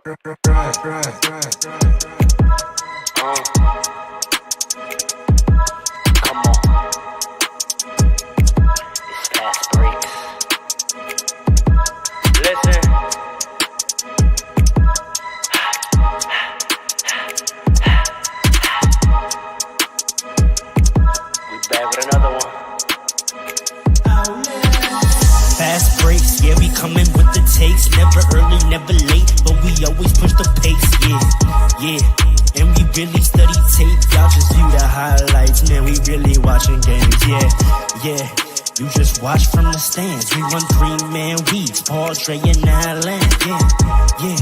Come on. It's Fastbreaks. Listen. We back with another one. Fast breaks, yeah, we coming with the takes. Never early, never late, but we always push the pace, yeah. And we really study tape, y'all just view the highlights. Man, we really watching games, yeah. You just watch from the stands. We run 3-man weeks, Paul, Trey, and Allen, yeah.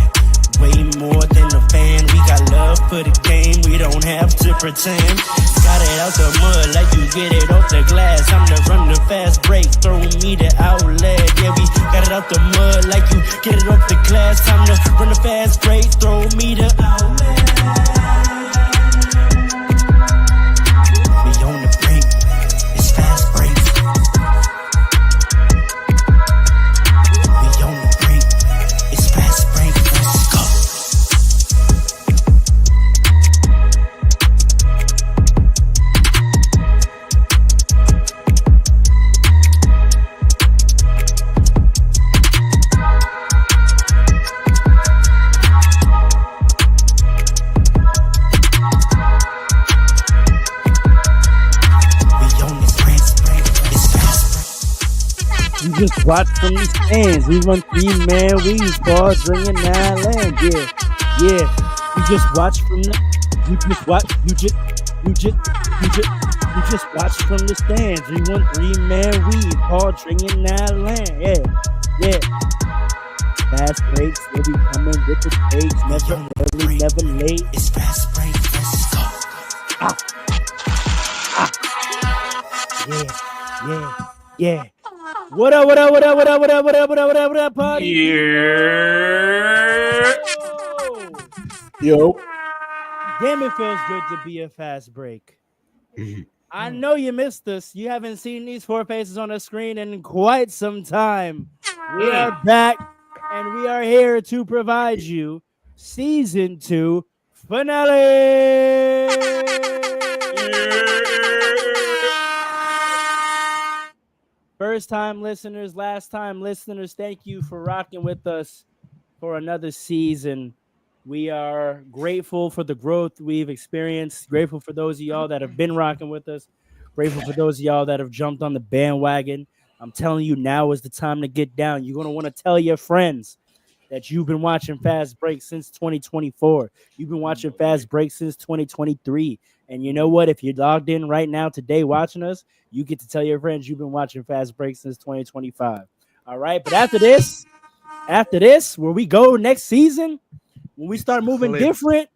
Way more than a fan. We got love for the game, we don't have to pretend. Got it out the mud like you get it off the glass. I'm the run the fast break, throw me the outlet. Yeah, we got it out the mud like you get it off the glass. Time to run the fast break, throw me the outlet. We on the break, it's fast break. We on the break, it's fast break. Let's go. You just watch from the stands. We run 3-man weeds, balls ringing 9 land. Yeah. You just watch from the. You just watch from the stands. We run 3-man weeds, balls ringing 9 land. Yeah. Fast breaks, yeah, we coming with the takes. Never early, never late. It's fast break, let's go. Yeah. What up, party? Yeah. Yo. Damn, it feels good to be a fast break. I know you missed us. You haven't seen these 4 faces on the screen in quite some time. We are back, and we are here to provide you season 2 finale. First time listeners, last time listeners, thank you for rocking with us for another season. We are grateful for the growth we've experienced. Grateful for those of y'all that have been rocking with us. Grateful for those of y'all that have jumped on the bandwagon. I'm telling you, now is the time to get down. You're going to want to tell your friends that you've been watching Fast Breaks since 2024. You've been watching Fast Breaks since 2023. And you know what? If you're logged in right now today watching us, you get to tell your friends you've been watching Fast Breaks since 2025. All right. But after this, where we go next season, when we start moving different,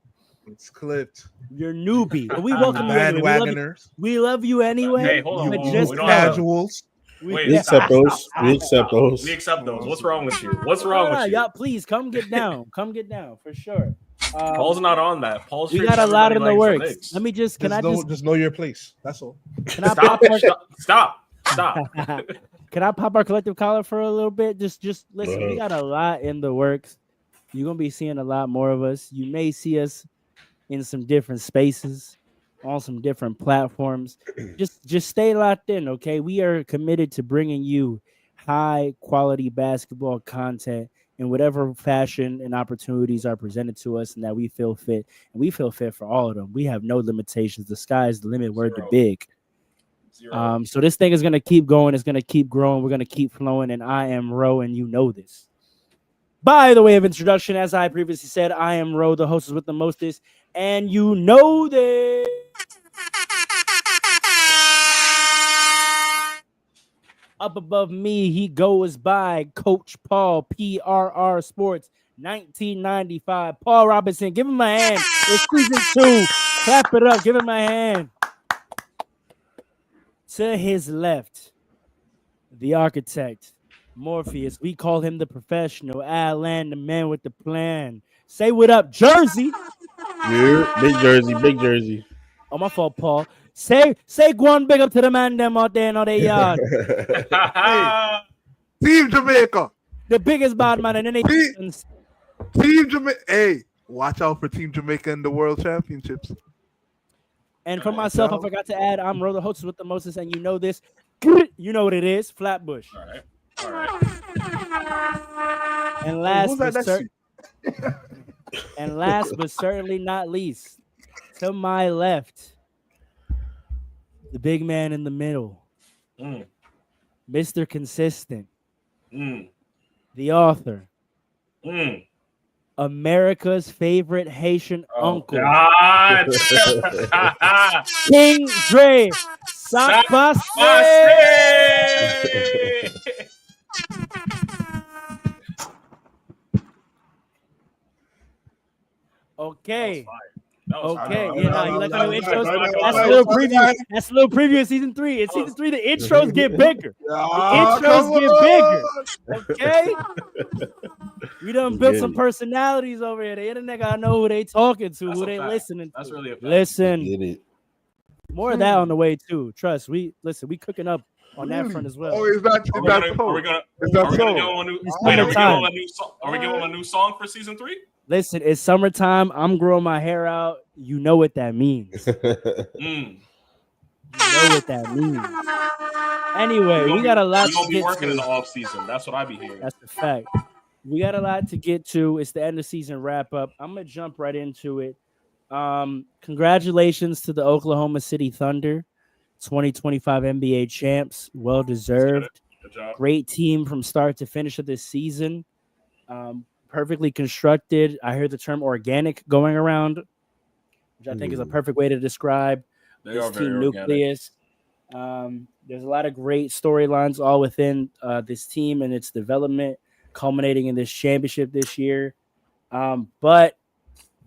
it's clipped. You're newbie. But we welcome you anyway. We love you anyway. Hey, hold on. But Just casuals. Wait, We accept those. We accept those. What's wrong with you? What's wrong with you? Y'all, please come get down. Come get down for sure. Paul's not on that. Paul's we got a lot in the works. Let me just just know your place. That's all. Can I stop? Stop. Can I pop our collective collar for a little bit? Just listen. We got a lot in the works. You're gonna be seeing a lot more of us. You may see us in some different spaces, on some different platforms. Just stay locked in, okay? We are committed to bringing you high quality basketball content in whatever fashion and opportunities are presented to us and that we feel fit. And we feel fit for all of them. We have no limitations. The sky is the limit. We're the big. So this thing is going to keep going. It's going to keep growing. We're going to keep flowing. And I am Ro, and you know this. By the way of introduction, as I previously said, I am Ro, the hostess with the mostest. And you know this. Up above me, he goes by Coach Paul, PRR Sports, 1995. Paul Robinson, give him a hand. It's season 2. Clap it up. Give him a hand. To his left, the architect, Morpheus. We call him the professional. Alan, the man with the plan. Say what up, Jersey. Yeah, big Jersey. Oh, my fault, Paul. Say Guan big up to the man them out there in their yard. Hey, Team Jamaica. The biggest bad man in the nation. Team Jamaica. Hey, watch out for Team Jamaica in the World Championships. And for Watch myself, I out. forgot to add, I'm Roller Hostess with the Moses, and you know this. You know what it is, Flatbush. All right. All right. And Hey, last who's that but next to you? and last but certainly not least, to my left, the big man in the middle, Mm. Mr. Consistent, Mm. the author, Mm. America's favorite Haitian Oh, uncle, God. King Dre. Sac Sakpase. passe. Okay. That was Okay, fire. yeah, nah, you like our new intros? That's a no, little no, preview. That's a little preview of season 3. In season 3, the intros get bigger. Ah, intros come get on. bigger. Okay, we done built Get some it. personalities over here. The internet gotta know who they talking to, That's who a they fact. listening That's to. really a fact. Listen, Get it. more of that on the way too. Trust, we cooking up on that Really? front as well. Oh, is that Are so? we gonna Is that are we gonna so? give them a new? It's Wait, are we giving summertime. them a new song? Are we giving them a new song for season 3? Listen, it's summertime. I'm growing my hair out. You know what that means. You Mm. know what that means. Anyway, we got a lot We gonna to be get working to. in the off season. That's what I be hearing. That's the fact. We got a lot to get to. It's the end of season wrap up. I'm gonna jump right into it. Congratulations to the Oklahoma City Thunder, 2025 NBA champs. Well deserved. Good job. Great team from start to finish of this season. Perfectly constructed. I heard the term organic going around, which I think is a perfect way to describe They this are very team organic. nucleus. There's a lot of great storylines all within this team and its development, culminating in this championship this year. But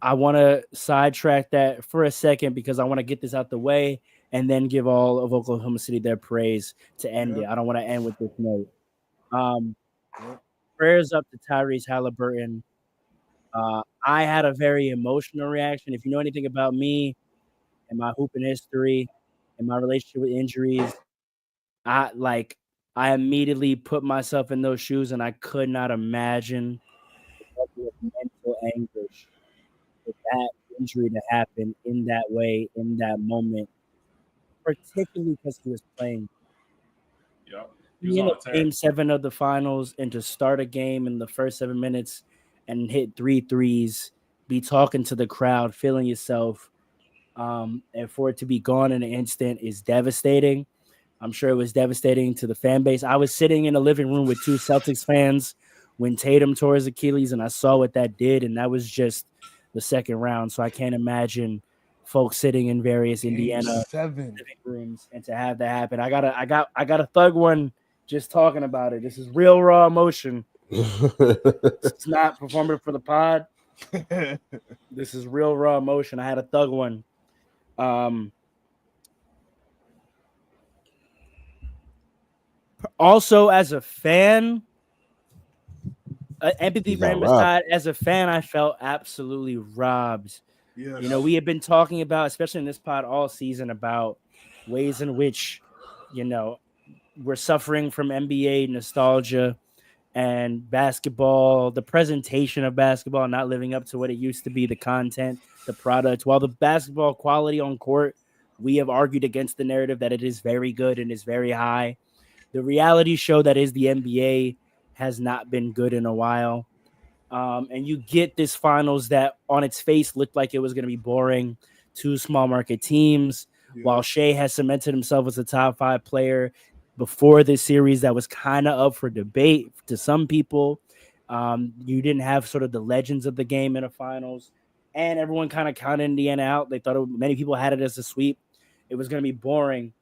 I want to sidetrack that for a second because I want to get this out the way and then give all of Oklahoma City their praise to end it. I don't want to end with this note. Prayers up to Tyrese Halliburton. I had a very emotional reaction. If you know anything about me and my hooping history and my relationship with injuries, I immediately put myself in those shoes, and I could not imagine the level of mental anguish for that injury to happen in that way, in that moment, particularly because he was playing. Yep. You know, game 7 of the finals, and to start a game in the first 7 minutes and hit 3 threes, be talking to the crowd, feeling yourself, and for it to be gone in an instant is devastating. I'm sure it was devastating to the fan base. I was sitting in a living room with 2 Celtics fans when Tatum tore his Achilles, and I saw what that did, and that was just the second round. So I can't imagine folks sitting in various Indiana living rooms and to have that happen. I got a thug one just talking about it. This is real raw emotion. It's not performative for the pod. This is real raw emotion. I had a thug one. Also, as a fan, empathy for him aside, as a fan, I felt absolutely robbed. Yes. You know, we have been talking about, especially in this pod all season, about ways in which, you know, we're suffering from NBA nostalgia and basketball, the presentation of basketball not living up to what it used to be, the content, the product. While the basketball quality on court, we have argued against the narrative that it is very good and is very high. The reality show that is the NBA has not been good in a while. And you get this finals that on its face looked like it was going to be boring. 2 small market teams. Yeah. While Shea has cemented himself as a top 5 player before this series that was kind of up for debate to some people. You didn't have sort of the legends of the game in the finals. And everyone kind of counted Indiana out. They thought many people had it as a sweep. It was going to be boring.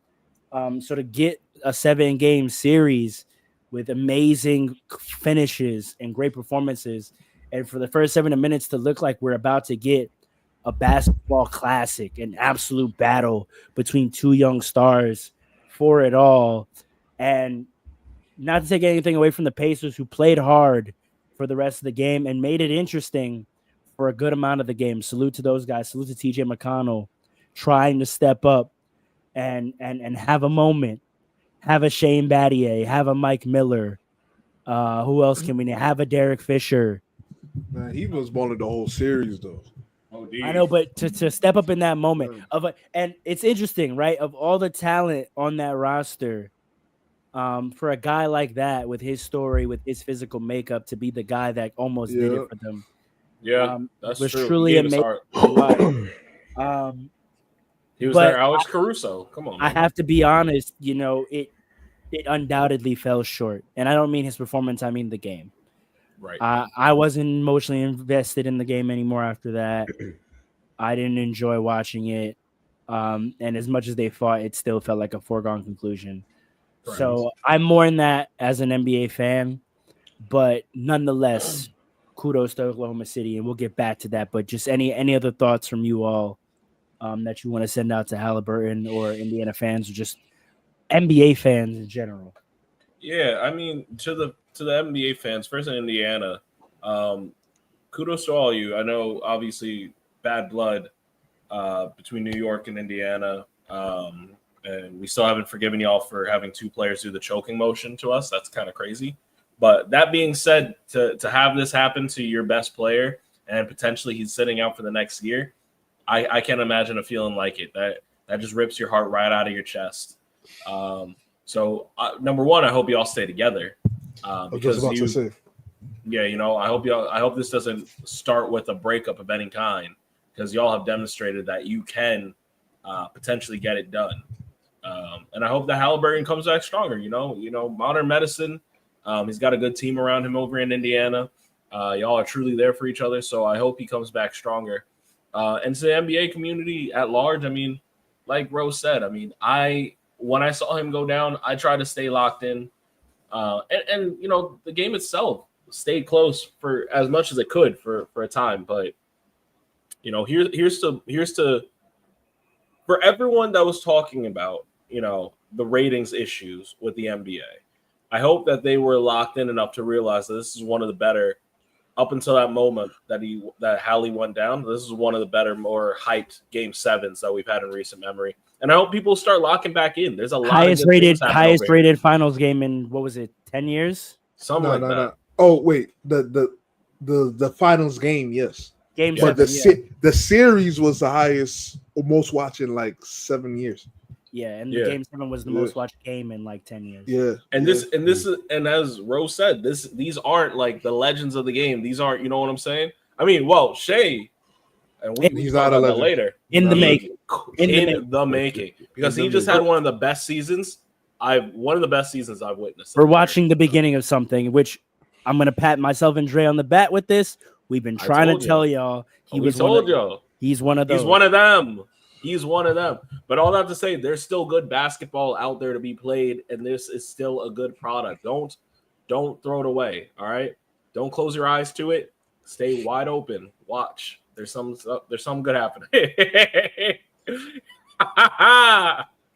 So to get a 7-game series with amazing finishes and great performances, and for the first 7 minutes to look like we're about to get a basketball classic, an absolute battle between 2 young stars for it all. And not to take anything away from the Pacers, who played hard for the rest of the game and made it interesting for a good amount of the game. Salute to those guys. Salute to TJ McConnell trying to step up and have a moment. Have a Shane Battier, have a Mike Miller. Who else can we name? Have a Derek Fisher. Man, he was balling the whole series though. Oh, I know, but to step up in that moment and it's interesting, right? Of all the talent on that roster, for a guy like that with his story, with his physical makeup, to be the guy that almost did it for them, that's was true. truly He gave us amazing. he was but there, Alex Caruso. Come on, man. I have to be honest, it undoubtedly fell short, and I don't mean his performance; I mean the game. Right. I wasn't emotionally invested in the game anymore after that. I didn't enjoy watching it. And as much as they fought, it still felt like a foregone conclusion. Correct. So I'm more in that as an NBA fan, but nonetheless, kudos to Oklahoma City, and we'll get back to that. But just any other thoughts from you all that you want to send out to Halliburton or Indiana fans or just NBA fans in general? Yeah, I mean, to the NBA fans, first in Indiana, kudos to all you. I know, obviously, bad blood between New York and Indiana, and we still haven't forgiven y'all for having two players do the choking motion to us. That's kind of crazy. But that being said, to have this happen to your best player and potentially he's sitting out for the next year, I can't imagine a feeling like it. That just rips your heart right out of your chest. So number one, I hope you all stay together. Because I hope this doesn't start with a breakup of any kind, because y'all have demonstrated that you can potentially get it done. And I hope that Halliburton comes back stronger. Modern medicine. He's got a good team around him over in Indiana. Y'all are truly there for each other. So I hope he comes back stronger. And to the NBA community at large, I mean, like Rose said, I mean, when I saw him go down, I tried to stay locked in. And the game itself stayed close for as much as it could for a time. But, here's to for everyone that was talking about, the ratings issues with the NBA. I hope that they were locked in enough to realize that this is one of the better, up until that moment that Hallie went down, this is one of the better, more hyped game sevens that we've had in recent memory. And I hope people start locking back in. There's a lot highest rated finals game in, what was it, 10 years? Something like that. No. Oh wait, the finals game, yes. Game but seven, the series was the highest, most watched in like 7 years. Yeah, and the game 7 was the most watched game in like 10 years. Yeah. And this is as Rose said, these aren't like the legends of the game. These aren't, you know what I'm saying? I mean, well, Shea, and he's not a legend later. In the making. Because he just had one of the best seasons I've witnessed. We're watching the beginning of something, which I'm gonna pat myself and Dre on the back with this. We've been trying to tell y'all he's one of those. He's one of them. But all that to say, there's still good basketball out there to be played, and this is still a good product. Don't throw it away. All right. Don't close your eyes to it. Stay wide open. Watch. There's some good happening.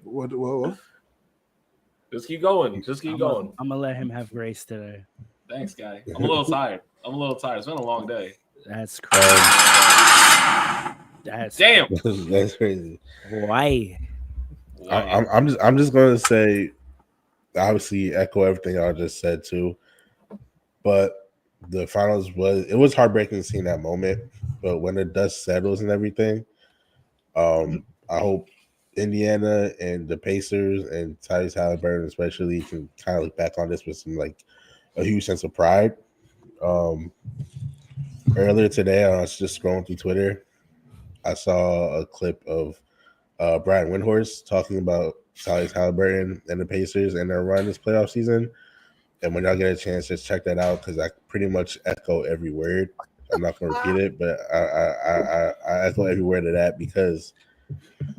What? Just keep going. I'm gonna let him have grace today. Thanks, guy. I'm a little tired. It's been a long day. That's crazy. Damn. That's crazy. Why? I'm just gonna say, obviously, echo everything y'all just said too. But the finals was heartbreaking to see that moment. But when the dust settles and everything, I hope Indiana and the Pacers and Tyrese Halliburton especially can kind of look back on this with some like a huge sense of pride. Earlier today, I was just scrolling through Twitter. I saw a clip of Brian Windhorst talking about Tyrese Halliburton and the Pacers and their run this playoff season. And when y'all get a chance, just check that out because I pretty much echo every word. I'm not going to repeat it, but I echo every word of that because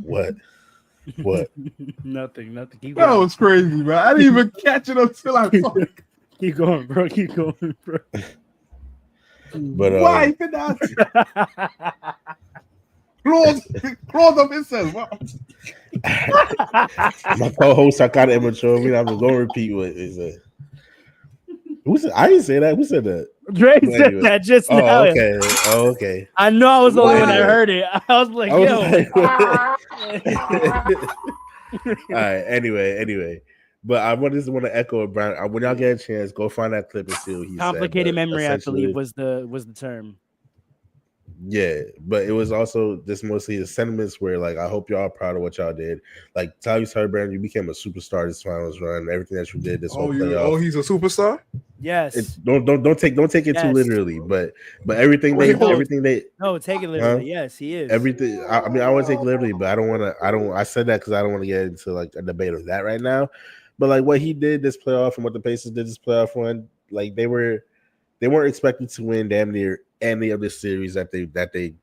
what? Nothing. That was crazy, bro. I didn't even catch it until I saw it. Keep going, bro. But why cannot close up himself? My co-host are kind of immature. I'm just gonna repeat what he said. Who said? I didn't say that. Who said that? Dre said that just now. Okay. I know I was the only one that heard it. I was like, yo. All right. Anyway. But I just want to echo Brian. When y'all get a chance, go find that clip and see what he Complicated said. memory, I believe, was the term. Yeah, but it was also just mostly the sentiments where, like, I hope y'all are proud of what y'all did. Like, Tyrese Haliburton, you became a superstar this finals run. Everything that you did this whole playoff. He's a superstar. Yes. Don't take it too literally, but everything Wait, everything they no, take it literally. Yes, he is. everything. I mean, I want to take it literally, but I don't want to. I said that because I don't want to get into like a debate of that right now. But like what he did this playoff and what the Pacers did this playoff run, like they weren't expected to win damn near any of the series that they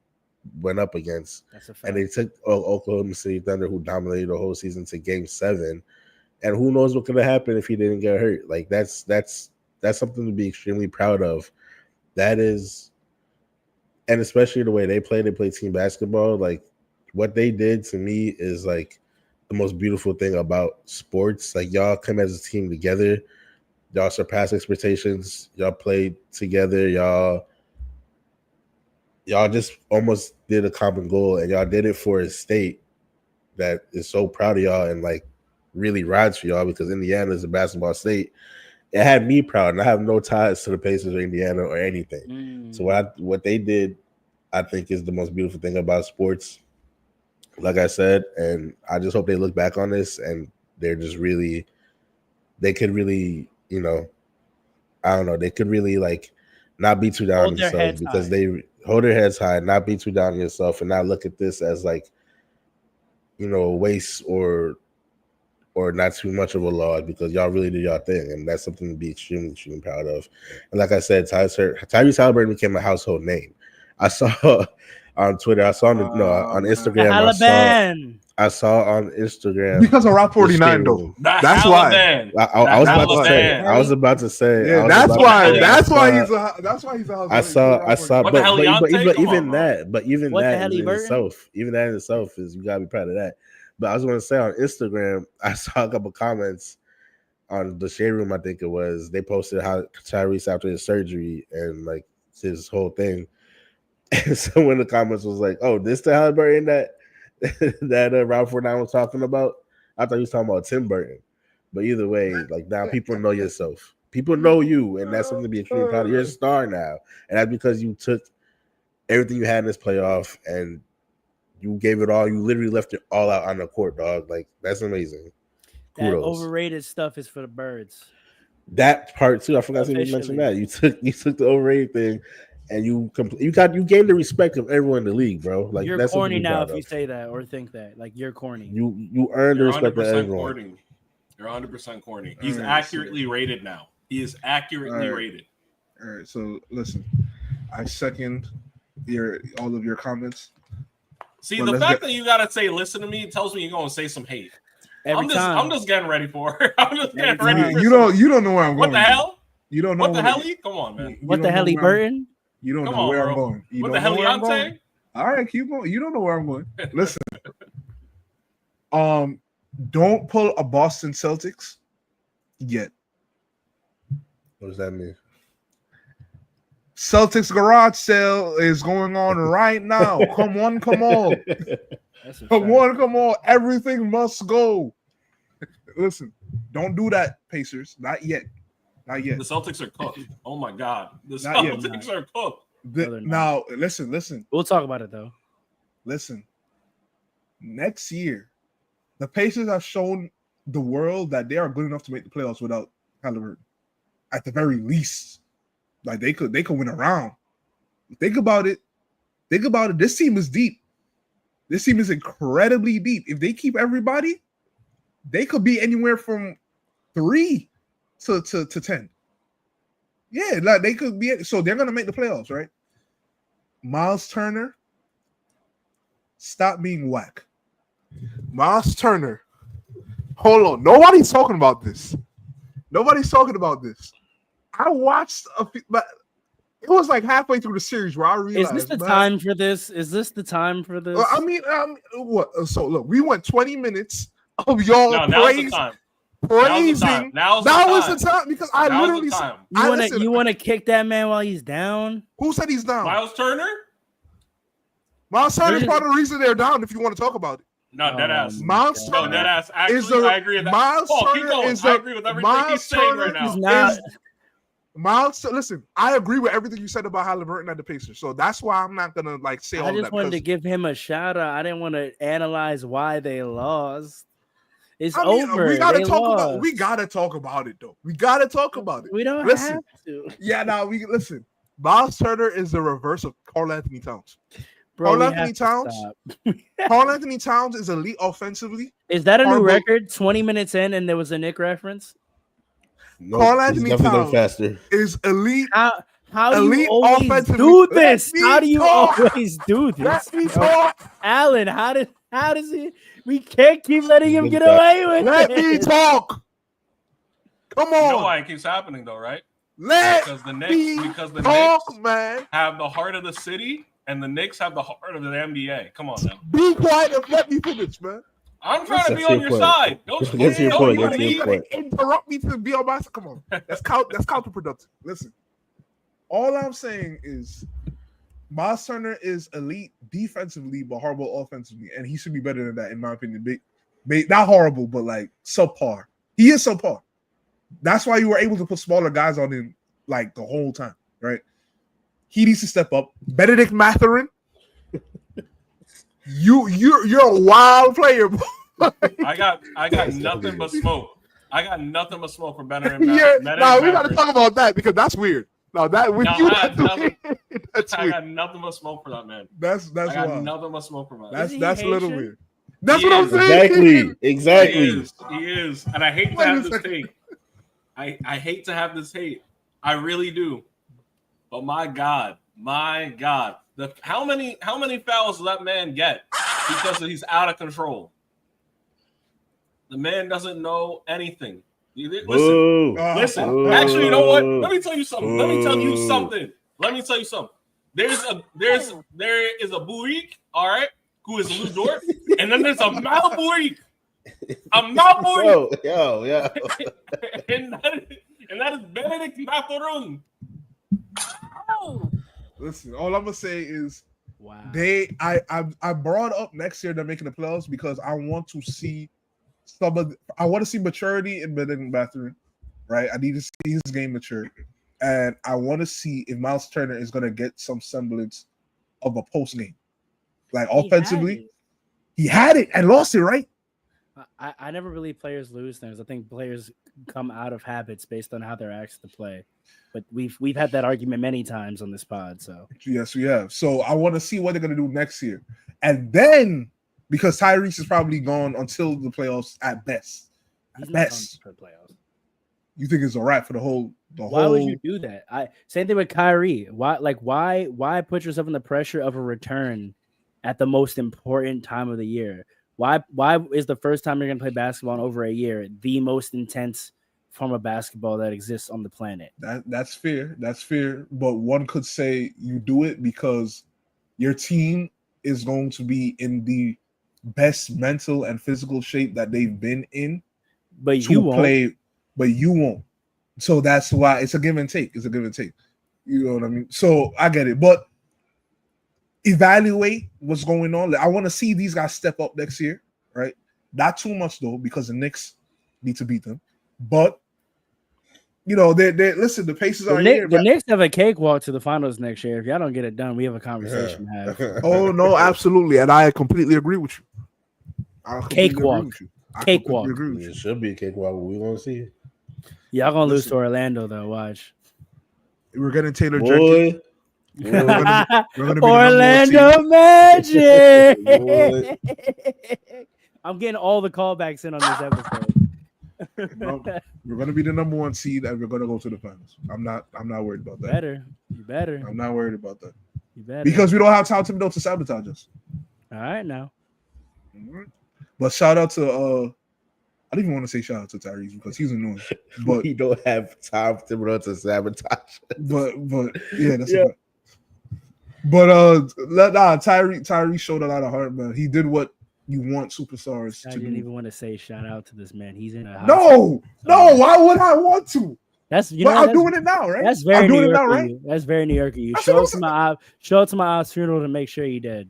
went up against. That's a fact. And they took Oklahoma City Thunder, who dominated the whole season, to Game 7. And who knows what could have happened if he didn't get hurt? Like that's something to be extremely proud of. That is, and especially the way they play team basketball. Like what they did to me is like the most beautiful thing about sports. Like y'all come as a team together, y'all surpass expectations, y'all played together, y'all just almost did a common goal, and y'all did it for a state that is so proud of y'all and like really rides for y'all, because Indiana is a basketball state. It had me proud, and I have no ties to the Pacers or Indiana or anything. So what they did, I think, is the most beautiful thing about sports. Like I said, and I just hope they look back on this and they're just really, they could really, you know, I don't know, they could really like not be too down on themselves, because they hold their heads high, not be too down on yourself, and not look at this as like, you know, a waste or not too much of a loss, because y'all really did y'all thing, and that's something to be extremely, extremely proud of. And like I said, Tyrese Haliburton became a household name. I saw on Twitter, I saw on Instagram, I saw on Instagram because of Rock 49 though. That's why. I was about to say. Yeah, that's why. That's why he's a household. I saw. What the hell, even that in itself is, you gotta be proud of that. But I was going to say, on Instagram, I saw a couple comments on the Shade Room, I think it was. They posted how Tyrese after his surgery and like his whole thing. And so when the comments was like, "Oh, this the Haliburton that Rob 49 was talking about," I thought he was talking about Tim Burton. But either way, like now people know yourself. People know you, and that's something to be extremely proud of. You're a star now, and that's because you took everything you had in this playoff and you gave it all. You literally left it all out on the court, dog. Like, that's amazing. That overrated stuff is for the birds. That part too. I forgot to mention that. You took the overrated thing, and you gained the respect of everyone in the league, bro. Like, you're that's corny now if you say that or think that. Like, you're corny. You earned the respect of everyone. Corny. You're 100% corny. He's accurately rated now. He is accurately rated. All right. So listen, I second all of your comments. See, the fact that you gotta say "listen to me" tells me you're gonna say some hate. I'm just getting ready for it. I'm just getting ready. You don't know where I'm going. What the hell? You don't know what the hell? Come on, man. What the hell, Burton? You don't know where I'm going. What the hell, Leonte? All right, keep going. You don't know where I'm going. Listen, don't pull a Boston Celtics yet. What does that mean? Celtics garage sale is going on right now. Come on. Come on. Everything must go. Listen, don't do that, Pacers. Not yet. The Celtics are cooked. Oh my God. The Celtics are cooked. Now, listen. We'll talk about it though. Listen. Next year, the Pacers have shown the world that they are good enough to make the playoffs without Haliburton. At the very least. Like they could win a round. Think about it. This team is deep. This team is incredibly deep. If they keep everybody, they could be anywhere from 3 to 10. Yeah, like they could be. So they're gonna make the playoffs, right? Miles Turner, stop being whack. Miles Turner, hold on. Nobody's talking about this. I watched but it was like halfway through the series where I realized. Is this the time for this? Well, I mean, what? So look, we went 20 minutes of y'all praising. Now was the time because I literally said, you want to kick that man while he's down? Who said he's down? Miles Turner? Miles Turner is part of the reason they're down. If you want to talk about it, No, dead ass. Miles No, Turner dead ass. is Actually, a- I agree with that. Miles Paul, keep Turner going. is I a- agree with everything Miles he's saying Turner right now. He's not. Listen, I agree with everything you said about Halliburton and the Pacers, so that's why I'm not gonna like say all I of just that. wanted to because- give him a shout out. I didn't want to analyze why they lost. It's I mean, over. we gotta They talk lost. about. We gotta talk about it though. We gotta talk about it. We don't Listen. have to. Yeah, now we listen. Miles Turner is the reverse of Karl Anthony Towns. Bro, we Karl-Anthony have to Towns? stop. Karl Anthony Towns is elite offensively. Is that a new Horrible. record? 20 minutes in, and there was a Nick reference. Nope, Karl he's Anthony definitely Towns done faster. is elite. How do you Elite always offensively. do Let this? me How do you talk. always do this? Let me bro? talk. Alan, how does he? We can't keep letting him Good get guy. away with Let it. me talk. Come You know on. why it keeps happening though, right? Let Because the me Knicks talk, man. have the heart of the city, and the Knicks have the heart of the NBA. Come on now. Be quiet and let me finish, man. I'm trying to That's be on your your point. side. Don't That's your don't point. you That's your leave. point. Interrupt me to be on my side. Come on. That's counterproductive. Listen. All I'm saying is Miles Turner is elite defensively, but horrible offensively, and he should be better than that, in my opinion. Not horrible, but like subpar. He is subpar. That's why you were able to put smaller guys on him like the whole time, right? He needs to step up. Benedict Mathurin, you're a wild player. I got nothing but smoke. I got nothing but smoke for better and Yeah, better. no, we got to talk about that because that's weird. No, that with No, you, I have that's nothing. weird. That's I weird. got nothing but smoke for that man. That's I got wild. nothing but smoke for that. Is he That's a little Haitian? weird. That's He what I'm is. saying. Exactly. He is. And I hate to Wait a have this second. hate. I hate to have this hate. I really do. But my God. How many fouls does that man get because he's out of control? The man doesn't know anything. Listen. Boo. Listen. Boo. Actually, you know what? Let me tell you something. There is a Buick, all right, who is Lou Dort, and then there's a Mal Buick. Yo. and that is Benedict Mathurin. Listen, all I'm gonna say is Wow. I brought up next year they're making the playoffs because I want to see I want to see maturity in Benedict Mathurin, right? I need to see his game mature, and I want to see if Miles Turner is gonna get some semblance of a post game, like offensively. He had it and lost it, right? I never believe players lose things. I think players come out of habits based on how they're asked to play. But we've had that argument many times on this pod. So Yes, we have. So I want to see what they're gonna do next year, and then because Tyrese is probably gone until the playoffs at best. he's At not best, going to the playoffs. you think it's all right for the whole? Why would you do that? Same thing with Kyrie. Why put yourself in the pressure of a return at the most important time of the year? Why is the first time you're going to play basketball in over a year the most intense form of basketball that exists on the planet? That's fair. That's fair. But one could say you do it because your team is going to be in the best mental and physical shape that they've been in. But to you won't. play, but you won't. So that's why it's a give and take. It's a give and take. You know what I mean? So I get it. But evaluate what's going on. I want to see these guys step up next year, right? Not too much though, because the Knicks need to beat them. But you know, they listen. The Pacers are here. The Knicks have a cakewalk to the finals next year. If y'all don't get it done, we have a conversation to have. Oh no, absolutely, and I completely agree with you. Cakewalk. Cakewalk. It should be a cakewalk. We want to see it. Y'all gonna lose Listen. to Orlando though. Watch. We're getting Taylor Jenkins. Boy, We're gonna be the number one Orlando seed. Magic. I'm getting all the callbacks in on this episode. No, we're gonna be the number one seed, and we're gonna go to the finals. I'm not worried about that. You better. I'm not worried about that You better. because we don't have Tom Thibodeau to sabotage us. All right now. But shout out to I don't even want to say shout out to Tyrese because he's annoying. But we don't have time to sabotage. but yeah, that's a fact. But Tyrese showed a lot of heart, man. He did what you want superstars I to didn't do. even want to say shout out to this man. He's in a No, why would I want to? That's you But know I'm that's, doing it now, right? that's very I'm New doing it York now, of right? you. That's very New York of you. That's Show what up to my aunt's funeral to make sure you did.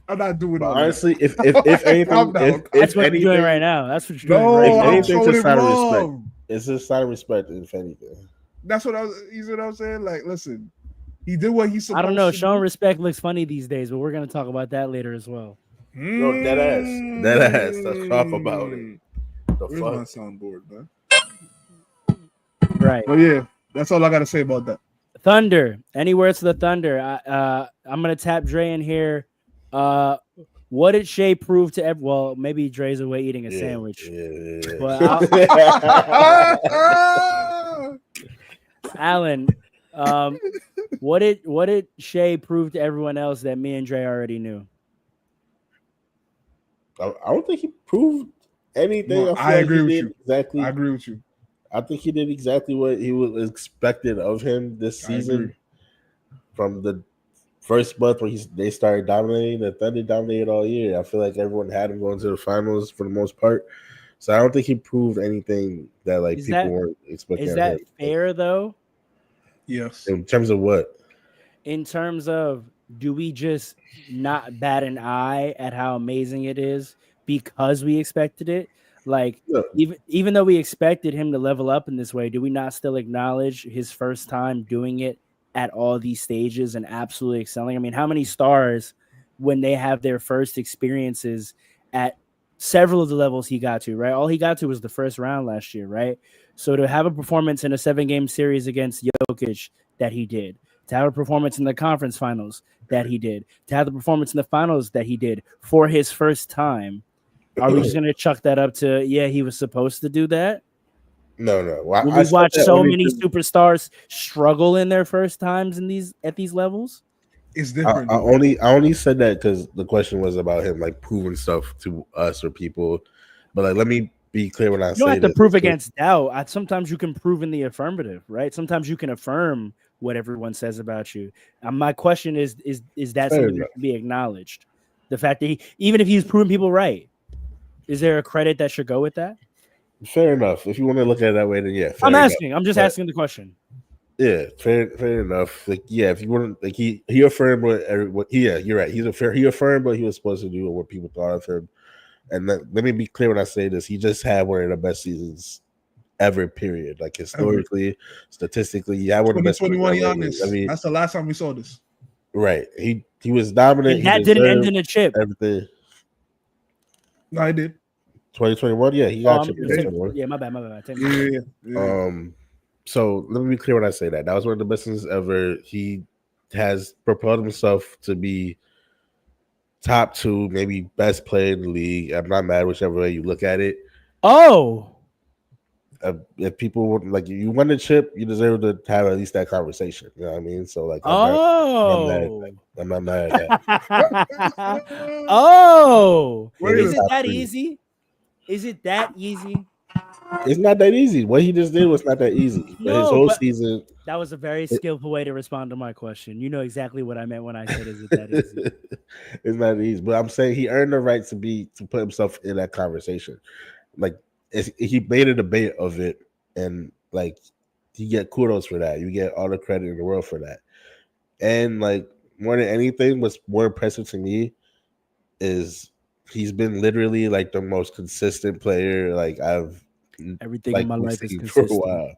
I'm not doing But all honestly, that. if anything, Calm down. if That's what anything, you're doing right now. That's what you're doing No, right if now. I'm anything, showing it's a him sign of respect. wrong. It's a sign of respect, if anything. That's what I was. You see what I'm saying? Like, listen, he did what he's supposed I don't know. to Showing do. respect looks funny these days, but we're gonna talk about that later as well. No, dead ass. Let's talk about it. The Where's my fuck? soundboard, man? Right. But yeah, that's all I gotta say about that. Thunder. Any words to the Thunder? I'm gonna tap Dre in here. What did Shea prove to everyone? Well, maybe Dre's away eating a sandwich. But Alan, what did Shea prove to everyone else that me and Dre already knew? I don't think he proved anything. No, I, feel I like agree he with did you. Exactly. I agree with you. I think he did exactly what he was expected of him this I season. agree. From the first month when they started dominating, the Thunder dominated all year. I feel like everyone had him going to the finals for the most part. So I don't think he proved anything that like people weren't expecting. Is that fair though? Yes. In terms of what? In terms of, do we just not bat an eye at how amazing it is because we expected it? Like, No. even though we expected him to level up in this way, do we not still acknowledge his first time doing it at all these stages and absolutely excelling? I mean, how many stars, when they have their first experiences at several of the levels he got to, right? All he got to was the first round last year, right? So to have a performance in a 7-game series against Jokic that he did, to have a performance in the conference finals that he did, to have the performance in the finals that he did for his first time, are we just going to chuck that up to, yeah, he was supposed to do that? No. When we watch so many superstars struggle in their first times at these levels? It's different. I only said that because the question was about him like proving stuff to us or people. But like, let me be clear when I say you don't have to this. prove against doubt. Sometimes you can prove in the affirmative, right? Sometimes you can affirm what everyone says about you. My question is that something that can be acknowledged? The fact that even if he's proving people right, is there a credit that should go with that? Fair enough. If you want to look at it that way, then yeah. I'm asking. I'm just asking the question. Yeah, fair enough. Like, yeah, if you want, like, he affirmed what yeah, you're right. He affirmed what he was supposed to do and what people thought of him. And let me be clear when I say this: he just had one of the best seasons ever. Period. Like historically, statistically, he had one of the best. 2021 Giannis. That's the last time we saw this. Right. He was dominant. And that didn't end in a chip. Everything. No, I did. 2021. Yeah, he got chip. Yeah, my bad. Yeah. So let me be clear when I say that. That was one of the best things ever. He has propelled himself to be top 2, maybe best player in the league. I'm not mad whichever way you look at it. Oh. If people like you won the chip, you deserve to have at least that conversation. You know what I mean? So like, I'm not mad at that. Oh, is it that easy? Is it that easy? It's not that easy. What he just did was not that easy. But his whole season. That was a very skillful way to respond to my question. You know exactly what I meant when I said, "Is it that easy?" It's not easy, but I'm saying he earned the right to put himself in that conversation. Like he made a debate of it, and like you get kudos for that. You get all the credit in the world for that. And like more than anything, what's more impressive to me is he's been literally like the most consistent player like I've everything in my life is consistent for a while.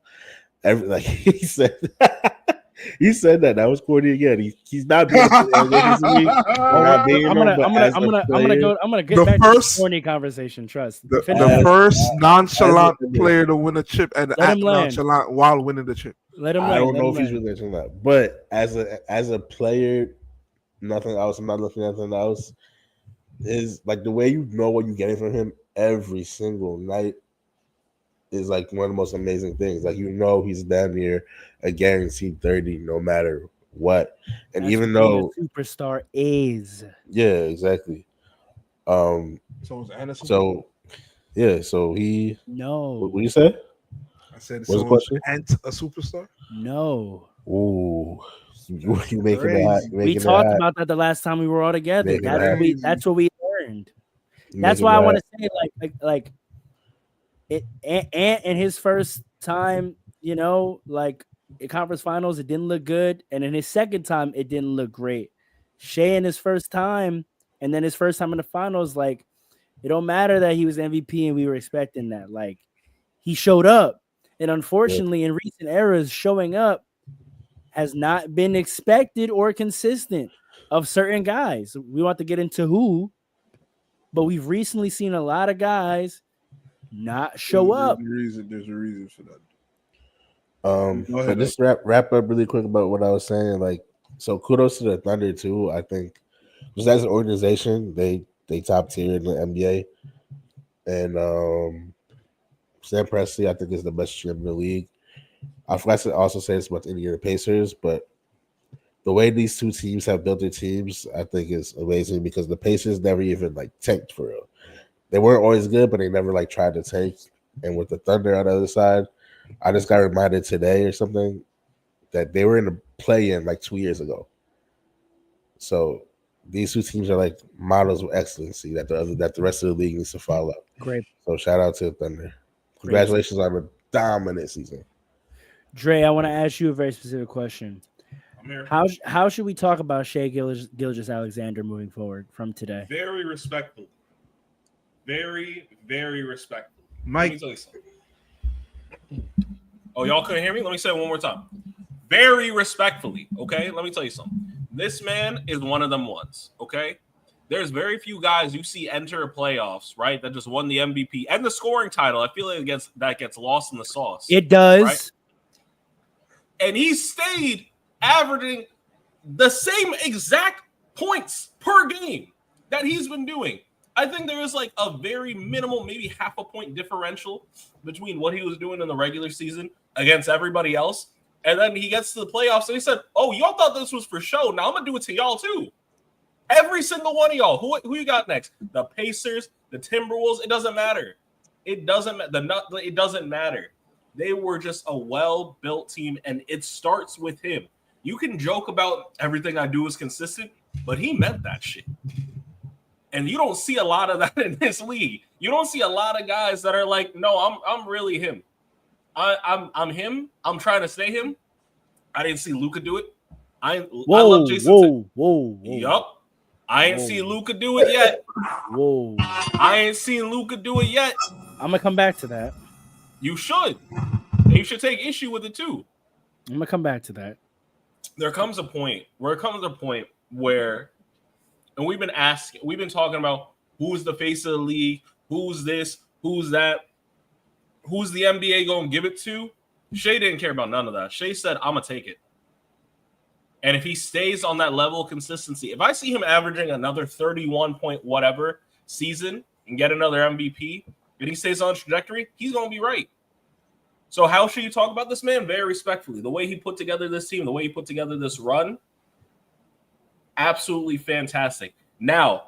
Like he said that. That was corny again. He's not being I'm gonna get back to the corny conversation. Trust the first nonchalant player to win a chip and act nonchalant while winning the chip. Let him. I don't know if he's really nonchalant, but as a player, nothing else. I'm not looking at anything else. Is like the way you know what you're getting from him every single night is like one of the most amazing things. Like he's damn near a guaranteed 30 no matter what. And that's even though superstar is. Yeah, exactly. So is Anderson. So yeah, so he no. What you say? I said what's the question? Ant a superstar? No. Ooh. You making it hot. We talked about that the last time we were all together. That's what we learned. That's why I want to say like Ant in his first time, like in conference finals, it didn't look good, and in his second time, it didn't look great. Shea in his first time, And then his first time in the finals, like, it don't matter that he was MVP and we were expecting that. Like, he showed up. And unfortunately, in recent eras, showing up has not been expected or consistent of certain guys. We want to get into who, but we've recently seen a lot of guys not show up. There's a reason for that. Go But ahead, just wrap up really quick about what I was saying. Like, so kudos to the Thunder too. I think just as an organization, they top tier in the NBA. And Sam Presti, I think, is the best GM in the league. I forgot to also say this about the Indiana Pacers, but the way these two teams have built their teams, I think, is amazing because the Pacers never even like tanked for real. They weren't always good, but they never like tried to tank. And with the Thunder on the other side, I just got reminded today or something that they were in a play-in like 2 years ago. So these two teams are like models of excellency that the rest of the league needs to follow. Great. So shout out to the Thunder. Congratulations on a dominant season. Dre, I want to ask you a very specific question. I'm here. How should we talk about Shai Gilgeous-Alexander moving forward from today? Very respectful. Very, very respectful. Mike. Let me tell you something. Oh, y'all couldn't hear me? Let me say it one more time. Very respectfully, okay? Let me tell you something. This man is one of them ones, okay? There's very few guys you see enter playoffs, right, that just won the MVP and the scoring title. I feel like that gets lost in the sauce. It does. Right? And he stayed averaging the same exact points per game that he's been doing. I think there is like a very minimal, maybe half a point differential between what he was doing in the regular season against everybody else. And then he gets to the playoffs and he said, oh, y'all thought this was for show. Now I'm going to do it to y'all too. Every single one of y'all. Who you got next? The Pacers, the Timberwolves. It doesn't matter. It doesn't It doesn't matter. They were just a well-built team, and it starts with him. You can joke about everything I do is consistent, but he meant that shit. And you don't see a lot of that in this league. You don't see a lot of guys that are like, no, I'm really him. I'm him. I'm trying to stay him. I didn't see Luka do it. I love Jason. Whoa. Yup. I ain't seen Luka do it yet. Whoa. I ain't seen Luka do it yet. I'm gonna come back to that. You should. And you should take issue with it too. I'm gonna come back to that. There comes a point where, and we've been talking about who's the face of the league, who's this, who's that, who's the NBA going to give it to. Shai didn't care about none of that. Shai said, I'm going to take it. And if he stays on that level of consistency, if I see him averaging another 31 point whatever season and get another MVP, and he stays on trajectory, he's going to be right. So how should you talk about this man? Very respectfully. The way he put together this team, the way he put together this run, absolutely fantastic. Now,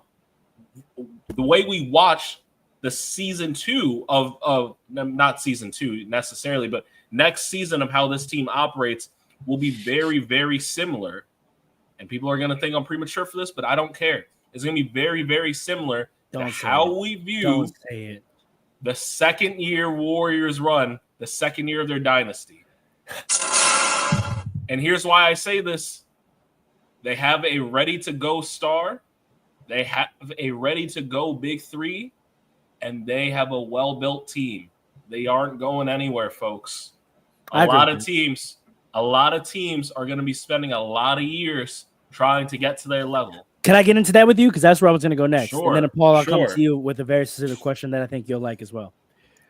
the way we watch the season 2 of not season 2 necessarily, but next season of how this team operates will be very, very similar. And people are going to think I'm premature for this, but I don't care. It's going to be very, very similar to how we view the second year Warriors run, the second year of their dynasty. And here's why I say this. They have a ready-to-go star. They have a ready-to-go big three. And they have a well-built team. They aren't going anywhere, folks. A lot of teams are going to be spending a lot of years trying to get to their level. Can I get into that with you? Because that's where I was going to go next. Sure, and then, Paul, I'll come to you with a very specific question that I think you'll like as well.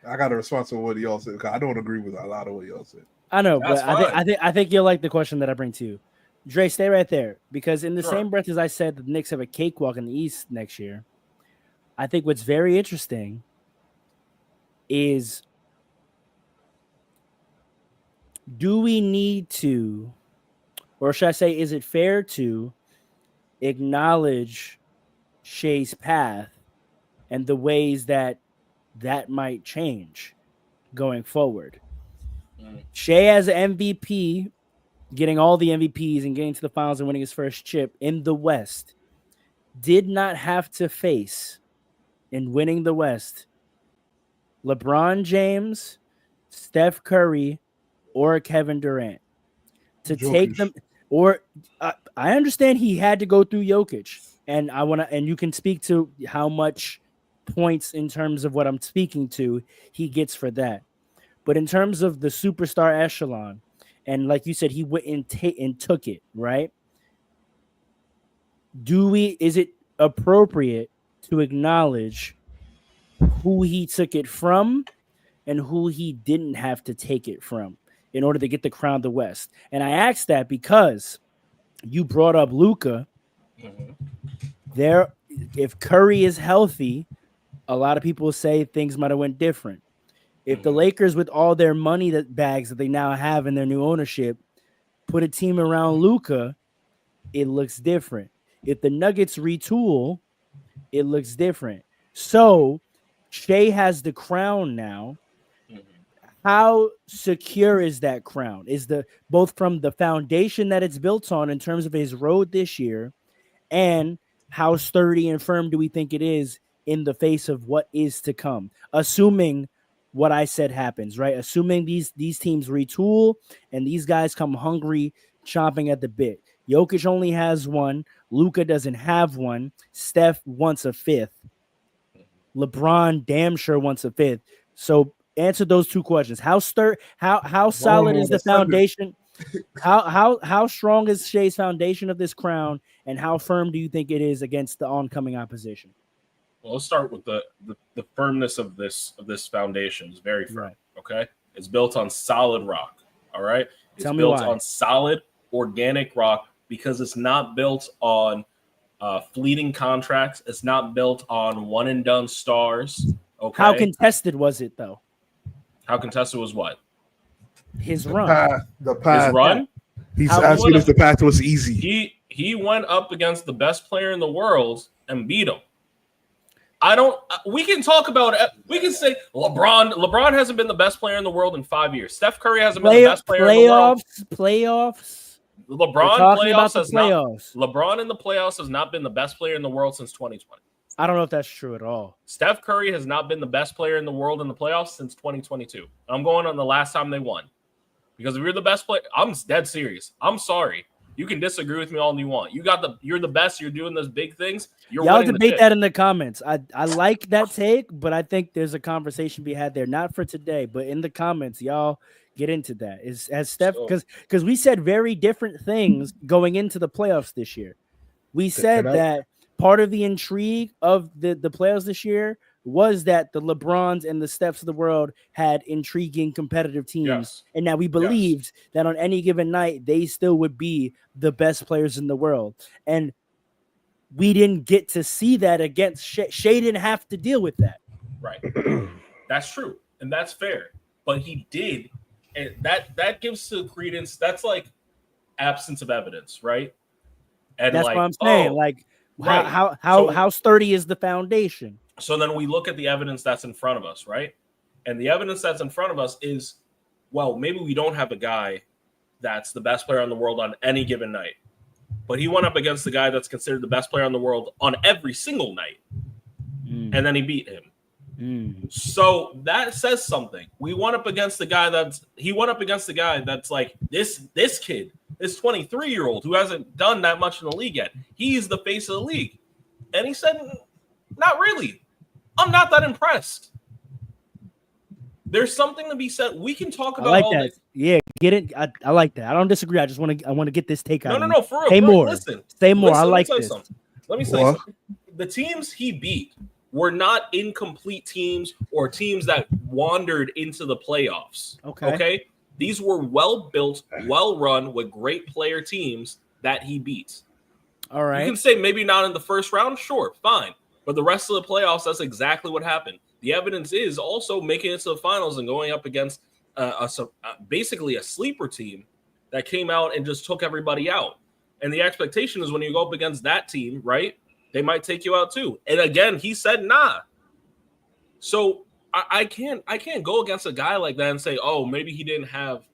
I got a response to what y'all said because I don't agree with a lot of what y'all said. I know, That's but fine. I think you'll like the question that I bring to you. Dre, stay right there. Because in the same breath as I said the Knicks have a cakewalk in the East next year, I think what's very interesting is, do we need to, or should I say, is it fair to acknowledge Shai's path and the ways that might change going forward? Shai as an MVP, getting all the MVPs and getting to the finals and winning his first chip in the West, did not have to face, in winning the West, LeBron James, Steph Curry, or Kevin Durant to take them. Or I understand he had to go through Jokic, and you can speak to how much points in terms of what I'm speaking to he gets for that. But in terms of the superstar echelon, and like you said, he went and took it, right? Is it appropriate to acknowledge who he took it from and who he didn't have to take it from in order to get the crown the West? And I asked that because you brought up Luka. There, if Curry is healthy, a lot of people say things might have went different. If the Lakers, with all their money bags that they now have in their new ownership, put a team around Luka, it looks different. If the Nuggets retool, it looks different. So Shea has the crown now. How secure is that crown? Is both from the foundation that it's built on in terms of his road this year, and how sturdy and firm do we think it is in the face of what is to come? Assuming what I said happens, right? Assuming these teams retool and these guys come hungry, chomping at the bit. Jokic only has one. Luka doesn't have one. Steph wants a fifth. LeBron damn sure wants a fifth. So answer those two questions. How solid is the foundation? How strong is Shea's foundation of this crown, and how firm do you think it is against the oncoming opposition? Well, let's start with the firmness of this foundation. It's very firm. Right. Okay, it's built on solid rock. All right, it's built on solid organic rock because it's not built on fleeting contracts. It's not built on one and done stars. Okay, how contested was it though? How contested was what? His run. The path. His run. He's asking if the path was easy. He went up against the best player in the world and beat him. We can talk about it. We can say LeBron hasn't been the best player in the world in 5 years. Steph Curry hasn't been the best player in the world. Playoffs. LeBron in the playoffs has not been the best player in the world since 2020. I don't know if that's true at all. Steph Curry has not been the best player in the world in the playoffs since 2022. I'm going on the last time they won. Because if you're the best player, I'm dead serious. I'm sorry. You can disagree with me all you want. You're the best. You're doing those big things. Y'all debate that in the comments. I like that take, but I think there's a conversation to be had there. Not for today, but in the comments, y'all get into that. As Steph, because we said very different things going into the playoffs this year. We said that part of the intrigue of the playoffs this year was that the LeBrons and the Stephs of the world had intriguing competitive teams. Yes. And now we believed that on any given night, they still would be the best players in the world. And we didn't get to see that against Shea. Shea didn't have to deal with that. Right. That's true. And that's fair. But he did. And that gives the credence. That's like absence of evidence, right? And that's what I'm saying. How sturdy is the foundation? So then we look at the evidence that's in front of us, right? And the evidence that's in front of us is, well, maybe we don't have a guy that's the best player in the world on any given night. But he went up against the guy that's considered the best player in the world on every single night. And then he beat him. So that says something. He went up against the guy that's like this kid, this 23-year-old who hasn't done that much in the league yet. He's the face of the league. And he said, not really. I'm not that impressed. There's something to be said. We can talk about all that. Yeah, get it. I like that. I don't disagree. I want to get this take out. No, for real. Say more. Listen. I like this. Let me say something. The teams he beat were not incomplete teams or teams that wandered into the playoffs. Okay? These were well-built, well-run with great player teams that he beat. All right. You can say maybe not in the first round. Sure, fine. But the rest of the playoffs, that's exactly what happened. The evidence is also making it to the finals and going up against basically a sleeper team that came out and just took everybody out. And the expectation is when you go up against that team, right, they might take you out too. And again, he said nah. So I can't go against a guy like that and say, oh, maybe he didn't have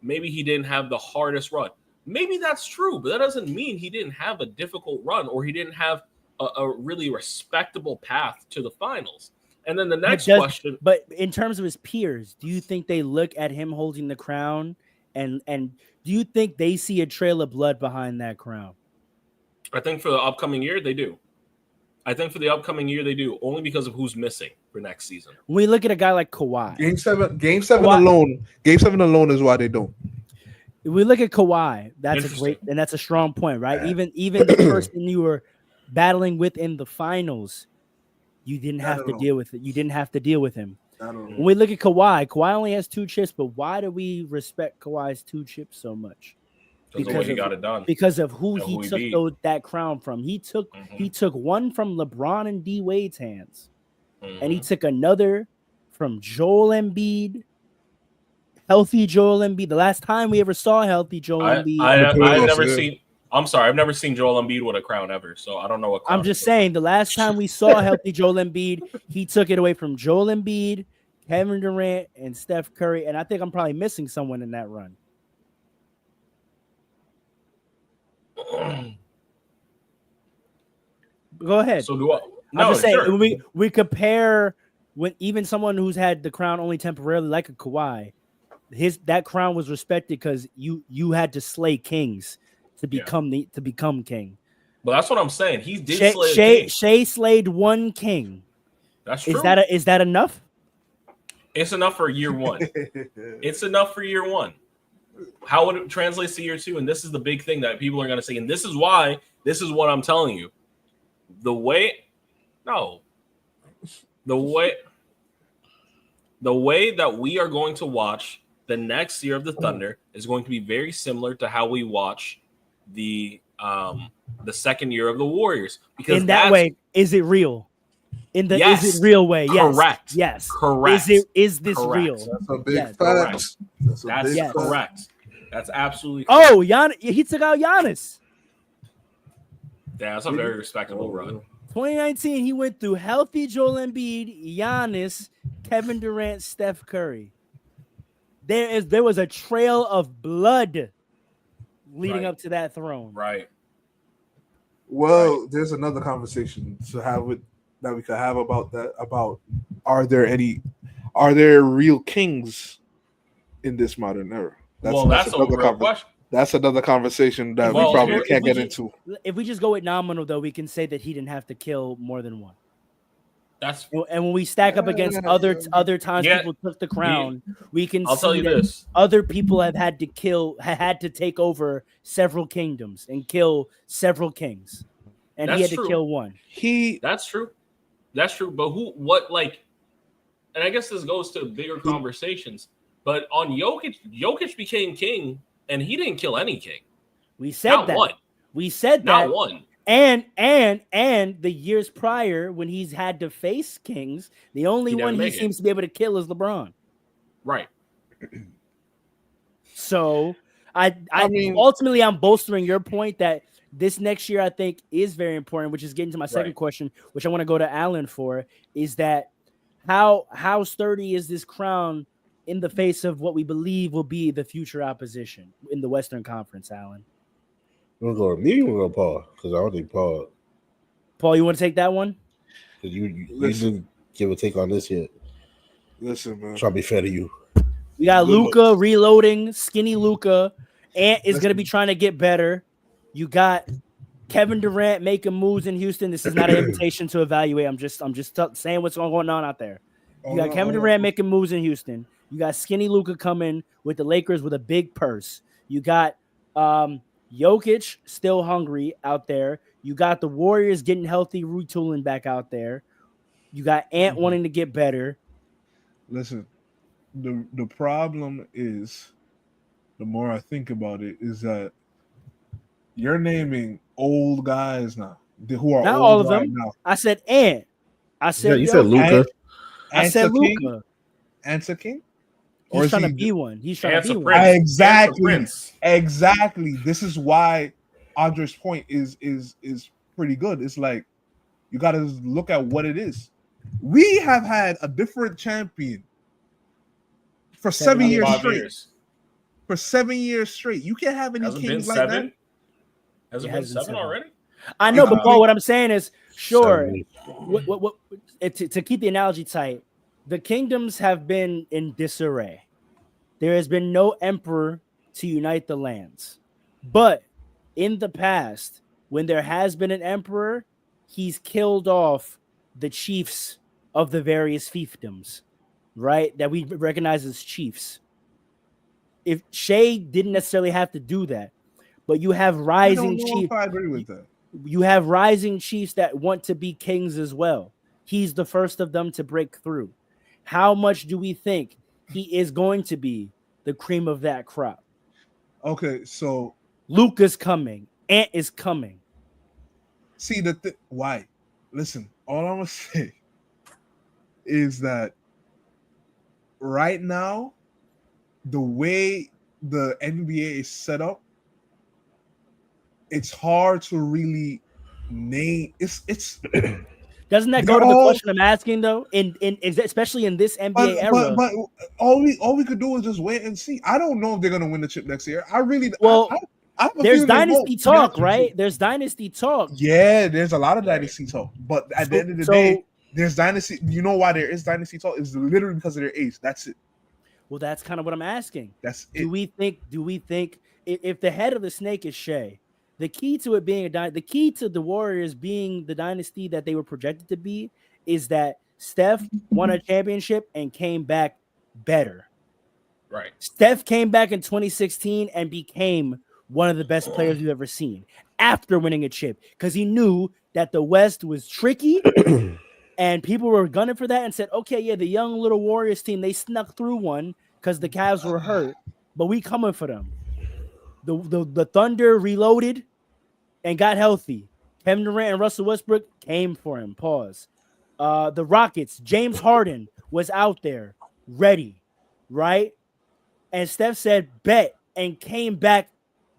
the hardest run. Maybe that's true, but that doesn't mean he didn't have a difficult run or he didn't have a really respectable path to the finals. And then the next question. But in terms of his peers, do you think they look at him holding the crown and do you think they see a trail of blood behind that crown? I think for the upcoming year they do. Only because of who's missing for next season. When we look at a guy like Kawhi, Game seven Kawhi- alone is why they don't. if we look at Kawhi, that's a Interesting. great and that's a strong point, right? Even the person you were battling with in the finals, you didn't have to deal with it. You didn't have to deal with him. I don't know. When we look at Kawhi only has 2 chips, but why do we respect Kawhi's 2 chips so much? Because of what he got it done. Because of who And he who he took beat. that crown from. He took one from LeBron and D Wade's hands, and he took another from Joel Embiid. Healthy Joel Embiid. The last time we ever saw healthy Joel Embiid. I've never seen Joel Embiid with a crown ever, so I don't know what crown I'm just saying, the last time we saw healthy Joel Embiid, he took it away from Joel Embiid, Kevin Durant, and Steph Curry, and I think I'm probably missing someone in that run. Go ahead. So do I? I'm No, just saying, sure. when we compare when even someone who's had the crown only temporarily, like a Kawhi, that crown was respected because you had to slay kings to become king. But that's what I'm saying. He did slay a king. Shea slayed one king. That's true. Is that enough? It's enough for year one. It's enough for year one. How would it translate to year 2? And this is the big thing that people are going to say. And this is what I'm telling you. The way that we are going to watch the next year of the Thunder is going to be very similar to how we watch the second year of the Warriors. Because in that way, is it real? Is it real way? Correct. Yes. Correct. Is this Correct. real? That's a big fact. Correct. That's That's correct. That's absolutely correct. Oh, he took out Giannis. Yeah, that's a very respectable run. 2019, he went through healthy Joel Embiid, Giannis, Kevin Durant, Steph Curry. There was a trail of blood leading up to that throne. Right. Well, there's another conversation to have that we could have about that. About are there real kings in this modern era? That's a real question. That's another conversation that we probably can't get into. If we just go with nominal, though, we can say that he didn't have to kill more than one. And when we stack up against other times people took the crown, we can I'll tell you this. Other people have had to take over several kingdoms and kill several kings. And he had to kill one. That's true. But and I guess this goes to bigger conversations. But on Jokic became king, and he didn't kill any king. We said Not that. one. We said Not that. one. And the years prior, when he's had to face kings, the only one he seems to be able to kill is LeBron. Right. So I mean, ultimately, I'm bolstering your point that this next year I think is very important, which is getting to my second question, which I want to go to Alan for, is that how sturdy is this crown in the face of what we believe will be the future opposition in the Western Conference, Alan? We're going to go with me or we're going to Paul? Because I don't think Paul. Paul, you want to take that one? Because you didn't give a take on this yet. Listen, man. Trying to be fair to you. We got Luka reloading, skinny Luka. Ant is going to be trying to get better. You got Kevin Durant making moves in Houston. This is not an invitation to evaluate. I'm just saying what's going on out there. You got Kevin Durant making moves in Houston. You got skinny Luka coming with the Lakers with a big purse. You got Jokic still hungry out there. You got the Warriors getting healthy, retooling back out there. You got Ant wanting to get better. Listen, the problem is, the more I think about it, is that you're naming old guys now who are not old all of right them. now. I said Ant. I said you said Luka. I said Luka. Ant's a king. He's trying to be one. He's trying to be one. Exactly. This is why Andre's point is pretty good. It's like you got to look at what it is. We have had a different champion for 7 years straight. For 7 years straight, you can't have any kings like that. Has it been seven already? I know, but Paul, what I'm saying is, sure. To keep the analogy tight, the kingdoms have been in disarray. There has been no emperor to unite the lands. But in the past, when there has been an emperor, he's killed off the chiefs of the various fiefdoms, right? That we recognize as chiefs. If Shea didn't necessarily have to do that, but you have I rising don't know chiefs. if I agree with that. You have rising chiefs that want to be kings as well. He's the first of them to break through. How much do we think he is going to be the cream of that crop? Okay, so Luca's coming. Ant is coming. see why? Listen, all I'm gonna say is that right now, the way the NBA is set up, it's hard to really name. It's Doesn't that go to the question I'm asking though? In especially in this NBA era. But all we could do is just wait and see. I don't know if they're gonna win the chip next year. I really I have a there's feeling they dynasty won't, talk, right? There's dynasty talk. Yeah, there's a lot of dynasty talk. But at the end of the day, there's dynasty. You know why there is dynasty talk? It's literally because of their age. That's it. Well, that's kind of what I'm asking. That's it. Do we think if the head of the snake is Shea, the key to it being the key to the Warriors being the dynasty that they were projected to be is that Steph won a championship and came back better. Right. Steph came back in 2016 and became one of the best players you've ever seen after winning a chip because he knew that the West was tricky and people were gunning for that and said, okay, yeah, the young little Warriors team, they snuck through one because the Cavs were hurt, but we coming for them. The Thunder reloaded and got healthy. Kevin Durant and Russell Westbrook came for him. Pause. The Rockets, James Harden was out there ready, right? And Steph said, bet, and came back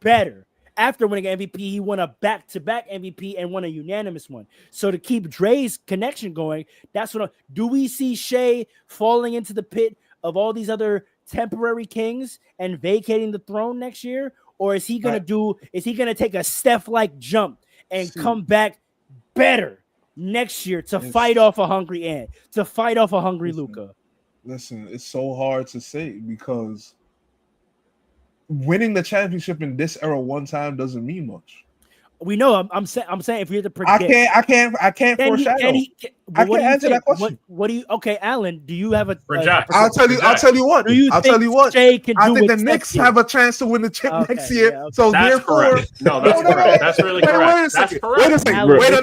better. After winning MVP, he won a back-to-back MVP and won a unanimous one. So to keep Dre's connection going, that's what. Do we see Shea falling into the pit of all these other temporary kings and vacating the throne next year? Or is he gonna take a Steph-like jump and come back better next year to fight off a hungry Ant, to fight off a hungry Luka? Listen, it's so hard to say because winning the championship in this era one time doesn't mean much. We know. I'm saying if we had to predict, I can't foreshadow. I can't answer that question. What do you? Okay, Alan, do you have a? I'll tell you what. I'll tell you what. I think the Knicks have a chance to win the chip next year. Yeah, okay. So that's therefore, correct. No, that's correct. That's really correct. That's correct. Wait a second. Wait, no.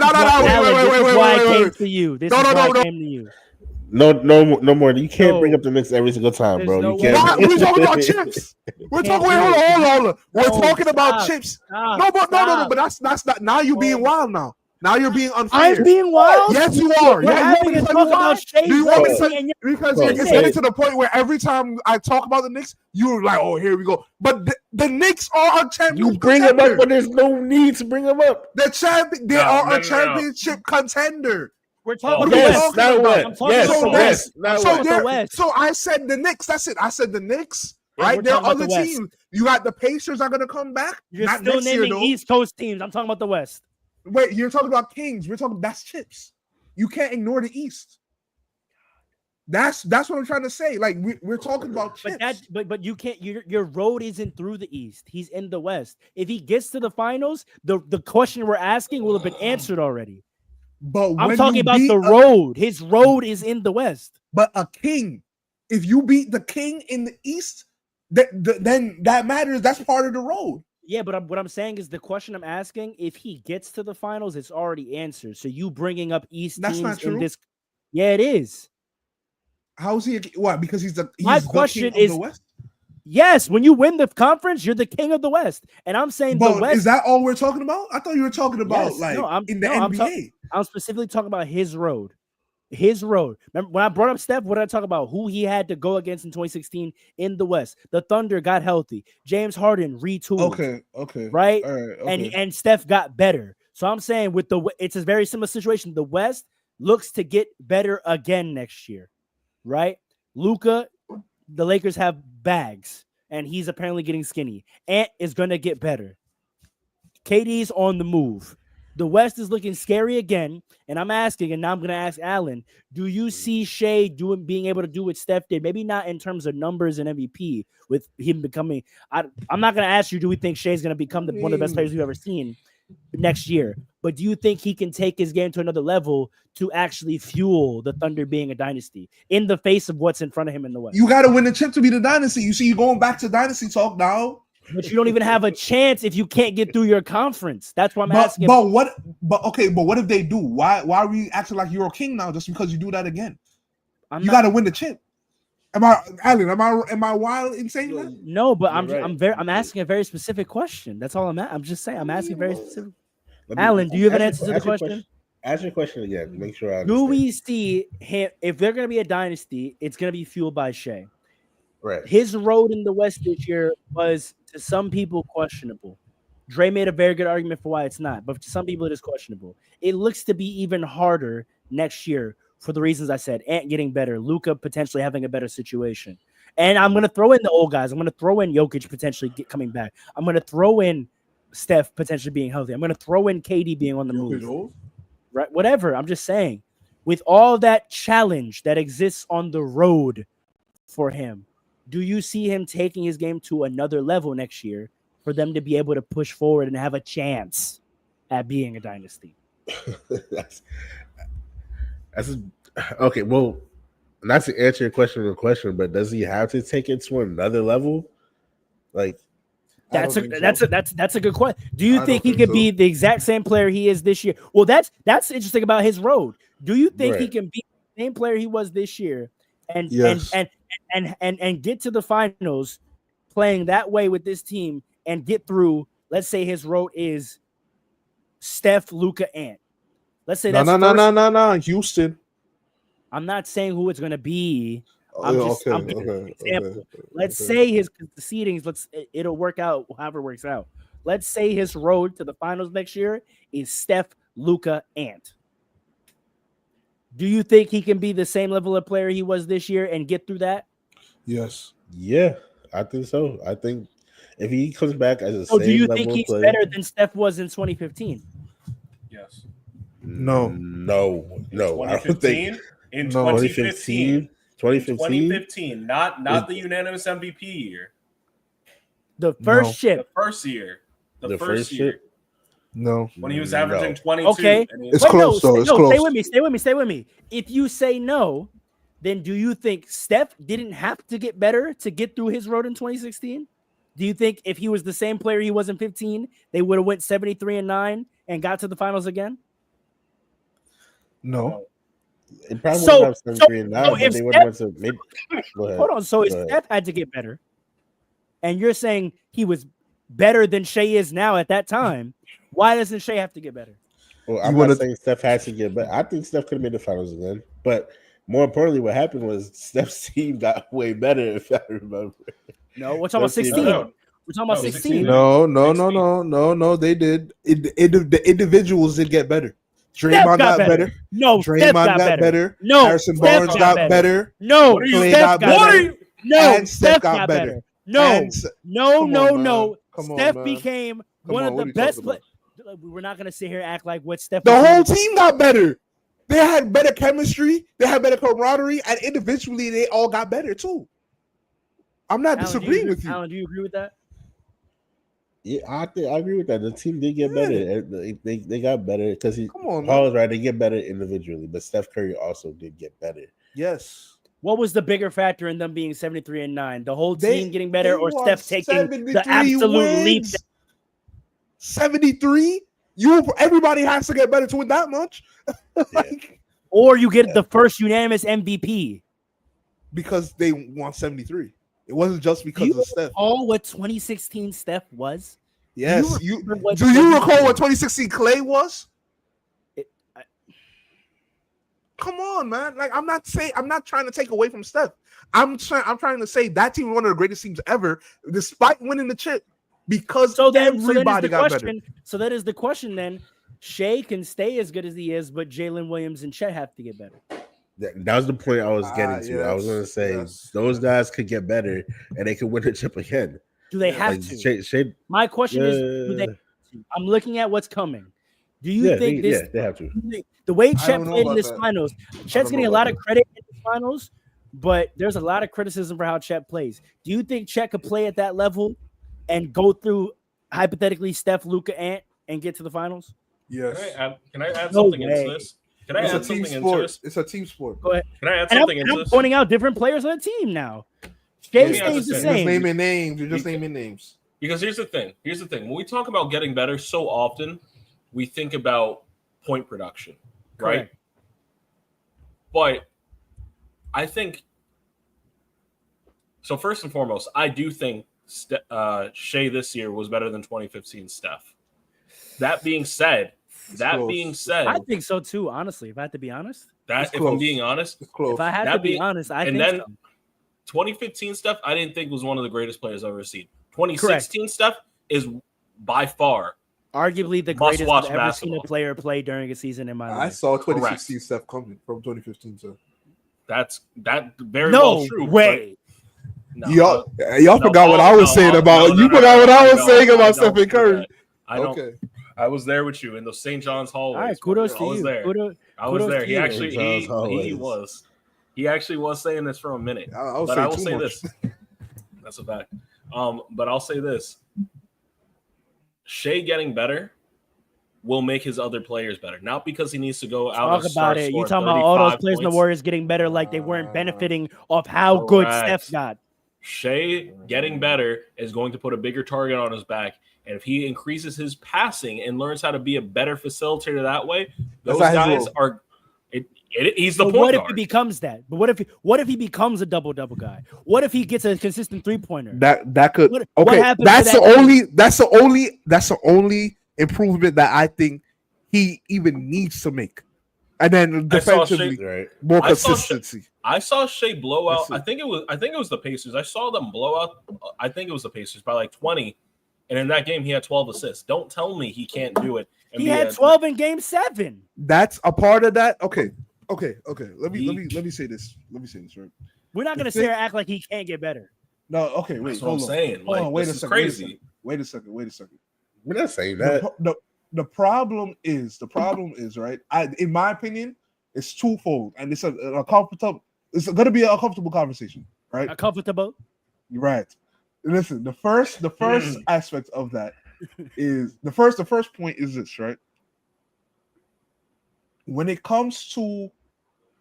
Why I came to you? This is why I came to you. No more. You can't bring up the Knicks every single time, bro. You can't. We're talking about chips. We're talking. Hold on. We're talking about chips. No, but that's not. Now you're being wild. Now you're being unfair. I'm being wild. Yes, you are. We're having a talk about Shea. Do you want me to? Because it's getting to the point where every time I talk about the Knicks, you're like, "Oh, here we go." But the Knicks are a champion. You bring them up, but there's no need to bring them up. The champion. They are a championship contender. We're talking about West. So I said the Knicks. That's it. I said the Knicks. Right? There are other teams. You got the Pacers are going to come back. You're still naming East Coast teams. I'm talking about the West. Wait, you're talking about Kings. We're talking that's chips. You can't ignore the East. That's what I'm trying to say. Like we're talking about chips. But you can't. Your road isn't through the East. He's in the West. If he gets to the finals, the question we're asking will have been answered already. But I'm talking about the road. His road is in the West. But a king, if you beat the king in the East, then that matters. That's part of the road. Yeah, but what I'm saying is the question I'm asking, if he gets to the finals, it's already answered. So you bringing up East that's teams not true. In this. Yeah, it is. How is he? Why? Because he's My question king of the West? Yes, when you win the conference, you're the king of the West. And I'm saying the West. Is that all we're talking about? I thought you were talking about in the NBA. I'm specifically talking about his road. His road. Remember when I brought up Steph, what did I talk about? Who he had to go against in 2016 in the West. The Thunder got healthy. James Harden retooled. Okay. Right? All right, okay. And Steph got better. So I'm saying it's a very similar situation. The West looks to get better again next year. Right? Luka, the Lakers have bags, and he's apparently getting skinny. Ant is going to get better. KD's on the move. The West is looking scary again, and I'm asking, and now I'm going to ask Alan, do you see Shea being able to do what Steph did? Maybe not in terms of numbers and MVP, with him becoming – I'm not going to ask you, do we think Shea's going to become one of the best players we've ever seen? next year. But do you think he can take his game to another level to actually fuel the Thunder being a dynasty in the face of what's in front of him in the West? You got to win the chip to be the dynasty. You see, you're going back to dynasty talk now. But you don't even have a chance if you can't get through your conference. That's why I'm asking. But what if they do? Why are we acting like you're a king now just because you do that again? You got to win the chip. Am I wild in saying that? No, but I'm asking a very specific question. That's all I'm just saying. I'm asking very specific. Alan, do you have an answer to the question? Ask your question again. Make sure I understand. Do we see him, if they're going to be a dynasty, it's going to be fueled by Shea. Right. His road in the West this year was, to some people, questionable. Dre made a very good argument for why it's not, but to some people, it is questionable. It looks to be even harder next year for the reasons I said. Ant getting better, Luka potentially having a better situation. And I'm going to throw in the old guys. I'm going to throw in Jokic potentially coming back. I'm going to throw in Steph potentially being healthy. I'm going to throw in KD being on the move. Right? Whatever. I'm just saying, with all that challenge that exists on the road for him, do you see him taking his game to another level next year for them to be able to push forward and have a chance at being a dynasty? Okay. Well, not to answer your question, but does he have to take it to another level? Like, that's a good question. Do you think he could be the exact same player he is this year? Well, that's interesting about his road. Do you think he can be the same player he was this year and get to the finals playing that way with this team and get through? Let's say his road is Steph, Luka, Ant. Let's say no, Houston. I'm not saying who it's going to be. I'm giving an example. Let's say his seedings, it'll work out however it works out. Let's say his road to the finals next year is Steph, Luka, Ant. Do you think he can be the same level of player he was this year and get through that? Yes. Yeah, I think so. I think if he comes back as a so same do you level think he's player, better than Steph was in 2015? Yes. No. I don't think. In 2015, 2015, not the unanimous MVP year. The first chip. The first year. The first year. Chip? No. When he was averaging 22. Okay. It's close, though. It's close. Stay with me. If you say no, then do you think Steph didn't have to get better to get through his road in 2016? Do you think if he was the same player he was in 15, they would have went 73-9 and got to the finals again? No. It probably would have 73-9, but they would have went to maybe. Hold on. So if Steph had to get better, and you're saying he was better than Shea is now at that time, why doesn't Shea have to get better? Well, I'm not saying Steph has to get better. I think Steph could have made the finals again. But more importantly, what happened was Steph's team got way better, if I remember. No, we're talking about 16. We're talking about 16. No, they did. The individuals did get better. Draymond got better. No, Draymond got better. No, Harrison Barnes got better. No, Clay got better. No, Steph got better. No. Come on, Steph man. became one of the best players. We're not going to sit here and act like what Steph. The whole team got better. They had better chemistry. They had better camaraderie, and individually, they all got better too. I'm not disagreeing with you. Alan, do you agree with that? Yeah, I agree with that. The team did get better. They got better because Paul was right. They get better individually, but Steph Curry also did get better. Yes. What was the bigger factor in them being 73-9? The whole team getting better, or Steph taking the absolute leap? 73. Everybody has to get better to win that much. Or you get the first unanimous MVP because they won 73. It wasn't just because of Steph. All what 2016 Steph was. Yes. Do you recall what 2016 Clay was? Come on, man. Like I'm not trying to take away from Steph. I'm trying to say that team was one of the greatest teams ever, despite winning the chip, because everybody got better. So that is the question then. Shea can stay as good as he is, but Jalen Williams and Chet have to get better. That was the point I was getting to. Yes, I was going to say those guys could get better and they could win the chip again. Do they have to? My question is, do they have to? I'm looking at what's coming. Do you think they have to. The way Chet played in this finals, Chet's getting a lot of credit in the finals, but there's a lot of criticism for how Chet plays. Do you think Chet could play at that level and go through, hypothetically, Steph, Luka, Ant and get to the finals? Yes. Can I add No something way. into this? Can I It's a add team something into sport. this? It's a team sport. Go ahead. Can I add And something into I'm this? pointing out different players on the team now. Shea Let me add stays the this You're just same. naming names. You're just naming names. Because here's the thing. When we talk about getting better, so often we think about point production, right? Correct. But I think so. First and foremost, I do think Shea this year was better than 2015 Steph. That being said, I think so too. Honestly, if I had to be honest, if I'm being honest, It's close. if I had to be honest, I think so. 2015 Steph, I didn't think was one of the greatest players I've ever seen. 2016 Steph is by far arguably the must greatest watch I've ever basketball. seen a player play during a season in my life. I saw 2016 Steph coming from 2015. So That very well true. No way. No, y'all forgot what I was saying about you. Forgot what I was saying about Stephen Curry. I don't. Okay. I was there with you in the St. John's hallways. All right, kudos I to was you. there. I was kudos there. to He you. actually St. John's was. He actually was saying this for a minute. But I will say this. That's a fact. But I'll say this. Shea getting better will make his other players better. Not because he needs to go out Talk about it. You talking about all those players in the Warriors getting better like they weren't benefiting off how good Steph got. Shea getting better is going to put a bigger target on his back. And if he increases his passing and learns how to be a better facilitator that way, those guys are he's the point what guard. If he becomes that? But what if he becomes a double-double guy? What if he gets a consistent three-pointer? That could what that's the only improvement that I think he even needs to make. And then defensively, more consistency. I saw Shea blow out. I think it was the Pacers. I saw them blow out. I think it was the Pacers by like 20. And in that game, he had 12 assists. Don't tell me he can't do it. He had 12 in Game 7. That's a part of that. Okay. Let me say this. Right. We're not gonna sit here and act like he can't get better. No. Okay. Wait. That's what I'm saying. Hold on. Wait a this is second. crazy. Wait a second. We're not saying that. The problem is right. In my opinion, it's twofold, and it's a comfortable. It's going to be a comfortable conversation, right? A comfortable. You're right. Listen, the first aspect of that is the first point is this, right? When it comes to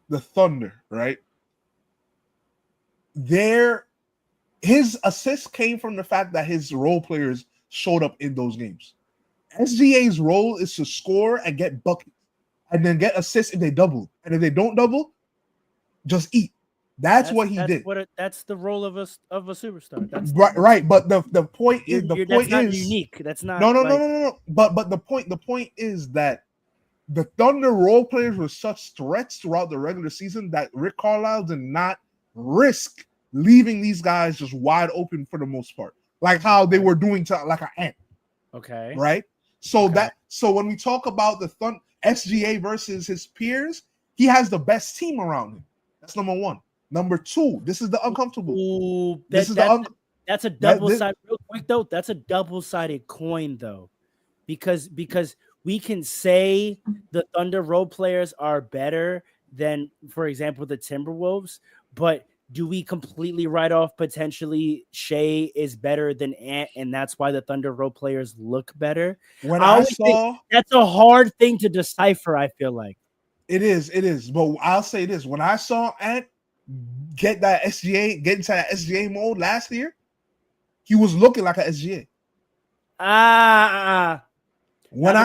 the Thunder, right? His assists came from the fact that his role players showed up in those games. SGA's role is to score and get buckets, and then get assists if they double. And if they don't double, just eat. That's what he did. That's the role of a superstar. That's right. But the point is that's not unique. That's not no. But the point is that the Thunder role players were such threats throughout the regular season that Rick Carlisle did not risk leaving these guys just wide open for the most part, like how they were doing to like an ant. Okay. Right. So when we talk about the SGA versus his peers, he has the best team around him. That's number one. Number two, this is the uncomfortable. That's a double-sided. Real quick though, that's a double-sided coin though, because we can say the Thunder role players are better than, for example, the Timberwolves, but do we completely write off potentially Shea is better than Ant, and that's why the Thunder role players look better? That's a hard thing to decipher. I feel like it is. But I'll say this: when I saw Ant get into that SGA mode last year, he was looking like an SGA. When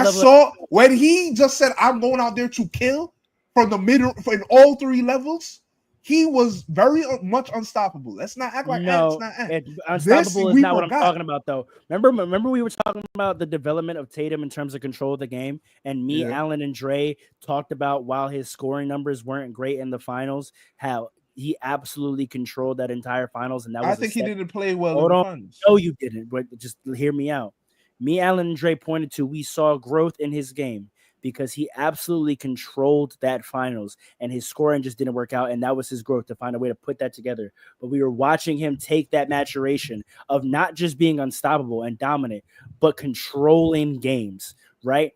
he just said, "I'm going out there to kill from the middle in all three levels," he was very much unstoppable. Let's not act like Ant's not Ant. Unstoppable is not what I'm talking about, though. Remember we were talking about the development of Tatum in terms of control of the game, and Allen, and Dre talked about while his scoring numbers weren't great in the finals, how he absolutely controlled that entire finals, and that was. I think he didn't play well. Hold on, no, you didn't. But just hear me out. Allen, and Dre pointed to we saw growth in his game because he absolutely controlled that finals, and his scoring just didn't work out, and that was his growth to find a way to put that together. But we were watching him take that maturation of not just being unstoppable and dominant, but controlling games. Right?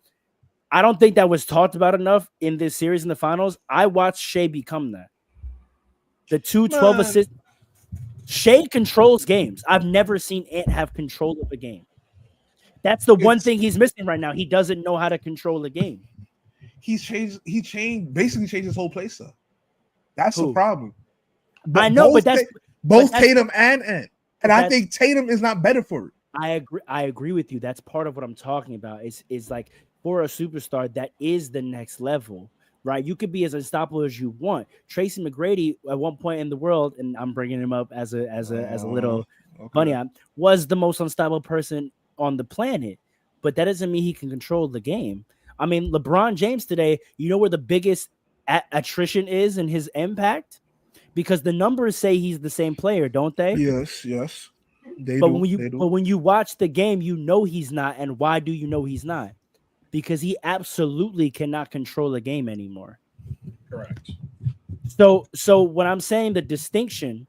I don't think that was talked about enough in this series in the finals. I watched Shea become that. The 2-12 assists. Shea controls games. I've never seen Ant have control of a game. That's the one thing he's missing right now. He doesn't know how to control the game. He basically changed his whole play style. That's the Who? problem. I know, but that's Tatum and Ant. And I think Tatum is not better for it. I agree with you. That's part of what I'm talking about. Is like for a superstar that is the next level, right? You could be as unstoppable as you want. Tracy McGrady at one point in the world, and I'm bringing him up as a little bunny, was the most unstoppable person on the planet. But that doesn't mean he can control the game. I mean, LeBron James today, you know where the biggest attrition is in his impact? Because the numbers say he's the same player, don't they? Yes. But when you watch the game, you know he's not. And why do you know he's not? Because he absolutely cannot control the game anymore. Correct. So when I'm saying the distinction,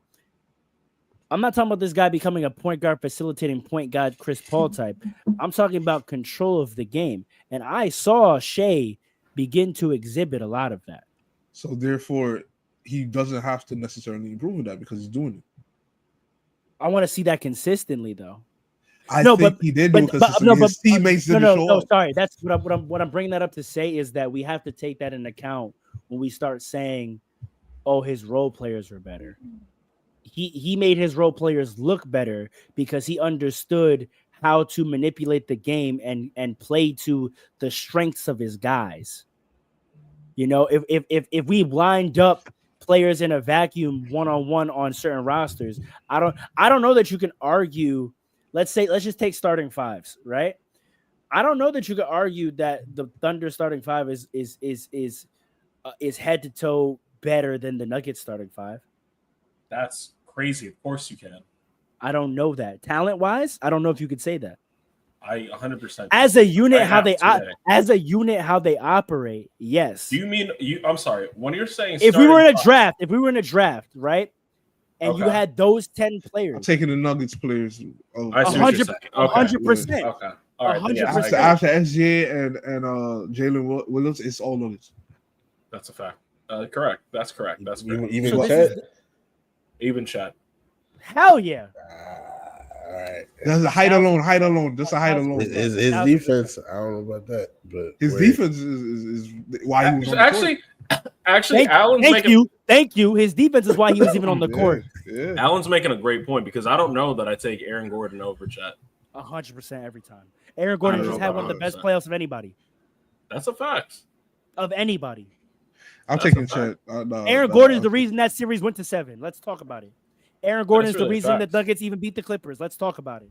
I'm not talking about this guy becoming a point guard, facilitating point guard Chris Paul type. I'm talking about control of the game. And I saw Shea begin to exhibit a lot of that. So therefore, he doesn't have to necessarily improve in that because he's doing it. I want to see that consistently, though. I think he did do it because his teammates didn't show up. Sorry, that's what I'm bringing that up to say is that we have to take that into account when we start saying, "Oh, his role players were better." He made his role players look better because he understood how to manipulate the game and play to the strengths of his guys. You know, if we lined up players in a vacuum one-on-one on certain rosters, I don't know that you can argue. Let's just take starting fives, right? I don't know that you could argue that the Thunder starting five is head to toe better than the Nuggets starting five. That's crazy. Of course you can. I don't know that. Talent-wise, I don't know if you could say that. I 100%. As a unit, how they operate, yes. Do you mean you? I'm sorry. When you're saying if we were in a draft, right, and you had those 10 players, I'm taking the Nuggets players. 100%. Okay. All right. 100%. After SJ and Jalen Williams, it's all Nuggets. That's a fact. Correct. That's correct. That's correct. Even Chet. Hell yeah. All right. That's a height alone. Just a height alone. His defense, I don't know about that, but his defense is why he was on the court. Actually, Thank you. His defense is why he was even on the court. Yeah. Alan's making a great point because I don't know that I take Aaron Gordon over Chet. 100% every time. Aaron Gordon just had one of the best playoffs of anybody. That's a fact. Of anybody. I'm taking Chet. Aaron Gordon is the reason that series went to 7. Let's talk about it. Aaron Gordon is the reason that Nuggets even beat the Clippers. Let's talk about it.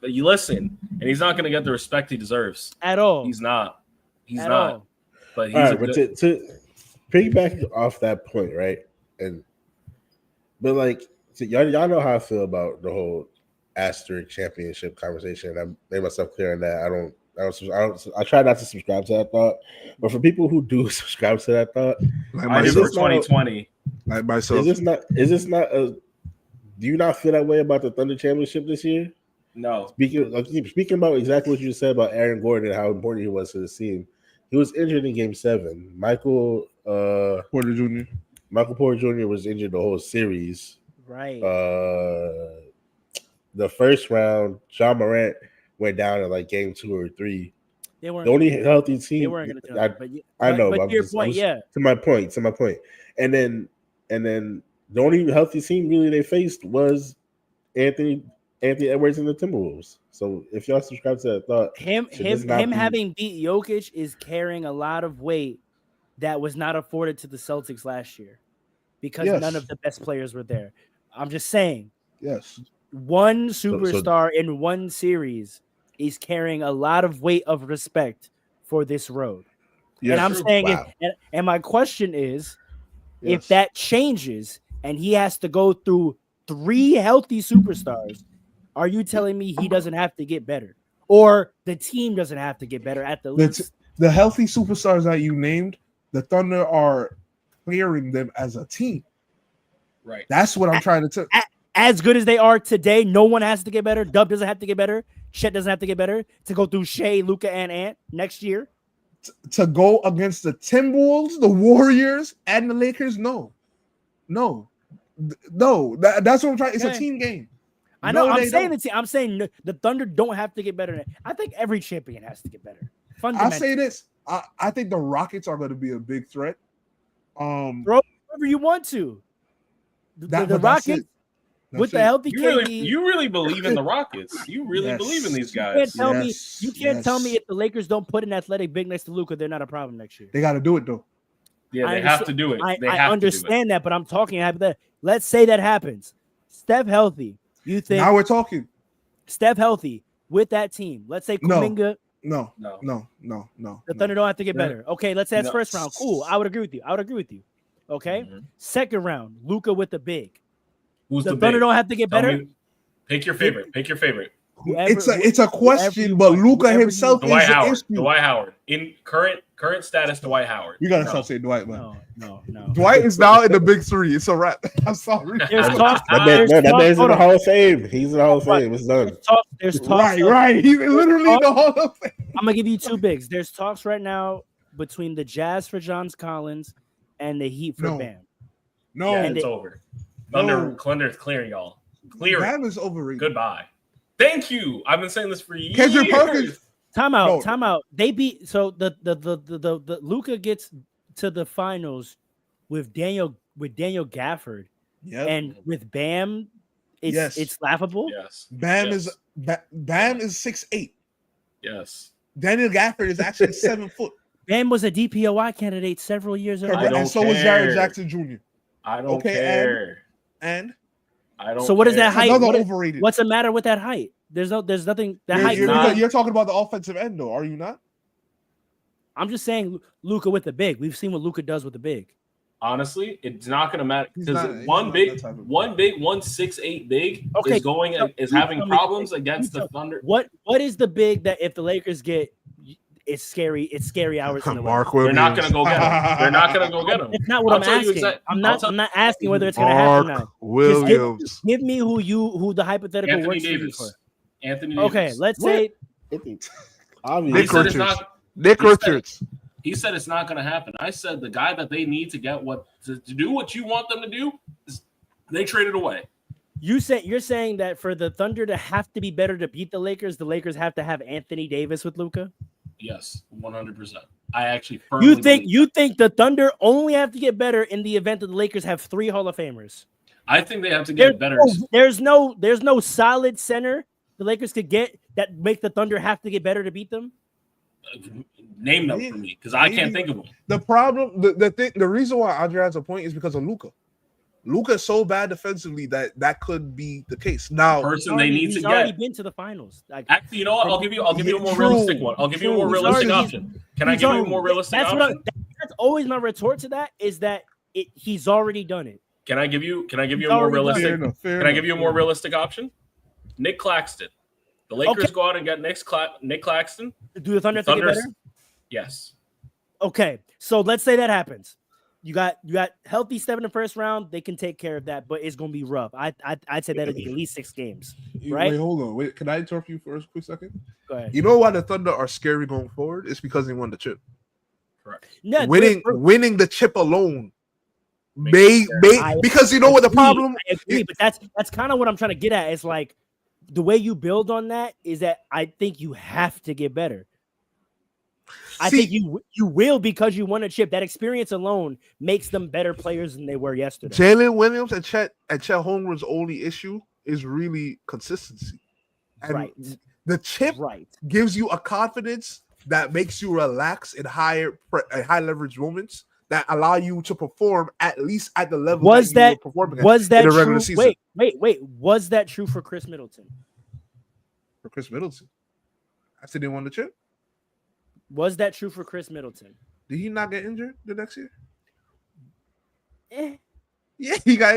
You listen, and he's not going to get the respect he deserves at all. He's not. At all. But he's to piggyback off that point, right? Y'all know how I feel about the whole asterisk championship conversation. I made myself clear on that. I try not to subscribe to that thought, but for people who do subscribe to that thought, I did for 2020. Like myself, is this not do you not feel that way about the Thunder championship this year? No. Speaking about exactly what you said about Aaron Gordon and how important he was to the team, he was injured in Game 7. Michael Porter Jr. was injured the whole series. Right. The first round, John Morant went down in like Game 2 or 3. They weren't the only healthy team. They weren't going to do that. I know. But to your point, yeah. To my point. And then the only healthy team really they faced was Anthony Edwards and the Timberwolves. So if y'all subscribe to that thought, him having beat Jokic is carrying a lot of weight that was not afforded to the Celtics last year because none of the best players were there. I'm just saying. Yes. One superstar in one series is carrying a lot of weight of respect for this road. Yes. And I'm saying and my question is, if that changes and he has to go through 3 healthy superstars, are you telling me he doesn't have to get better? Or the team doesn't have to get better at the least? The healthy superstars that you named, the Thunder are clearing them as a team. Right. That's what I'm trying to tell. As good as they are today, no one has to get better. Dub doesn't have to get better. Chet doesn't have to get better to go through Shea, Luka, and Ant next year. To go against the Timberwolves, the Warriors, and the Lakers, no. That's what I'm trying. It's a team game. I know. No, I'm they saying don't. I'm saying the Thunder don't have to get better. I think every champion has to get better. I Fundamentally, say this. I think the Rockets are going to be a big threat. throw whoever you want to. The But that's Rockets it. That's with the it. healthy You KD. really believe in the Rockets. You really Yes. believe in these You can't guys. tell me. Yes, You can't tell me yes. if the Lakers don't put an athletic big next to Luka, they're not a problem next year. They got to do it though. Yeah, I they have to do it. I They have understand that, but I'm talking hypothetically. Let's say that happens. Steph healthy. You think Now we're talking. Steph healthy with that team? Let's say No. Kuminga. No. No. The Thunder don't have to get Yeah. better. Okay, let's say that's No. first round. Cool. I would agree with you. Okay. Mhm. Second round, Luka with the big. Who's The the Thunder big? don't have to get Tell better. me- Pick your favorite. Whoever- It's a question, you but want, Luka whoever you himself want. is the issue. Dwight Howard. In current status, Dwight Howard. You gotta No. stop saying Dwight, man. No. Dwight is now in the big three. It's a wrap. I'm sorry. There's talk. That There's man's talk. in Hold the on. Hall of Fame. He's in the Hall of Fame. It's done. There's talk. Right. He's literally in the Hall of Fame. I'm gonna give you two bigs. There's talks right now between the Jazz for John Collins and the Heat for No. Bam. No, Yeah, And it's it- over. No. Thunder's clearing y'all. Clear it. Bam is overrated. Goodbye. Thank you. I've been saying this for years. Kendrick Perkins. Timeout. No. They beat the Luka gets to the finals with Daniel Gafford, Yeah. and with Bam, it's laughable. Yes. Bam Yes. is 6'8". Yes. Daniel Gafford is actually 7 foot. Bam was a DPOI candidate several years ago. I don't And so was Jared care. Jackson Jr. I don't Okay, care. And I don't. So what is care. that height? another overrated. What's the matter with that height? There's nothing. That You're, height. you're, you're talking about the offensive end, though, are you not? I'm just saying, Luka with the big. We've seen what Luka does with the big. Honestly, it's not going to matter He's because not one that big, type of one big, 1'6'8" big Okay, is going and is you having tell me- problems you against the tell- Thunder. What is the big that if the Lakers get, it's scary. It's scary hours in the West. They're not going to go get him. They're not going to go get him. It's not what I'll I'm tell you asking. I'm I'll not asking whether it's going to happen now. Mark Williams. Just give me who the hypothetical Anthony works for you Davis. for. Anthony Davis. Okay, let's What? say He Obviously. said it's not. Nick he said- Richards. He said it's not going to happen. I said the guy that they need to get to do what you want them to do is they traded away. you're saying that for the Thunder to have to be better to beat the Lakers have to have Anthony Davis with Luka. Yes, 100%. I actually firmly You think the Thunder only have to get better in the event that the Lakers have 3 Hall of Famers? I think they have to get better. There's no solid center the Lakers could get that make the Thunder have to get better to beat them. Name them for me because I can't think of them. The problem, the reason why Andre has a point is because of Luka. Luka is so bad defensively that could be the case. Now, Person they need to He's already get. been to the finals. Like, Actually, you know what? I'll give you a more True. realistic one. I'll give you a more True. realistic He's option. Can I give you a more realistic that's option? that's always my retort to that is that he's already done it. Can I give you a more already realistic? fair enough, fair Can I enough, give you a fair more enough. realistic option? Nick Claxton. The Lakers Okay. go out and get Nick Claxton. Do the Thunder have to get Thunder's- better? Yes. Okay, so let's say that happens. You got healthy Steph in the first round. They can take care of that, but it's gonna be rough. I'd say that'd be at least 6 games. Right? Wait, hold on. Wait, can I interrupt you for a quick second? Go ahead. You know why the Thunder are scary going forward? It's because they won the chip. Correct. No, Winning the chip alone Makes I because you know what the problem. I agree, but that's kind of what I'm trying to get at. It's like the way you build on that is that I think you have to get better. I See, think you will because you won a chip. That experience alone makes them better players than they were yesterday. Jalen Williams and Chet Holmgren's only issue is really consistency. And Right. the chip Right. gives you a confidence that makes you relax in high leverage moments that allow you to perform at least at the level Was that you that were performing at was that in the regular true? season. Wait. Was that true for Chris Middleton? For Chris Middleton. I said he won the chip. Was that true for Chris Middleton? Did he not get injured the next year? Eh. Yeah, he got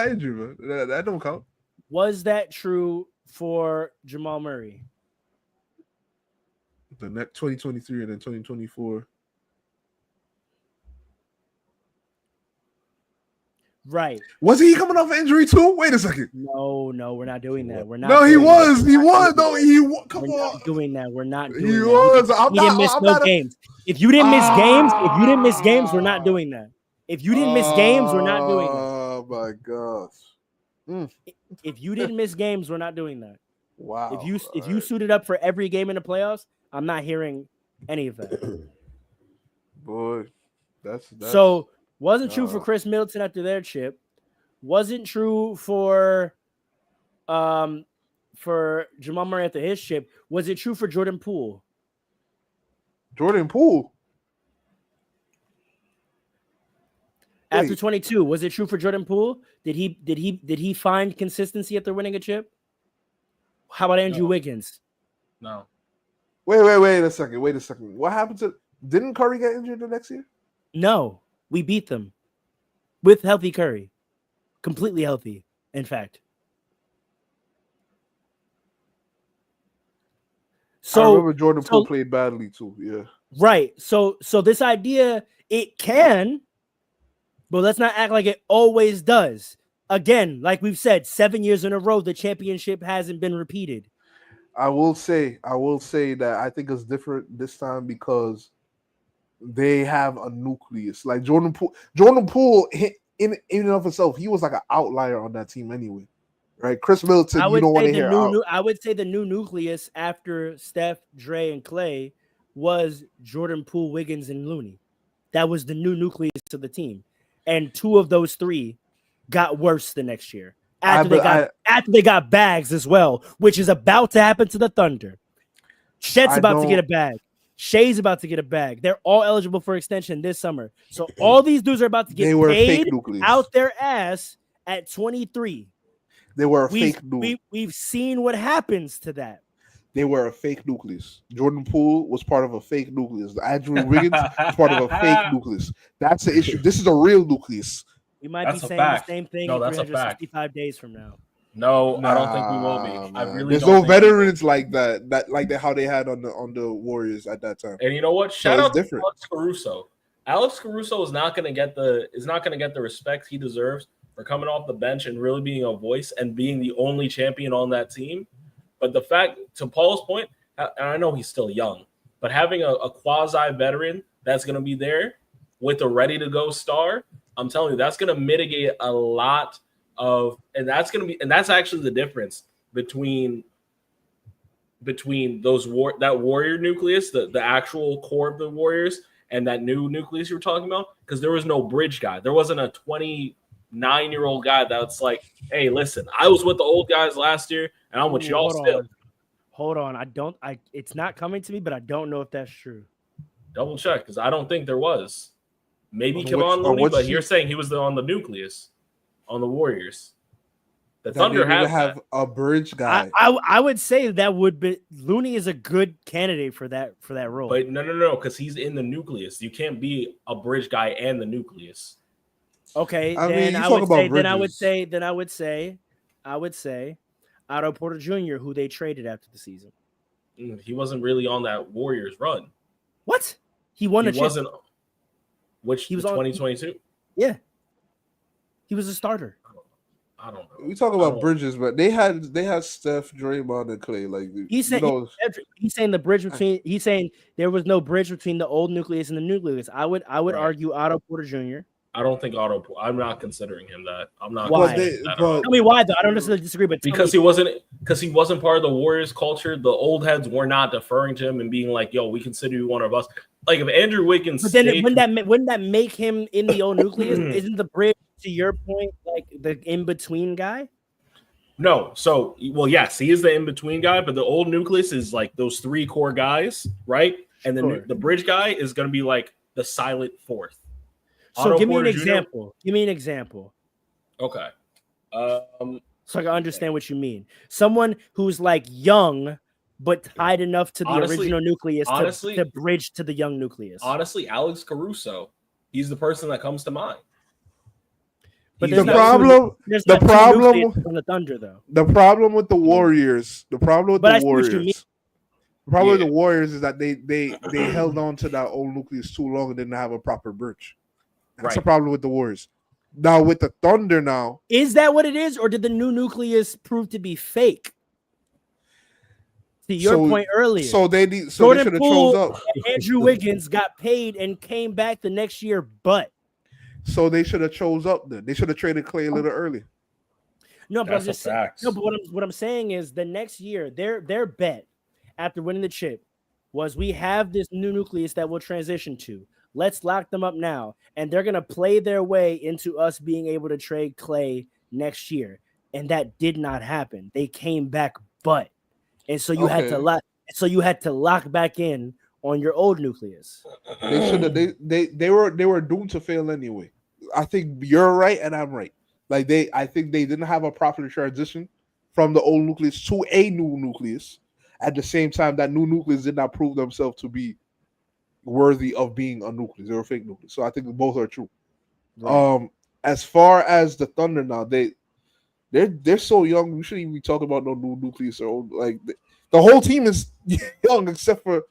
injured, bro. That don't count. Was that true for Jamal Murray? The next 2023 and then 2024. Right. Wasn't he coming off an injury too? Wait a second. No, we're not doing that. We're not. No, he doing was. that. He was. No, he was. Come We're on. not doing that. We're not doing He that. was. He didn't miss no games. If you didn't miss games, we're not doing that. If you didn't miss games, we're not doing that. Oh my gosh. If you didn't miss games, we're not doing that. Wow. If you suited up for every game in the playoffs, I'm not hearing any of that. Boy, that's So wasn't true for Chris Middleton after their chip. Wasn't true for Jamal Murray after his chip. Was it true for Jordan Poole? Jordan Poole. After Wait. 22, was it true for Jordan Poole? Did he find consistency after winning a chip? How about Andrew Wiggins? No. Wait a second. What happened to? Didn't Curry get injured the next year? No, we beat them with healthy Curry, completely healthy. In fact, I remember Jordan Poole played badly too. Yeah, right. So this idea, it can, but let's not act like it always does. Again, like we've said, 7 years in a row, the championship hasn't been repeated. I will say that I think it's different this time because they have a nucleus. Like Jordan Poole in and of himself, he was like an outlier on that team anyway, right? Chris Middleton, you don't want to hear out. I would say the new nucleus after Steph, Dre, and Clay was Jordan Poole, Wiggins, and Looney. That was the new nucleus of the team, and two of those three got worse the next year after they got bags as well, which is about to happen to the Thunder. Chet's about to get a bag. Shea's about to get a bag. They're all eligible for extension this summer. So all these dudes are about to get paid out their ass at 23. They were a fake nucleus. We've seen what happens to that. They were a fake nucleus. Jordan Poole was part of a fake nucleus. Andrew Wiggins was part of a fake nucleus. That's the issue. This is a real nucleus. We might be saying the same thing in 365 days from now. No, I don't think we will be. I really There's no veterans like that. Like how they had on the Warriors at that time. And you know what? Shout out to Alex Caruso. Alex Caruso is not going to get the respect he deserves for coming off the bench and really being a voice and being the only champion on that team. But the fact, to Paul's point, and I know he's still young, but having a quasi veteran that's going to be there with a ready to go star, I'm telling you, that's going to mitigate a lot of, and that's actually the difference between that Warrior nucleus, the actual core of the Warriors, and that new nucleus you were talking about, because there was no bridge guy. There wasn't a 29-year-old guy that's like, hey, listen, I was with the old guys last year, and I'm with y'all still. Hold on. It's not coming to me, but I don't know if that's true. Double check, because I don't think there was. Maybe Kevon Looney, but you're saying he was on the nucleus on the Warriors. The Thunder have a bridge guy. I would say that would be Looney is a good candidate for that role. But no, because he's in the nucleus. You can't be a bridge guy and the nucleus. Okay, then I would say Otto Porter Jr., who they traded after the season. He wasn't really on that Warriors run. What? He won a chip. He was 2022? Yeah. He was a starter. I don't know. We talk about bridges, but they had Steph, Draymond, and Clay. Like he's saying the bridge between. He's saying there was no bridge between the old nucleus and the nucleus. I would argue Otto Porter Jr. I don't think I'm not considering him that. I'm not. Why? Tell me why though. I don't necessarily disagree, but because he wasn't part of the Warriors culture. The old heads were not deferring to him and being like, "Yo, we consider you one of us." Like if Andrew Wiggins, but then wouldn't that make him in the old nucleus? Isn't the bridge, to your point, like the in between guy? No. So, well, yes, he is the in between guy, but the old nucleus is like those three core guys, right? And then the bridge guy is going to be like the silent fourth. So give me an example. Give me an example. Okay. So I can understand what you mean. Someone who's like young, but tied enough to the original nucleus to bridge to the young nucleus. Honestly, Alex Caruso, he's the person that comes to mind. But the problem with the Thunder, though. The problem with the Warriors, the problem with the Warriors is that they held on to that old nucleus too long and didn't have a proper bridge. That's the problem with the Warriors. Now with the Thunder, is that what it is, or did the new nucleus prove to be fake? To your point earlier, Jordan Poole and Andrew Wiggins got paid and came back the next year, but so they should have chose up then. They should have traded Clay a little early. No, but That's I'm a just saying. fact. No, but what I'm saying is the next year, their bet after winning the chip was we have this new nucleus that we'll transition to. Let's lock them up now, and they're gonna play their way into us being able to trade Clay next year, and that did not happen. They came back, and so you had to Okay. lock. So you had to lock back in on your old nucleus. They should have. They were doomed to fail anyway. I think you're right and I'm right. Like I think they didn't have a proper transition from the old nucleus to a new nucleus. At the same time, that new nucleus did not prove themselves to be worthy of being a nucleus. They were fake nucleus. So I think both are true. Right. As far as the Thunder now, they're so young. We shouldn't even be talking about no new nucleus or old, like the whole team is young except for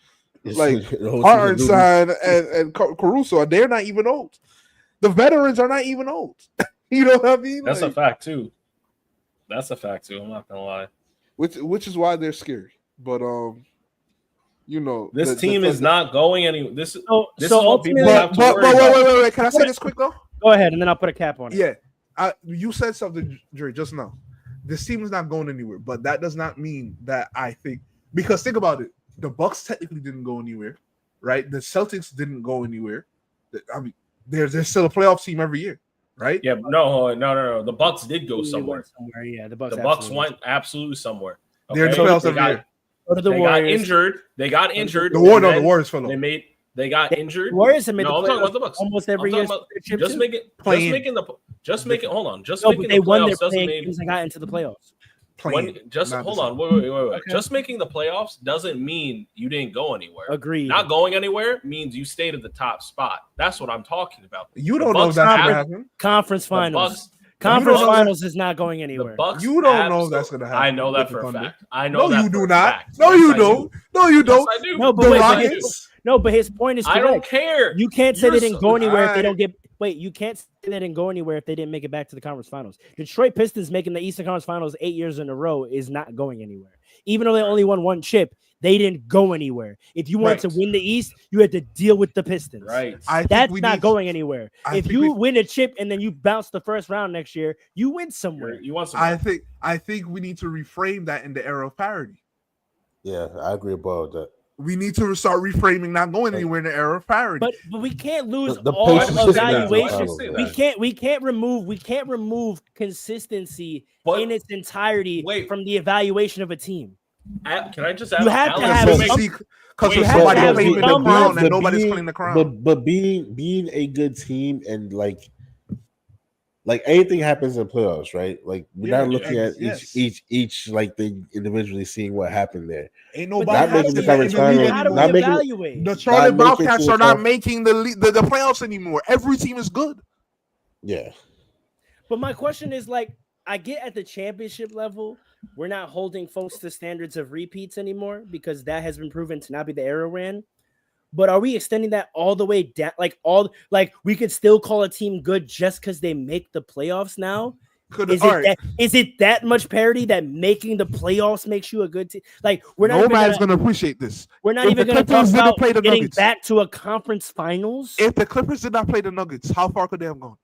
like Hartenstein and Caruso. They're not even old. The veterans are not even old. You know what I mean? That's a fact too. That's a fact too. I'm not gonna lie. Which is why they're scary. But you know, This team is not going anywhere. This is So what people ultimately- have to worry about. wait. Can I say this quick though? Go ahead, and then I'll put a cap on it. Yeah. You said something, Jerry, just now. This team is not going anywhere, but that does not mean that I think, because think about it. The Bucks technically didn't go anywhere, right? The Celtics didn't go anywhere. I mean, there's still a playoff team every year, right? Yeah, no. The Bucks did go They somewhere. went somewhere. Yeah, the Bucks. The Bucks absolutely went absolutely somewhere. They're in the Okay? playoffs They every got- year. Go to the They got Warriors. injured. They got injured. The and then Warriors fell off. They got injured. Warriors have made No, the I'm talking playoffs about the Bucks. almost I'm every talking year. about just making hold on. Just No, making but the they won their playoffs doesn't playing mean games and got into the playoffs. hold on. Wait. Okay. Just making the playoffs doesn't mean you didn't go anywhere. Agreed. Not going anywhere means you stayed at the top spot. That's what I'm talking about. You The don't know Bucks if that's gonna have- happen. Conference The finals. Bucks. Conference You don't know finals is not going The anywhere. Bucks. You don't know if that's gonna happen I know that with the for a Thunder. fact. I know No, that you for do a not. fact. No, Yes, you I don't. do. No, you Yes, don't. I do. No, but The wait, Rockets. No, but his point is I correct. don't care. You can't say You're they didn't go anywhere if they I- don't get. Wait, you can't say they didn't go anywhere if they didn't make it back to the conference finals. Detroit Pistons making the Eastern Conference Finals 8 years in a row is not going anywhere. Even though they only won one chip, they didn't go anywhere. If you wanted to Right. win the East, you had to deal with the Pistons. Right. I think That's we not need- going anywhere. I If think you we- win a chip and then you bounce the first round next year, you win somewhere. You want some? I think we need to reframe that in the era of parity. Yeah, I agree about that. We need to start reframing not going anywhere in the era of parity. But we can't lose The all Pacers just evaluation. got We can't remove consistency But- in its entirety Wait. from the evaluation of a team. Can I just add? You have to Alex, have you some- make- because Wait, somebody have claiming the some crown love, and nobody's claiming the crown. But being a good team and like anything happens in playoffs, right? Like we're Yeah, not looking at yes. each like they individually seeing what happened there. Ain't But nobody Not how making do the we- conference finals, How do we not making- evaluate? The Charlotte Not making Bobcats to are the not top- making the playoffs anymore. Every team is good. Yeah, But my question is like, I get at the championship level, we're not holding folks to standards of repeats anymore because that has been proven to not be the era we're in. But are we extending that all the way down? Like we could still call a team good just because they make the playoffs now? Is it that much parity that making the playoffs makes you a good team? Like we're not Nobody's gonna appreciate this. we're not if even the going to talk Clippers didn't about play the getting Nuggets. back to a conference finals. If the Clippers did not play the Nuggets, how far could they have gone?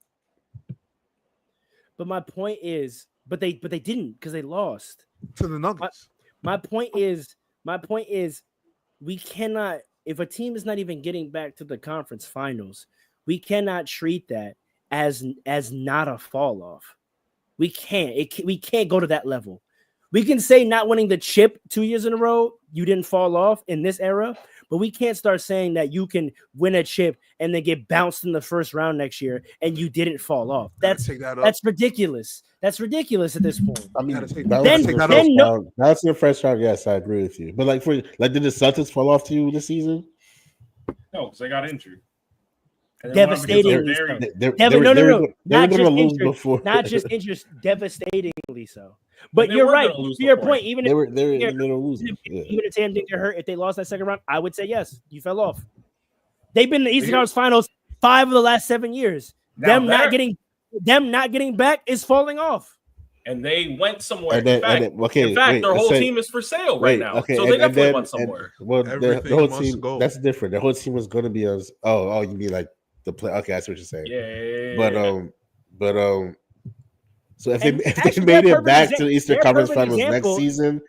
But my point is, but they didn't because they lost. To the Nuggets. My point is, we cannot. If a team is not even getting back to the conference finals, we cannot treat that as not a fall off. We can't. We can't go to that level. We can say not winning the chip 2 years in a row, you didn't fall off in this era, but we can't start saying that you can win a chip and then get bounced in the first round next year and you didn't fall off. That's ridiculous. That's ridiculous at this point. I mean, Gotta take bouncing that the first round. Yes, I agree with you. But like did the Celtics fall off to you this season? No, because they got injured. And then Devastatingly so. They No. were Not just gonna lose injured. before. Not just injured, devastatingly so. But they you're were right. gonna lose To your before. point, even they if were in the middle of losing. Yeah. even if Sam didn't get hurt, if they lost that second round, I would say yes, you fell off. They've been in the Eastern Here- Conference Finals 5 of the last 7 years. Now Them not getting back is falling off. And they went somewhere. And then, in fact, their whole team is for sale right now. So they definitely went somewhere. Well, the Everything whole must team go. that's different. The whole team was going to be us. You mean like the play? Okay, that's what you're saying. Yeah. But So if And they actually, made they're it back perfect to the exa- Eastern they're a Conference perfect Finals next example. season,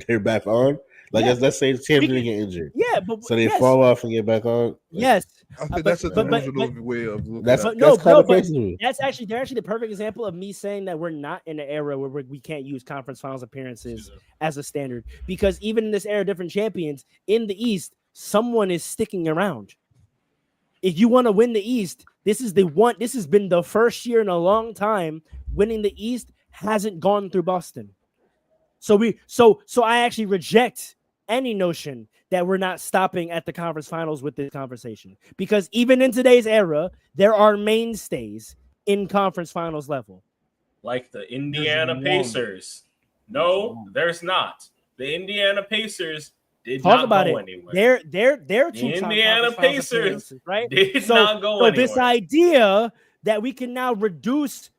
they're back on. Like Yeah. let's say the champ We didn't can- get injured, Yeah, but so they yes, fall off and get back on. Like, yes. I think But that's a but delusional way of looking That's at it. no, kind of but crazy to me. they're actually the perfect example of me saying that we're not in an era where we can't use conference finals appearances as a standard, because even in this era of different champions in the East, someone is sticking around. If you want to win the East, this has been the first year in a long time winning the East hasn't gone through Boston. So I actually reject any notion that we're not stopping at the conference finals with this conversation, because even in today's era, there are mainstays in conference finals level. Like the Indiana one. Pacers. No, there's not. The Indiana Pacers did Talk not about go it. anywhere. They're The two-time Indiana conference finals Pacers appearances, right? did So not go this anywhere. idea that we can now reduce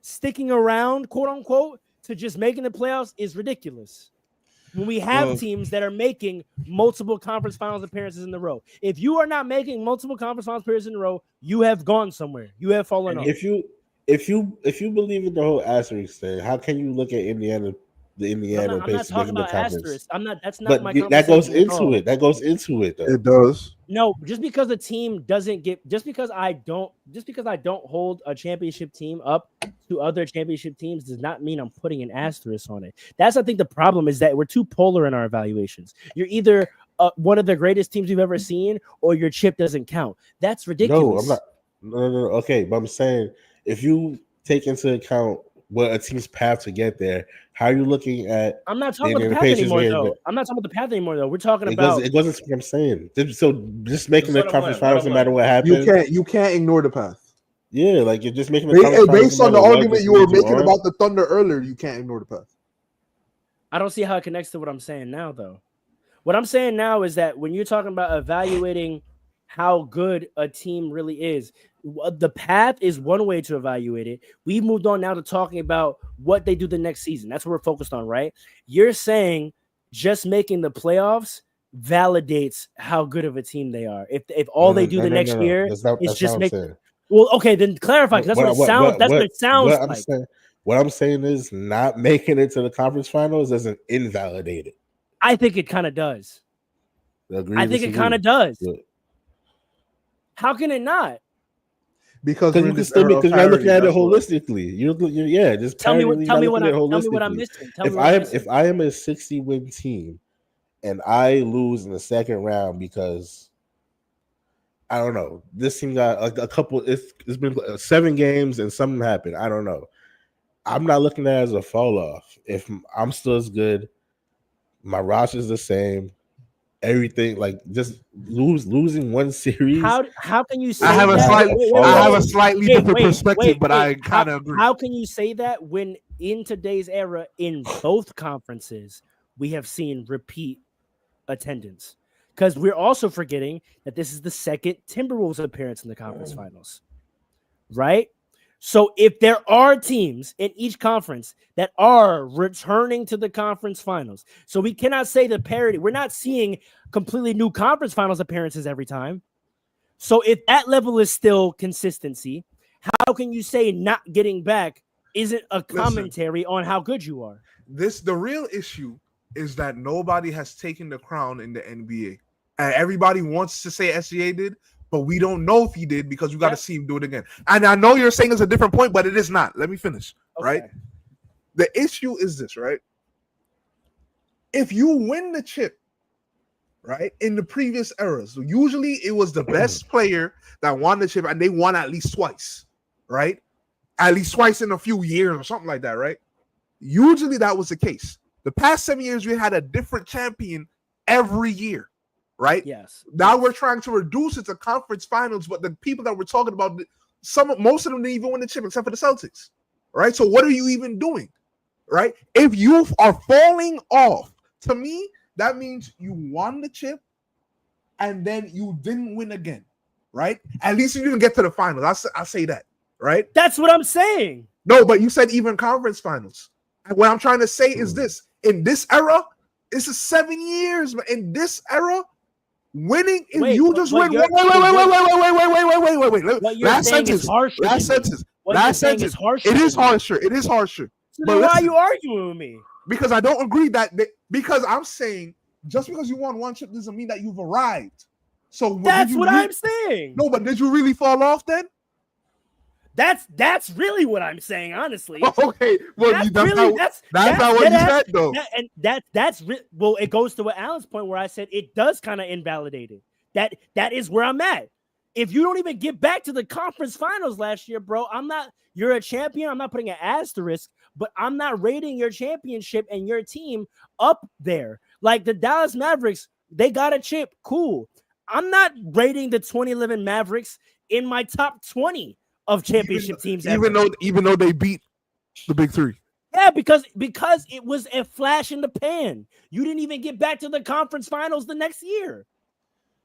sticking around, quote unquote, to just making the playoffs is ridiculous. When we have teams that are making multiple conference finals appearances in a row. If you are not making multiple conference finals appearances in a row, you have gone somewhere. You have fallen off. If you believe in the whole asterisk thing, how can you look at the Indiana I'm not Pacers talking making the about conference? asterisk. That's not But my that goes conversation at all. into it. That goes into it, though. It does. No, just because a team doesn't get, just because I don't hold a championship team up to other championship teams does not mean I'm putting an asterisk on it. That's, I think, the problem is that we're too polar in our evaluations. You're either one of the greatest teams you've ever seen, or your chip doesn't count. That's ridiculous. No, I'm not. No. Okay, but I'm saying if you take into account what a team's path to get there, how are you looking at? I'm not talking about the Indiana path Pacers anymore, being- though. I'm not talking about the path anymore, though. We're talking It about. goes into what I'm saying. So just making the Let 'em conference win, let finals 'em no matter win. what happens. You can't ignore the path. Yeah, like you're just making the conference finals Based no on the matter what, argument just you were leads making on. about the Thunder earlier, you can't ignore the path. I don't see how it connects to what I'm saying now, though. What I'm saying now is that when you're talking about evaluating how good a team really is, the path is one way to evaluate it. We've moved on now to talking about what they do the next season. That's what we're focused on, right? You're saying just making the playoffs validates how good of a team they are. If all they do the next year That's not is just what I'm make. saying. Well, okay, then clarify, because that's what it sounds. That's what it sounds I'm like. saying, what I'm saying is not making it to the conference finals doesn't invalidate it. I think it kind of does. Agree, I think it disagree? kind of does. Good. How can it not? Because you can still because you're looking at it holistically. You're just Tell me what holistically. I'm missing. Tell me what I'm missing. If I am a 60-win team and I lose in the second round because I don't know, this team got like a couple. It's been 7 games and something happened. I don't know. I'm not looking at it as a fall off. If I'm still as good, my roster's the same. Everything like just losing one series. How can you say I have that? a slightly different perspective, but I kind of agree. How can you say that when in today's era, in both conferences, we have seen repeat attendance? Because we're also forgetting that this is the second Timberwolves appearance in the conference finals, right? So if there are teams in each conference that are returning to the conference finals, so we cannot say the parity. We're not seeing completely new conference finals appearances every time. So if that level is still consistency, how can you say not getting back isn't a commentary on how good you are? The real issue is that nobody has taken the crown in the NBA. And everybody wants to say SGA did, but we don't know if he did because we got to see him do it again. And I know you're saying it's a different point, but it is not. Let me finish, right? The issue is this, right? If you win the chip, right, in the previous eras, so usually it was the best player that won the chip, and they won at least twice, right? At least twice in a few years or something like that, right? Usually that was the case. The past 7 years, we had a different champion every year. Right? Yes. Now we're trying to reduce it to conference finals, but the people that we're talking about, most of them didn't even win the chip except for the Celtics. Right? So what are you even doing? Right? If you are falling off, to me, that means you won the chip and then you didn't win again. Right? At least you didn't get to the finals. I say that. Right? That's what I'm saying. No, but you said even conference finals. And what I'm trying to say is this: in this era, this is 7 years, but in this era, winning, if you just win. Wait. What you're Last saying sentence. is harsher. Last sentence. what Last you're saying sentence. is harsher. It is than me. harsher. It is harsher. So But then why are listen, you arguing with me? because I don't agree because I'm saying just because you won one chip doesn't mean that you've arrived. So That's what I'm saying. No, but did you really fall off then? That's really what I'm saying, honestly. Okay, well, That's not what you said, though. Well, it goes to what Alan's point where I said it does kind of invalidate it. That is where I'm at. If you don't even get back to the conference finals last year, bro, you're a champion. I'm not putting an asterisk, but I'm not rating your championship and your team up there. Like the Dallas Mavericks, they got a chip. Cool. I'm not rating the 2011 Mavericks in my top 20 of championship teams. Even though they beat the big three. Yeah, because it was a flash in the pan. You didn't even get back to the conference finals the next year.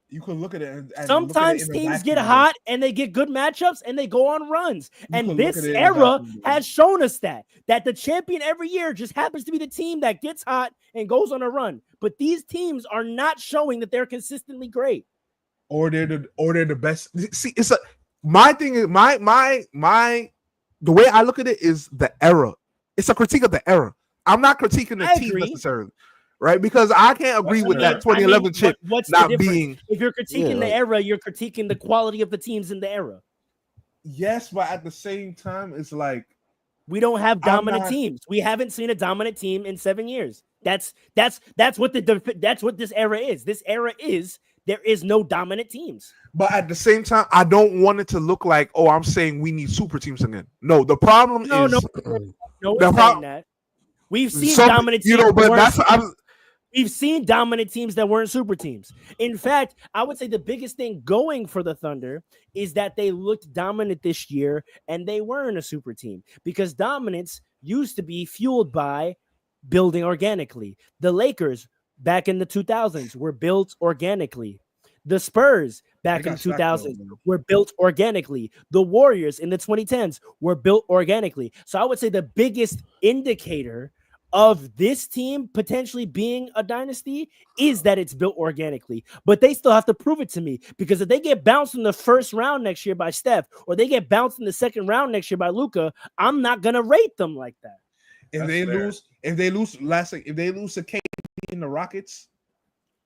You could look at it. And sometimes teams get hot and they get good matchups and they go on runs. And this era has shown us that the champion every year just happens to be the team that gets hot and goes on a run. But these teams are not showing that they're consistently great. Or they're the best. See, it's my thing is the way I look at it is the era. It's a critique of the era. I'm not critiquing the team necessarily. Right, because I can't agree with that 2011 chip not being. If you're critiquing the era, you're critiquing the quality of the teams in the era. Yes, but at the same time, it's like we don't have dominant teams. We haven't seen a dominant team in 7 years. That's what this era is. This era is there is no dominant teams. But at the same time, I don't want it to look like, oh, I'm saying we need super teams again. No, the problem is no, we're saying that. We've seen dominant teams. We've seen dominant teams that weren't super teams. In fact, I would say the biggest thing going for the Thunder is that they looked dominant this year and they weren't a super team because dominance used to be fueled by building organically. The Lakers back in the 2000s were built organically. The Spurs back in the 2000s were built organically. The Warriors in the 2010s were built organically. So I would say the biggest indicator of this team potentially being a dynasty is that it's built organically, but they still have to prove it to me because if they get bounced in the first round next year by Steph or they get bounced in the second round next year by Luka, I'm not going to rate them like that. If they lose to KD in the Rockets,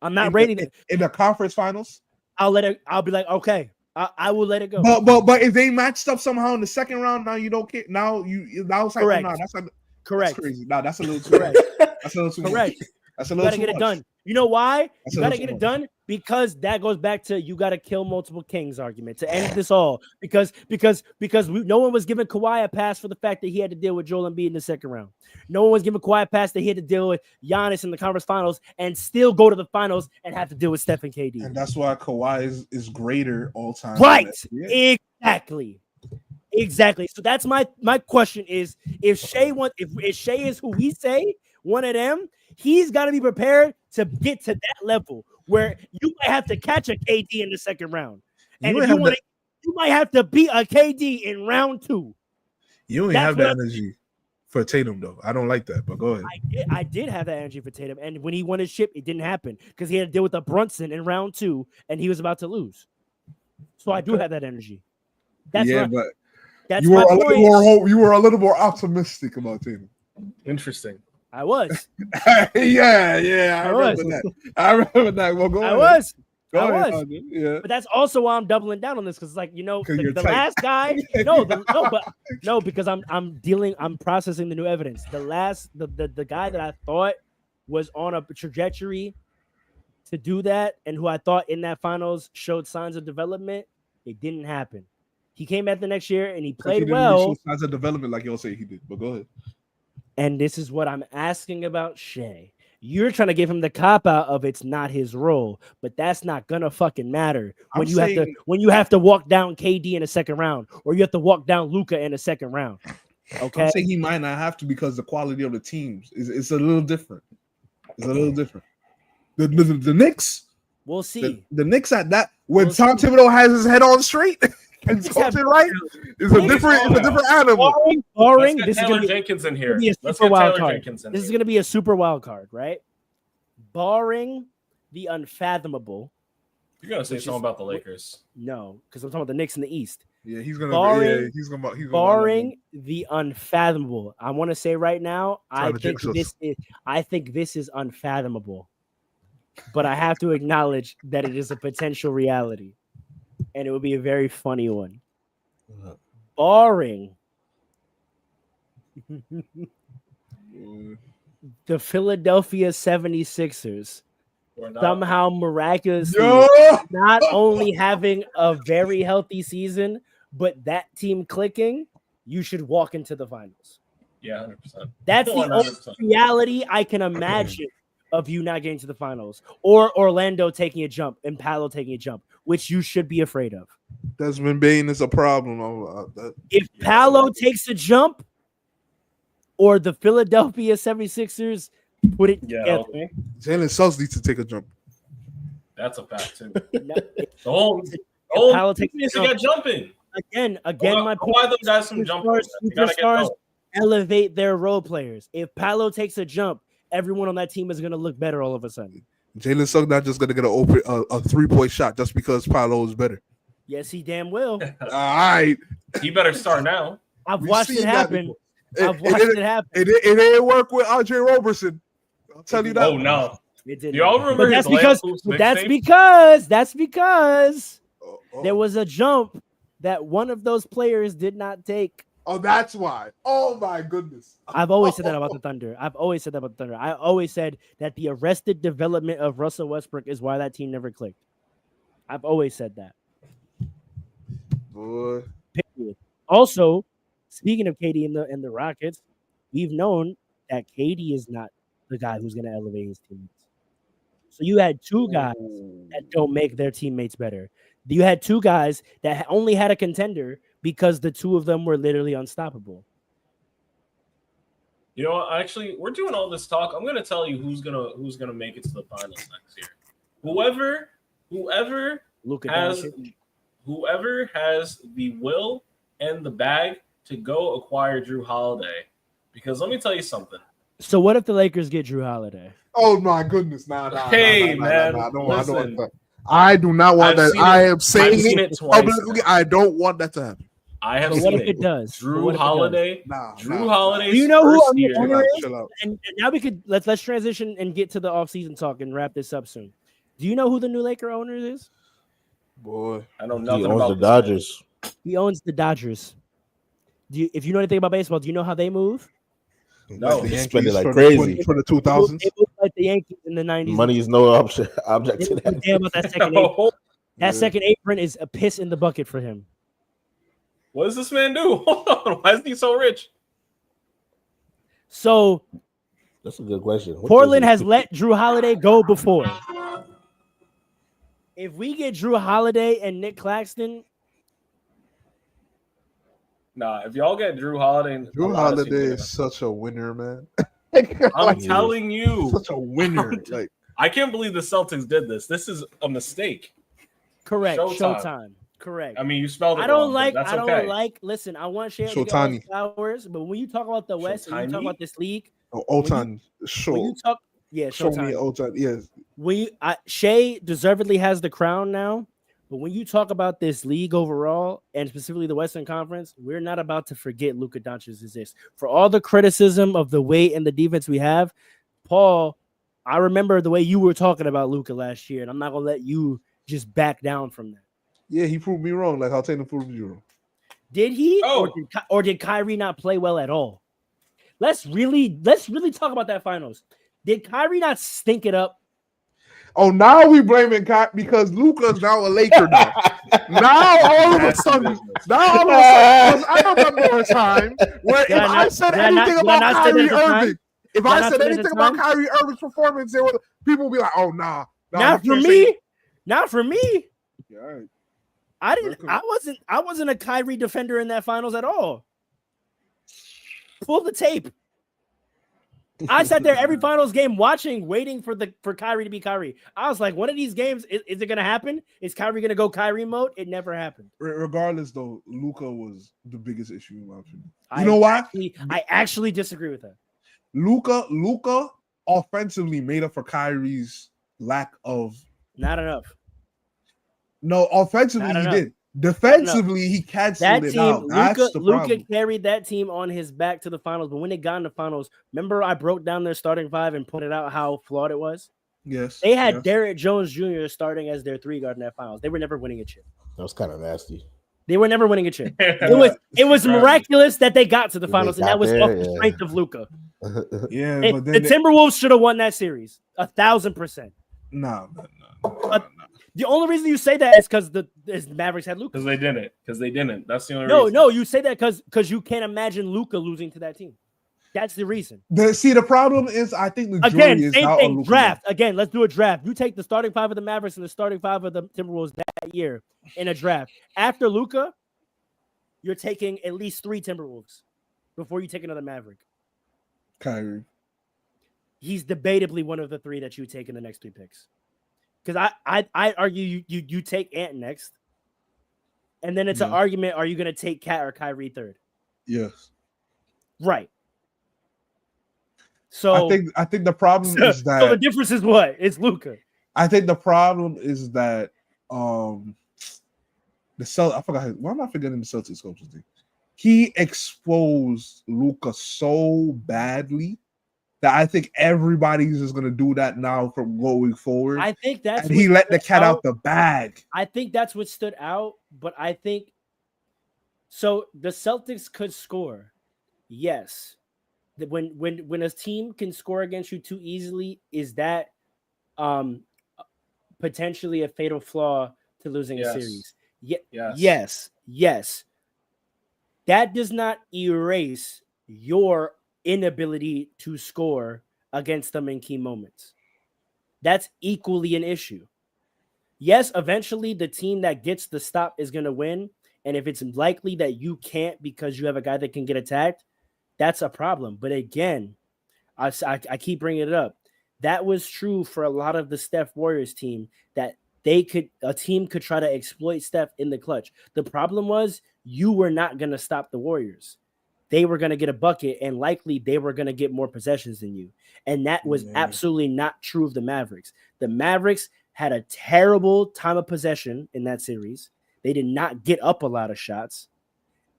I'm not rating it in the conference finals. I'll be like, okay, I will let it go. But if they matched up somehow in the second round, now you don't care. Now it's like, correct. Oh, no, that's like, correct. That's crazy. No, that's a little too correct. That's a little too correct. Much. That's a little too too gotta get much. it done. You know why? That's you gotta get it done because that goes back to you gotta kill multiple kings argument to end this all. Because no one was giving Kawhi a pass for the fact that he had to deal with Joel Embiid in the second round. No one was giving Kawhi a pass that he had to deal with Giannis in the conference finals and still go to the finals and have to deal with Steph and KD. And that's why Kawhi is greater all time. Right. Exactly. So that's my question is if Shea is who we say one of them, he's got to be prepared to get to that level where you might have to catch a KD in the second round. And you might have to beat a KD in round 2. You ain't have that energy for Tatum, though. I don't like that, but go ahead. I did have that energy for Tatum. And when he won his chip, it didn't happen because he had to deal with a Brunson in round 2 and he was about to lose. So I do have that energy. That's but you were a little more optimistic about Tatum. Interesting. I was. yeah. I remember that. Well, go ahead. I was. Yeah. But that's also why I'm doubling down on this because, like, the last guy. Because I'm processing the new evidence. The guy that I thought was on a trajectory to do that, and who I thought in that finals showed signs of development, it didn't happen. He came back the next year and he played well. Signs of development, like you'll say he did. But go ahead. And this is what I'm asking about Shea. You're trying to give him the cop out of it's not his role, but that's not gonna fucking matter when you have to walk down KD in a second round, or you have to walk down Luka in a second round. Okay, I'm saying he might not have to because the quality of the teams is a little different. It's a little different. The Knicks, we'll see. The Knicks at that when Tom Thibodeau has his head on straight. And something right is a different animal. Barring this is Taylor Jenkins in here. Let's get Taylor Jenkins in. This is going to be a super wild card, right? Barring the unfathomable. You're going to say something about the Lakers. No, because I'm talking about the Knicks in the East. Yeah, he's gonna. Barring- Yeah, he's gonna. Barring the unfathomable, I want to say right now, Trying to jinx us. I think this is unfathomable. But I have to acknowledge that it is a potential reality, and it would be a very funny one. Barring the Philadelphia 76ers Or not. somehow miraculously Yo! not only having a very healthy season, but that team clicking, you should walk into the finals. Yeah, 100%. That's the only 100%. reality I can imagine of you not getting to the finals, or Orlando taking a jump and Paolo taking a jump, which you should be afraid of. Desmond Bain is a problem. If Paolo takes a jump, or the Philadelphia 76ers put it Yeah, together, okay. Jalen Suggs needs to take a jump. That's a fact too. if The whole Paolo team takes a needs to jump, get jumping. again, my point. Why those guys some jumpers? They gotta get going. Elevate their role players. If Paolo takes a jump, everyone on that team is going to look better all of a sudden. Jalen Suggs not just gonna get a 3-point shot just because Paolo is better. Yes, he damn will. All right, He better start now. I've We've watched seen it that happen. before. I've watched it happen. It didn't work with Andre Roberson. I'll tell you that. Oh no. It didn't. Y'all remember But his that's because Oh. there was a jump that one of those players did not take. Oh, that's why. Oh my goodness. I've always said that about the Thunder. I always said that the arrested development of Russell Westbrook is why that team never clicked. I've always said that. Boy. Period. Also, speaking of KD and the Rockets, we've known that KD is not the guy who's going to elevate his teammates. So you had two guys that don't make their teammates better. You had two guys that only had a contender because the two of them were literally unstoppable. You know what? Actually, we're doing all this talk. I'm gonna tell you who's gonna make it to the finals next year. Whoever Luka has Doncic. whoever has the will and the bag to go acquire Drew Holiday. Because let me tell you something. So what if the Lakers get Drew Holiday? Oh my goodness. Nah, man, I don't want listen. that. I do not want I've that. seen I it- am saying I've seen it it twice publicly. now. I don't want that to happen. I have But what seen if it does? But Drew what if it does? Holiday. Nah, Drew Holiday's Do you know who first on the year. owner is? Chill out. And now we could let's transition and get to the offseason talk and wrap this up soon. Do you know who the new Laker owner is? Boy. I know He nothing owns about the this Dodgers. He owns the Dodgers. If you know anything about baseball, do you know how they move? No, They The spend it Yankees like for crazy. for the They 2000s. move like the Yankees in the 90s. Money is no object They to don't give a that. damn about that second apron. No. That Yeah. second apron is a piss in the bucket for him. What does this man do? Hold on. Why is he so rich? So That's a good question. What Portland does has let Drew Holiday go before. If we get Drew Holiday and Nick Claxton, Nah, if y'all get Drew Holiday, and Drew a lot of Holiday teams are is such a winner, man. I'm telling you, Such a winner. Like I can't believe the Celtics did this. This is a mistake. correct. Showtime. Showtime. Correct. I mean, you spelled it I don't wrong, but like. that's I don't okay. like. Listen, I want Shea to get all the Showtime. flowers, but when you talk about the West and you talk Showtime? about this league, Otan, when show you talk, yeah, show me Showtime. Otan. Yes. Shea deservedly has the crown now, but when you talk about this league overall and specifically the Western Conference, we're not about to forget Luka Doncic exists. For all the criticism of the weight and the defense we have, Paul, I remember the way you were talking about Luka last year, and I'm not gonna let you just back down from that. Yeah, he proved me wrong. Like how Tatum proved you wrong. Did he, Oh. or did Kyrie not play well at all? Let's really talk about that finals. Did Kyrie not stink it up? Oh, now we blaming because Luka's now a Laker now. Now all of a That's sudden, business. I remember a time where Did I if I not- said did I not- anything did I about not say that Kyrie at the time? Irving, if Did I I not said say that at anything the about time? Kyrie Irving's performance, people would be like, "Oh nah, Not you for can't say me. that." Not for me. Yeah, all right. I wasn't a Kyrie defender in that finals at all. Pull the tape. I sat there every finals game watching, waiting for Kyrie to be Kyrie. I was like, one of these games, is it gonna happen? Is Kyrie gonna go Kyrie mode? It never happened. Regardless, though, Luka was the biggest issue in my opinion. I know why? I actually disagree with that. Luka offensively made up for Kyrie's lack of. Not enough. No, offensively Not he enough. did. Defensively, he canceled That it team, out. That's the Luca problem. carried that team on his back to the finals. But when they got in the finals, remember I broke down their starting five and pointed out how flawed it was. Yes, They had yes. Derrick Jones Jr. starting as their 3 guard in that finals. They were never winning a chip. That was kind of nasty. They were never winning a chip. It was miraculous that they got to the finals, and that was off the strength of Luca. Yeah, but then the Timberwolves should have won that series 1,000%. no. The only reason you say that is because the Mavericks had Luca. Because they didn't. That's the only No, reason. no, you say that because you can't imagine Luca losing to that team. That's the reason. The problem is, I think the jury Again, is same out on thing. Luka. Draft. Again, let's do a draft. You take the starting 5 of the Mavericks and the starting 5 of the Timberwolves that year in a draft. After Luca, you're taking at least 3 Timberwolves before you take another Maverick. Kyrie. He's debatably one of the 3 that you take in the next 3 picks. Because I argue you take Ant next, and then it's an argument: are you going to take Kat or Kyrie third? Yes. Right. So I think the problem is that the difference is what? It's Luka. I think the problem is that I forgot why am I forgetting the Celtics coach's name? He exposed Luka so badly that I think everybody's just gonna do that now from going forward. I think that's and he let the cat out the bag. I think that's what stood out, but I think so. The Celtics could score, yes. When a team can score against you too easily, is that potentially a fatal flaw to losing a series? Yes. That does not erase your inability to score against them in key moments. That's equally an issue. Yes, eventually the team that gets the stop is going to win. And if it's likely that you can't because you have a guy that can get attacked, that's a problem. But again, I keep bringing it up. That was true for a lot of the Steph Warriors team, that a team could try to exploit Steph in the clutch. The problem was you were not going to stop the Warriors. They were going to get a bucket, and likely they were going to get more possessions than you. And that was absolutely not true of the Mavericks. The Mavericks had a terrible time of possession in that series. They did not get up a lot of shots.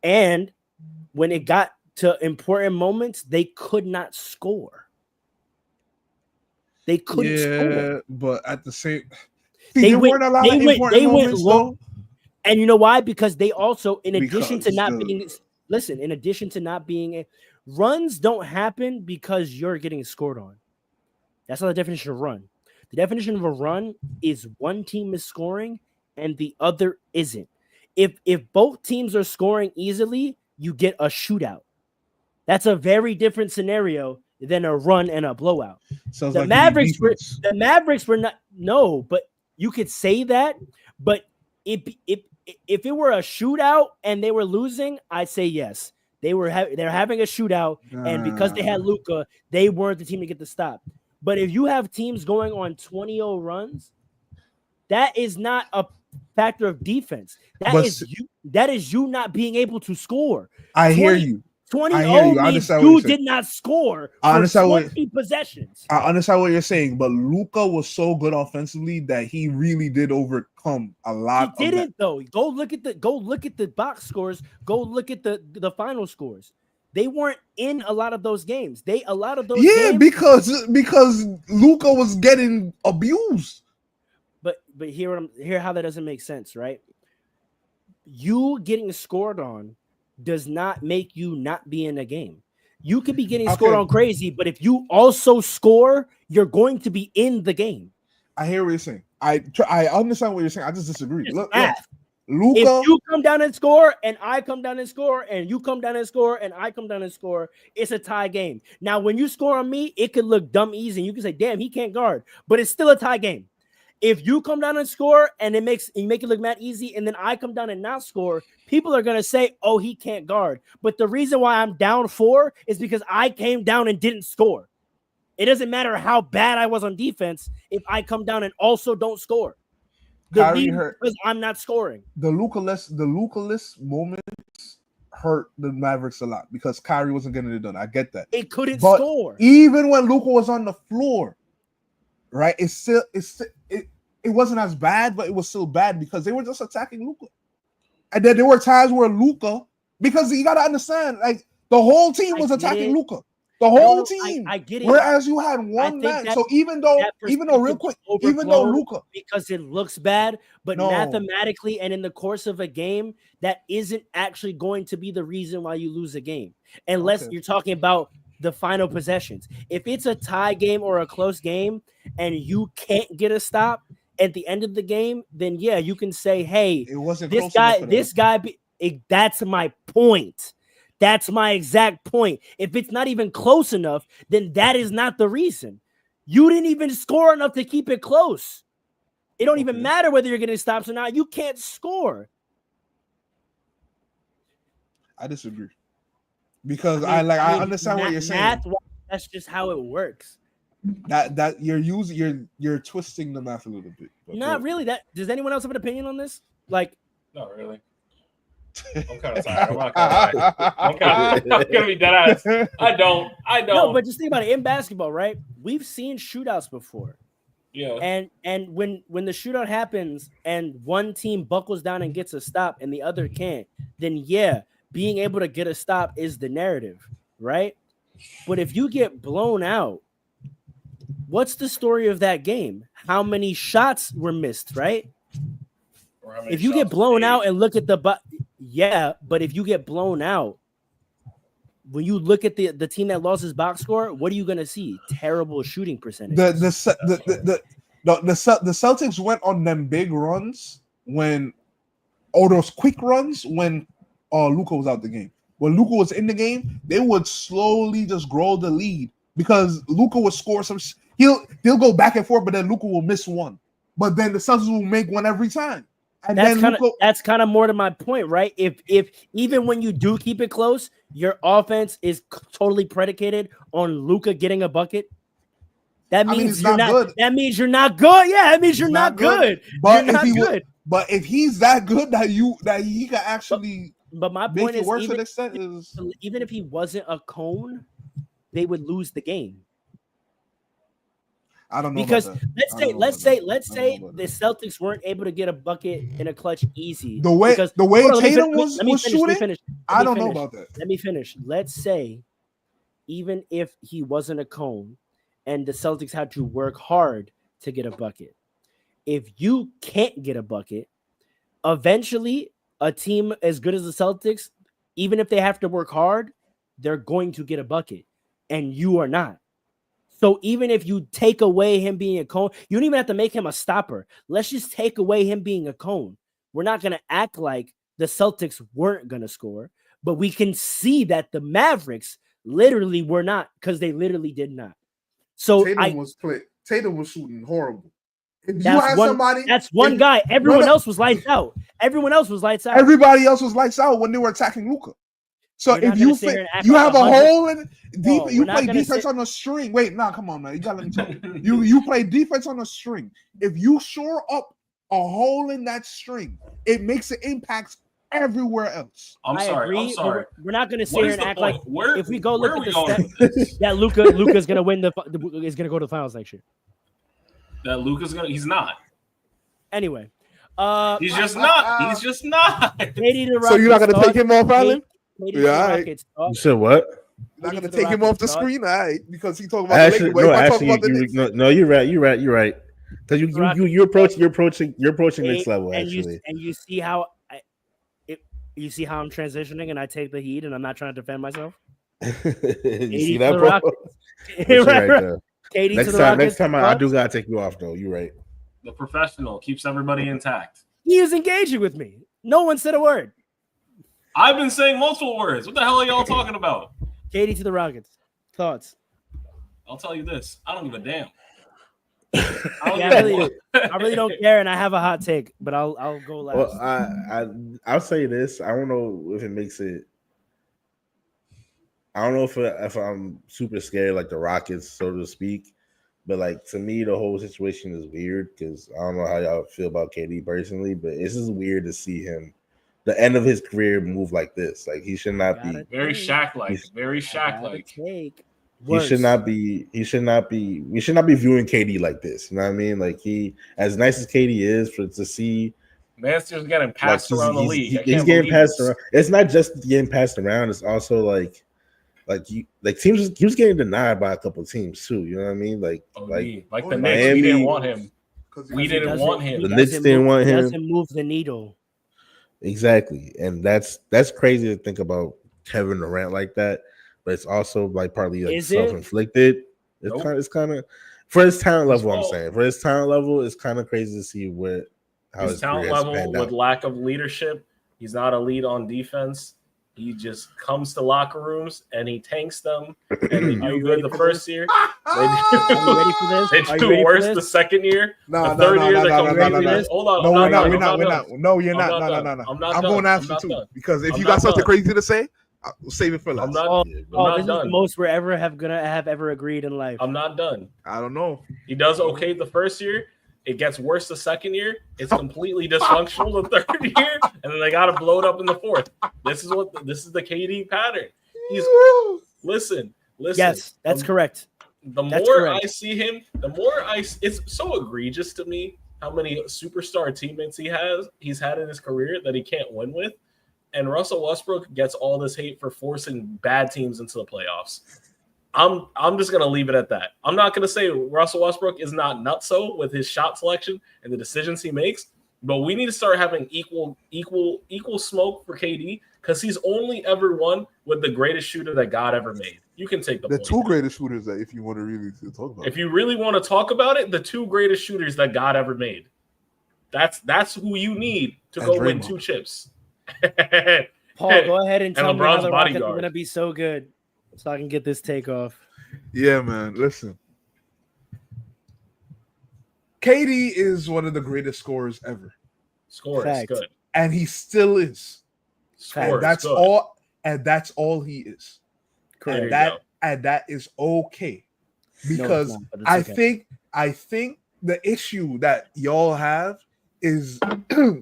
And when it got to important moments, they could not score. They couldn't score. But at the same they weren't a lot of important moments, though. And you know why? Because they also, in addition to not being runs don't happen because you're getting scored on. That's not the definition of run. The definition of a run is one team is scoring and the other isn't. If both teams are scoring easily, you get a shootout. That's a very different scenario than a run and a blowout. Sounds the like Mavericks were not, no, but you could say that. But if it were a shootout and they were losing, I'd say yes. They're having a shootout, and because they had Luka, they weren't the team to get the stop. But if you have teams going on 20-0 runs, that is not a factor of defense. That is you not being able to score. I hear you. 20-0 means you did not score for 20 possessions. I understand what you're saying, but Luka was so good offensively that he really did overcome a lot. He didn't though. Go look at the box scores. Go look at the final scores. They weren't in a lot of those games. Games, because Luka was getting abused. But hear how that doesn't make sense, right? You getting scored on does not make you not be in a game. You could be getting scored on crazy, but if you also score, you're going to be in the game. I hear what you're saying. I understand what you're saying. I just disagree. Look, Luka, if you come down and score, and I come down and score, and you come down and score, and I come down and score, it's a tie game. Now, when you score on me, it could look dumb easy, and you can say, "Damn, he can't guard," but it's still a tie game. If you come down and score and you make it look mad easy, and then I come down and not score, people are gonna say, "Oh, he can't guard." But the reason why I'm down 4 is because I came down and didn't score. It doesn't matter how bad I was on defense if I come down and also don't score. Because I'm not scoring. The Luka-less moments hurt the Mavericks a lot because Kyrie wasn't getting it done. I get that. It couldn't score. Even when Luka was on the floor, right? It wasn't as bad, but it was still bad because they were just attacking Luka. And then there were times where Luka, because you gotta understand, like the whole team was attacking Luka. The whole team. I get it. Whereas you had one man. So even though real quick, even though Luka, because it looks bad, but No. mathematically and in the course of a game, that isn't actually going to be the reason why you lose a game, unless you're talking about the final possessions. If it's a tie game or a close game and you can't get a stop at the end of the game, then yeah, you can say, hey, it wasn't this close guy, that's my point. That's my exact point. If it's not even close enough, then that is not the reason. You didn't even score enough to keep it close. It don't even matter whether you're getting stops or not. You can't score. I disagree. Because I understand what you're saying. Math, that's just how it works. That you're twisting the math a little bit. Not really. Does anyone else have an opinion on this? Like, not really. I'm kind of tired. I'm not gonna lie. I'm gonna be dead ass. I don't. No, but just think about it. In basketball, right? We've seen shootouts before. Yeah. And when the shootout happens and one team buckles down and gets a stop and the other can't, then yeah, being able to get a stop is the narrative, right? But if you get blown out, what's the story of that game? How many shots were missed, right? If you get blown out and look at yeah, but if you get blown out, when you look at the team that lost his box score, what are you gonna see? Terrible shooting percentage. The Celtics went on them big runs those quick runs when Luka was out the game. When Luka was in the game, they would slowly just grow the lead because Luka would score some. They'll go back and forth, but then Luka will miss one. But then the Celtics will make one every time. And that's kind of more to my point, right? If even when you do keep it close, your offense is totally predicated on Luka getting a bucket. That means you're not good. That means you're not good. Yeah, that means you're not good. But but if he's that good that he can actually. But my point is, even if he wasn't a cone, they would lose the game. I don't know because let's say the Celtics weren't able to get a bucket in a clutch easy. The way Tatum was shooting, I don't know about that. Let me finish. Let's say even if he wasn't a cone and the Celtics had to work hard to get a bucket, if you can't get a bucket, eventually a team as good as the Celtics, even if they have to work hard, they're going to get a bucket, and you are not. So even if you take away him being a cone, you don't even have to make him a stopper. Let's just take away him being a cone. We're not going to act like the Celtics weren't going to score, but we can see that the Mavericks literally were not, because they literally did not. So Tatum was shooting horrible. That's one guy. Everyone else was lights out. Everyone else was lights out. Everybody else was lights out when they were attacking Luka. So if you have a hole in deep, you play defense on a string. Wait, come on, man. You gotta let me talk. You play defense on a string. If you shore up a hole in that string, it makes an impact everywhere else. I'm sorry. We're not gonna sit here and act like if we go look at the stats that Luka's gonna win is gonna go to the finals next year. That he's not. Anyway, he's just not. He's just not. So you're not gonna take him off, Alan? Yeah, right. You said what? You're not gonna take him off the screen, because he talking about the Lakers. No, you're right. Because you're approaching next level. And you see how I'm transitioning, and I take the heat, and I'm not trying to defend myself. You see that, bro? Right. Next time I do gotta take you off, though. You're right. The professional keeps everybody intact. He is engaging with me. No one said a word. I've been saying multiple words. What the hell are y'all talking about? KD to the Rockets. Thoughts? I'll tell you this. I don't give a damn. I really don't care, and I have a hot take, but I'll go last. Well, I'll say this. I don't know if it makes it. I don't know if I'm super scared like the Rockets, so to speak. But like to me, the whole situation is weird because I don't know how y'all feel about KD personally, but it's just weird to see him, the end of his career, move like this. Like he should not be very Shaq-like. Very Shaq-like. He should not be. We should not be viewing KD like this. You know what I mean? Like he, as nice as KD is, to see Man's just getting passed Like, around the league. I he's can't getting believe passed this. around. It's not just getting passed around. It's also like teams. He was getting denied by a couple of teams too. You know what I mean? Like The Miami, Knicks, we didn't want him. We didn't want him. The Knicks didn't want him. Doesn't move the needle. Exactly, and that's crazy to think about Kevin Durant like that. But it's also like partly like self-inflicted. It's kind of for his talent level. I'm saying for his talent level, it's kind of crazy to see how his talent level with lack of leadership. He's not a lead on defense. He just comes to locker rooms and he tanks them. And they do good the first year. Are you ready for this? They do worse the second year. The third year, they're completely. Hold on. No, we're not. No, you're not. No. I'm going after too. Because if you got something crazy to say, we'll save it for last. This is the most we're ever ever agreed in life. I'm not done. I don't know. He does okay the first year. It gets worse the second year. It's completely dysfunctional the third year, and then they got to blow it up in the fourth. This is the KD pattern. Listen. Yes, that's correct. The more I see him, it's so egregious to me how many superstar teammates he's had in his career that he can't win with. And Russell Westbrook gets all this hate for forcing bad teams into the playoffs. I'm just gonna leave it at that. I'm not gonna say Russell Westbrook is not nutso with his shot selection and the decisions he makes, but we need to start having equal smoke for KD because he's only ever won with the greatest shooter that God ever made. You can take the two greatest shooters that if you want to really talk about. If you really want to talk about it, the two greatest shooters that God ever made. That's who you need to go win 2 chips. Paul, go ahead and tell me how LeBron's the Rockets bodyguard. are going to be so good so I can get this take off. Yeah, man. Listen. KD is one of the greatest scorers ever. Scorers, good. And he still is. Scorers, that's good. all. And that's all he is. Correct. And that is okay. Because I think the issue that y'all have is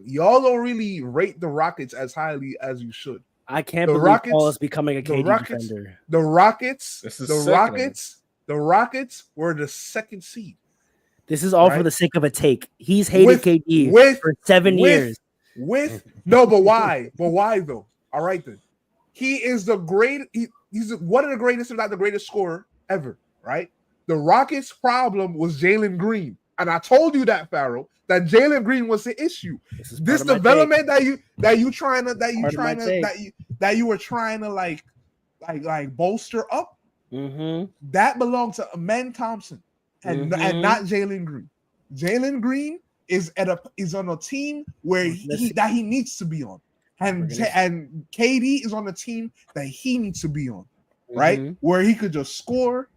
y'all don't really rate the Rockets as highly as you should. I can't believe Paul is becoming a KD defender. The Rockets were the second seed. This is all for the sake of a take. He's hated KD for 7 years. But why? But why though? All right then. He is the great. He's one of the greatest, if not the greatest scorer ever. Right. The Rockets' problem was Jalen Green, and I told you that, Farrell, that Jalen Green was the issue. This development that you were trying to like bolster up. Mm-hmm. That belongs to Amen Thompson and not Jalen Green. Jalen Green is on a team where he needs to be on. And KD is on the team that he needs to be on, right? Where he could just score,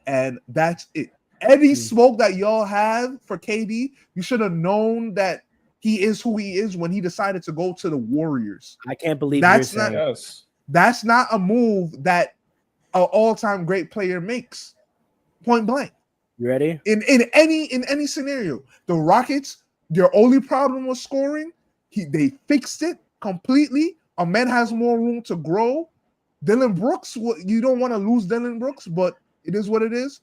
and that's it. Any smoke that y'all have for KD, you should have known that he is who he is when he decided to go to the Warriors. I can't believe that's not a move that an all-time great player makes. Point blank. You ready? In any scenario, the Rockets, their only problem was scoring. They fixed it completely. A man has more room to grow. Dylan Brooks, you don't want to lose Dylan Brooks, but it is what it is.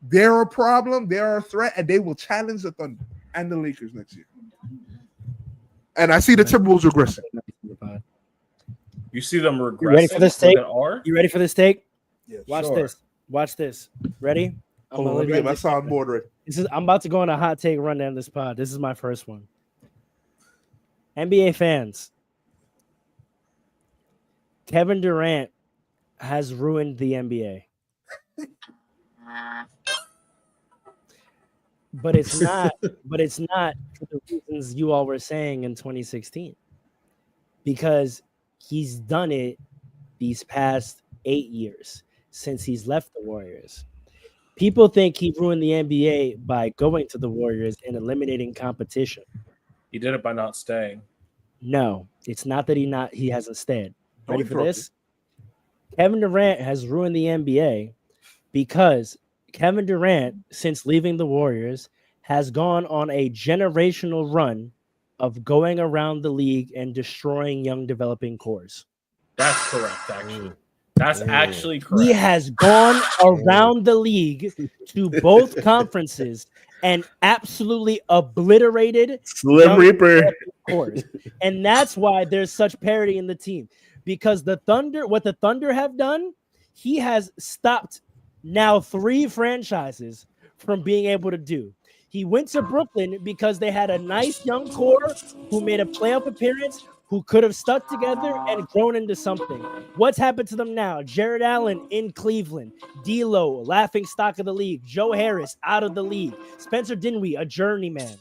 They're a problem, they're a threat, and they will challenge the Thunder and the Lakers next year. And I see the Timberwolves regressing. You see them regressing. You ready for this take? You ready for this take? Yeah, Watch this. Ready? Let me get my soundboard ready. I'm about to go on a hot take rundown this pod. This is my first one. NBA fans, Kevin Durant has ruined the NBA. But it's not for the reasons you all were saying in 2016. Because he's done it these past 8 years since he's left the Warriors. People think he ruined the NBA by going to the Warriors and eliminating competition. He did it by not staying. No, it's not that he hasn't stayed. Ready for this? Kevin Durant has ruined the NBA because Kevin Durant, since leaving the Warriors, has gone on a generational run of going around the league and destroying young developing cores. That's correct, actually. That's actually correct. He has gone around the league to both conferences and absolutely obliterated Slim Reaper. cores. And that's why there's such parity in the team. Because what the Thunder have done, he has stopped now 3 franchises from being able to do. He went to Brooklyn because they had a nice young core who made a playoff appearance, who could have stuck together and grown into something. What's happened to them now? Jared Allen in Cleveland, D'Lo, laughing stock of the league, Joe Harris out of the league, Spencer Dinwiddie, a journeyman.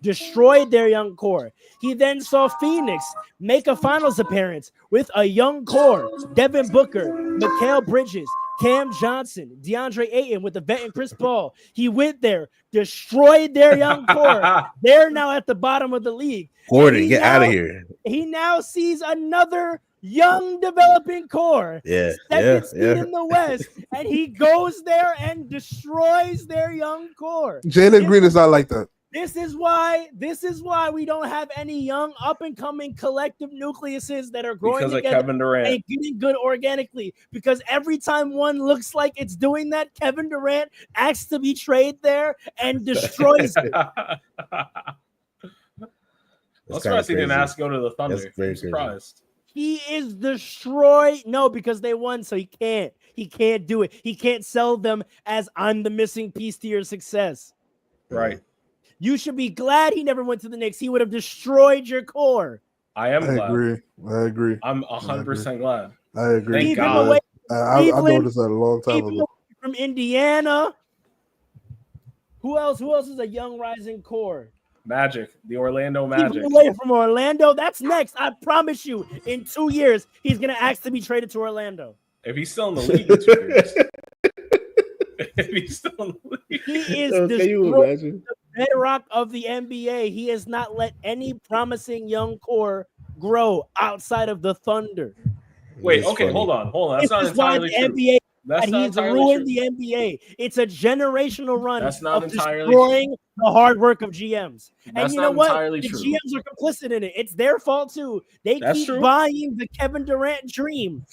Destroyed their young core. He then saw Phoenix make a finals appearance with a young core. Devin Booker, Mikal Bridges, Cam Johnson, DeAndre Ayton with the vet and Chris Paul. He went there, destroyed their young core. They're now at the bottom of the league. Gordon, get out of here. He now sees another young developing core. Second seed in the West. And he goes there and destroys their young core. Jalen Green is not like that. This is why we don't have any young up-and-coming collective nucleuses that are growing because together of Kevin Durant and getting good organically. Because every time one looks like it's doing that, Kevin Durant asks to be traded there and destroys it. I'm surprised he didn't ask to go to the Thunder. I'm surprised. He is destroyed. No, because they won, so he can't. He can't do it. He can't sell them as I'm the missing piece to your success. Right. You should be glad he never went to the Knicks. He would have destroyed your core. I am glad. I agree. I'm 100% glad. I agree. Thank God. I noticed that a long time ago. From Indiana. Who else is a young rising core? Magic. The Orlando Magic. Keep away from Orlando. That's next. I promise you, in 2 years, he's going to ask to be traded to Orlando. If he's still in the league in 2 years. If he's still in the league. He is the bedrock of the NBA. He has not let any promising young core grow outside of the Thunder. Wait, okay, hold on. That's not entirely true. NBA, that's not he's entirely ruined true. the NBA. It's a generational run. That's not of entirely destroying the hard work of GMs. That's and you know not what? entirely The true. GMs are complicit in it. It's their fault too. They That's keep true. buying the Kevin Durant dream.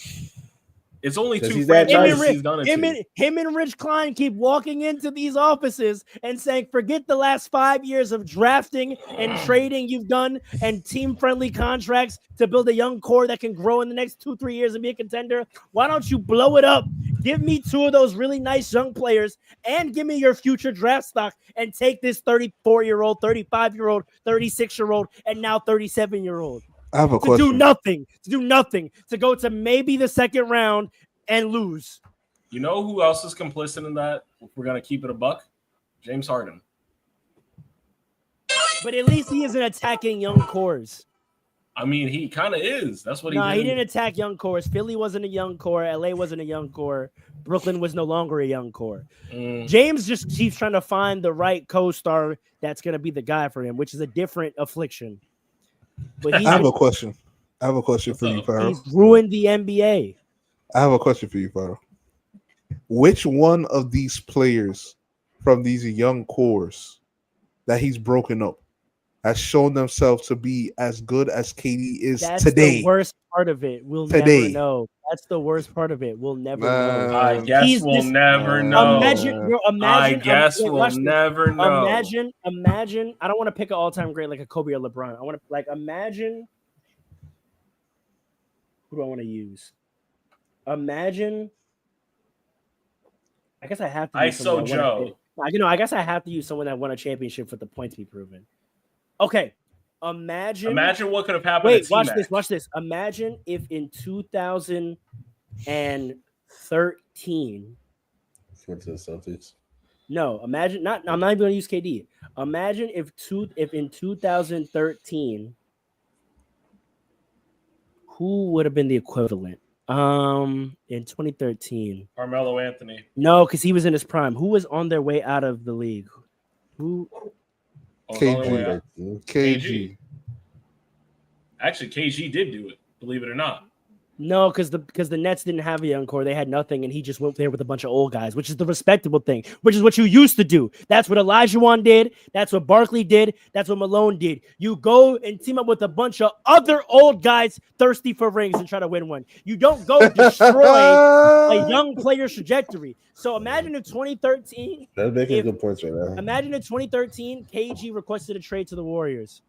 It's only 2 he's that franchises nice. he's done it to. Him and Rich Klein keep walking into these offices and saying, forget the last 5 years of drafting and trading you've done and team-friendly contracts to build a young core that can grow in the next 2-3 years and be a contender. Why don't you blow it up? Give me 2 of those really nice young players and give me your future draft stock and take this 34-year-old, 35-year-old, 36-year-old, and now 37-year-old. I have a To question. do nothing, to go to maybe the second round and lose. You know who else is complicit in that? If we're going to keep it a buck? James Harden. But at least he isn't attacking young cores. I mean, he kind of is. That's what he did. He didn't attack young cores. Philly wasn't a young core. LA wasn't a young core. Brooklyn was no longer a young core. James just keeps trying to find the right co-star that's going to be the guy for him, which is a different affliction. But I have a question. I have a question for you, Pharaoh. He's ruined the NBA. I have a question for you, Pharaoh. Which one of these players from these young cores that he's broken up has shown themselves to be as good as KD is That's today? the worst part of it. We'll never know. That's the worst part of it. We'll never know. I guess we'll never know. Imagine. I guess we'll never know. Imagine. I don't want to pick an all-time great like a Kobe or LeBron. I want to imagine. Who do I want to use? Imagine. I guess I have to. ISO Joe. I guess I have to use someone that won a championship for the point to be proven. Okay. Imagine what could have happened. Wait, watch this. Imagine if in 2013. Went to the Celtics. No, imagine not. I'm not even going to use KD. Imagine if in 2013, who would have been the equivalent? In 2013, Carmelo Anthony. No, because he was in his prime. Who was on their way out of the league? Who? KG. Actually, KG did do it, believe it or not. No, because the Nets didn't have a young core. They had nothing, and he just went there with a bunch of old guys, which is the respectable thing, which is what you used to do. That's what Olajuwon did. That's what Barkley did. That's what Malone did. You go and team up with a bunch of other old guys thirsty for rings and try to win one. You don't go destroy a young player's trajectory. So imagine in 2013. That's making good points right now. Imagine in 2013, KG requested a trade to the Warriors.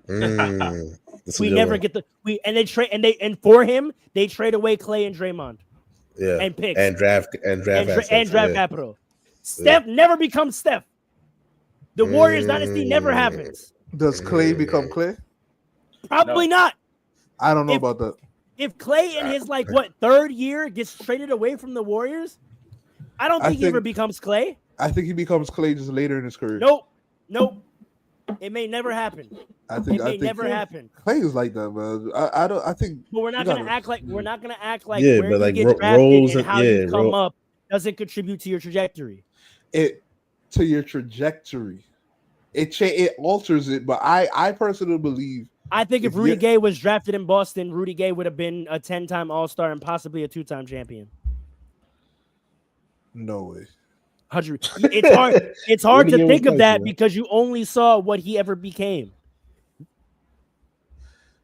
That's a We good never one. get and for him they trade away Clay and Draymond Yeah, and picks and draft assets. and draft Yeah. capital. Steph never becomes Steph. The Warriors dynasty never Mm. happens. Does Clay become Clay? Probably not. I don't know If- about that. If Clay in his third year gets traded away from the Warriors, I don't think he ever becomes Clay. I think he becomes Clay just later in his career. Nope. It may never happen. I think never happen. Clay is like that, man. I don't. I think. But we're not gonna act like Yeah, where but you like get drafted roles and how you come up doesn't contribute to your trajectory. To your trajectory. It alters it, but I personally believe. I think if Rudy Gay was drafted in Boston, Rudy Gay would have been a 10-time All-Star and possibly a 2-time champion. No way. 100. It's hard to think of that man. because you only saw what he ever became.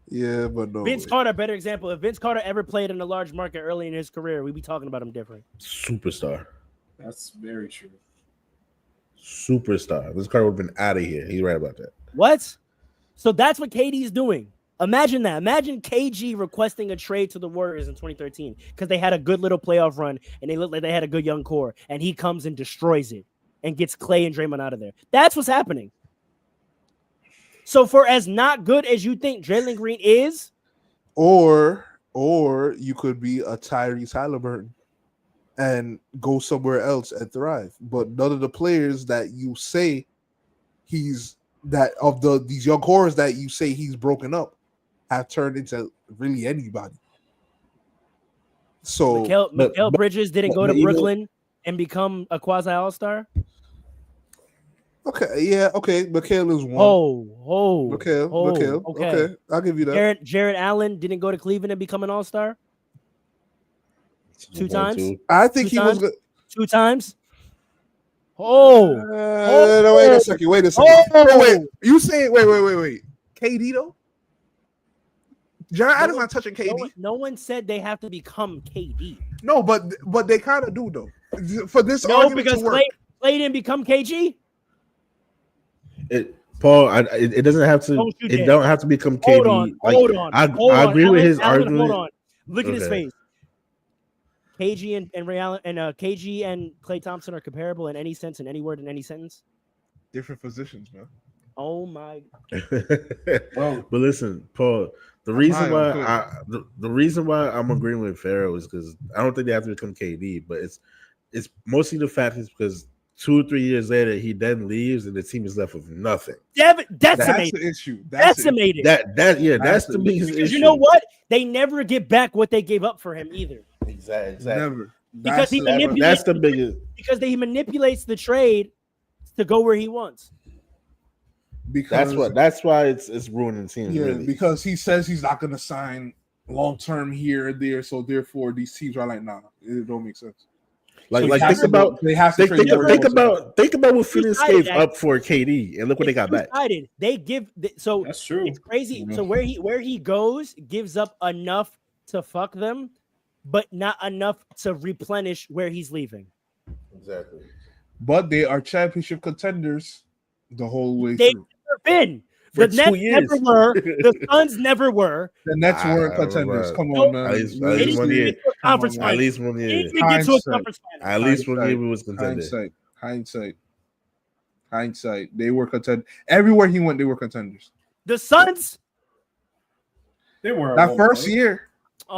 Yeah, but no. Vince Carter, better example. If Vince Carter ever played in a large market early in his career, we'd be talking about him different. Superstar. That's very true. Superstar. This card would have been out of here. He's right about that. What? So that's what KD's doing. Imagine that. Imagine KG requesting a trade to the Warriors in 2013 because they had a good little playoff run and they looked like they had a good young core, and he comes and destroys it and gets Clay and Draymond out of there. That's what's happening. So for as not good as you think Jalen Green is, or you could be a Tyrese Halliburton and go somewhere else and thrive. But none of the players that you say these young cores that you say he's broken up have turned into really anybody. So Mikal Bridges didn't go to Brooklyn and become a quasi all-star. Okay, yeah, okay. Mikal is one. Mikal. Okay, I'll give you that. Jared Allen didn't go to Cleveland and become an all-star. 2 times. I think he was good. 2 times. No, wait a second. Wait. You saying wait. KD though? Jared Allen's not touching KD. No one said they have to become KD. No, but they kind of do though. For this no, argument because to work. Clay didn't become KG. It doesn't have to. It don't have to become KD. Hold on. I agree with his Allen, argument. Hold on. Look at his face. KG and Ray Allen and KG and Klay Thompson are comparable in any sense, in any word, in any sentence. Different positions, man. Oh my. But listen, Paul. The reason why I'm agreeing with Pharaoh is because I don't think they have to become KD, but it's mostly the fact is because 2 or 3 years later he then leaves and the team is left with nothing. Decimated. That's the issue. Decimated. That's the biggest issue. You know what? They never get back what they gave up for him either. Exactly. Never. Because That's the biggest. Because he manipulates the trade to go where he wants. Because that's why it's ruining teams. Yeah, really. because he says he's not going to sign long term here and there, so therefore these teams are like, nah, it don't make sense. Like So think about think about what Phoenix gave up for KD, and look what they got back. They give so that's true. It's crazy. So where he goes gives up enough to fuck them, but not enough to replenish where he's leaving. Exactly. But they are championship contenders the whole way They've through. never been. For The Nets 2 years. never were. The Suns never were. The Nets weren't contenders. Come on, man. At least 1 year. Conference At finals. least 1 year. They didn't get to a conference final. At least 1 year we was contenders. Hindsight. They were contenders. Everywhere he went, they were contenders. The Suns. They were That first year.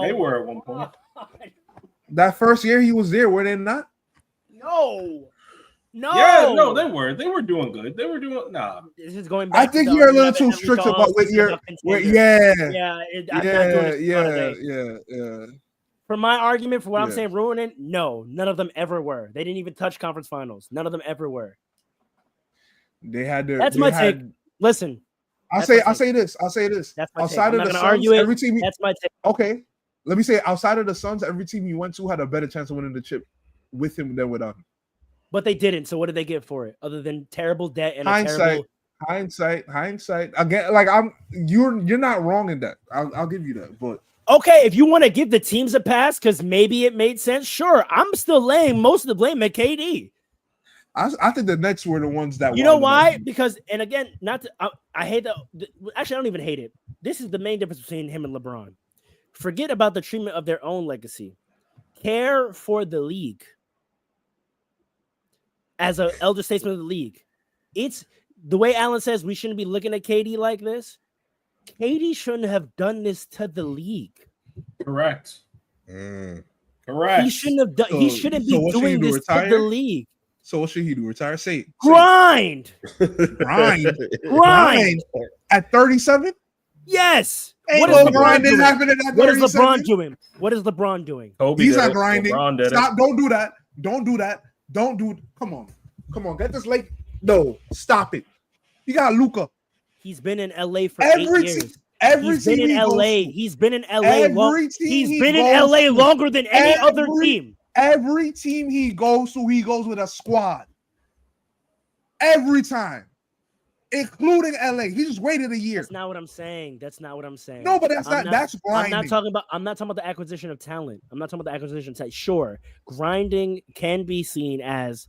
They were at one point. That first year he was there, were they not? No. Yeah, no, they were. They were doing good. They were doing This is going back. I think you're a little too strict about what you're. Yeah. For my argument, for what I'm Yeah. saying, ruining. No, none of them ever were. They didn't even touch conference finals. None of them ever were. They had their. That's they my had- take. Listen, I'll That's say my take. this. I'll say this. that's my Outside take. I'm of not the gonna Suns, argue it. every team. That's my take. Okay, let me say outside of the Suns, every team you went to had a better chance of winning the chip with him than without him. But they didn't. So what did they get for it? Other than terrible debt and a terrible. Hindsight. Again, like you're not wrong in that. I'll give you that. But Okay, if you want to give the teams a pass because maybe it made sense, sure. I'm still laying most of the blame at KD. I think the Nets were the ones that. You know wanted why? them. Because, and again, not to, I hate that. Actually, I don't even hate it. This is the main difference between him and LeBron. Forget about the treatment of their own legacy. Care for the league. As an elder statesman of the league, it's the way Alan says we shouldn't be looking at KD like this. KD shouldn't have done this to the league. Correct. Mm. Correct. He shouldn't have done. He shouldn't be what should doing he do, this to the league. So what should he do? Retire? Say it. Grind. Grind at 37. Yes. Ain't What no is LeBron grinding doing? happening at What is 37. LeBron doing? What is LeBron doing? Kobe He's did not it. grinding. LeBron did Stop! it. Don't do that. Don't do that. Don't do. Come on. Get this late. No, stop it. You got Luka. He's been in LA for Every 8 years. Every He's been team in he goes LA. to. He's been in LA. Every team He's he been in goes LA to. longer than any other team. Every team he goes to, he goes with a squad. Every time, including LA. He just waited a year. That's not what I'm saying. No, but that's not. That's grinding. I'm not talking about the acquisition of talent. I'm not talking about the acquisition of talent. Sure, grinding can be seen as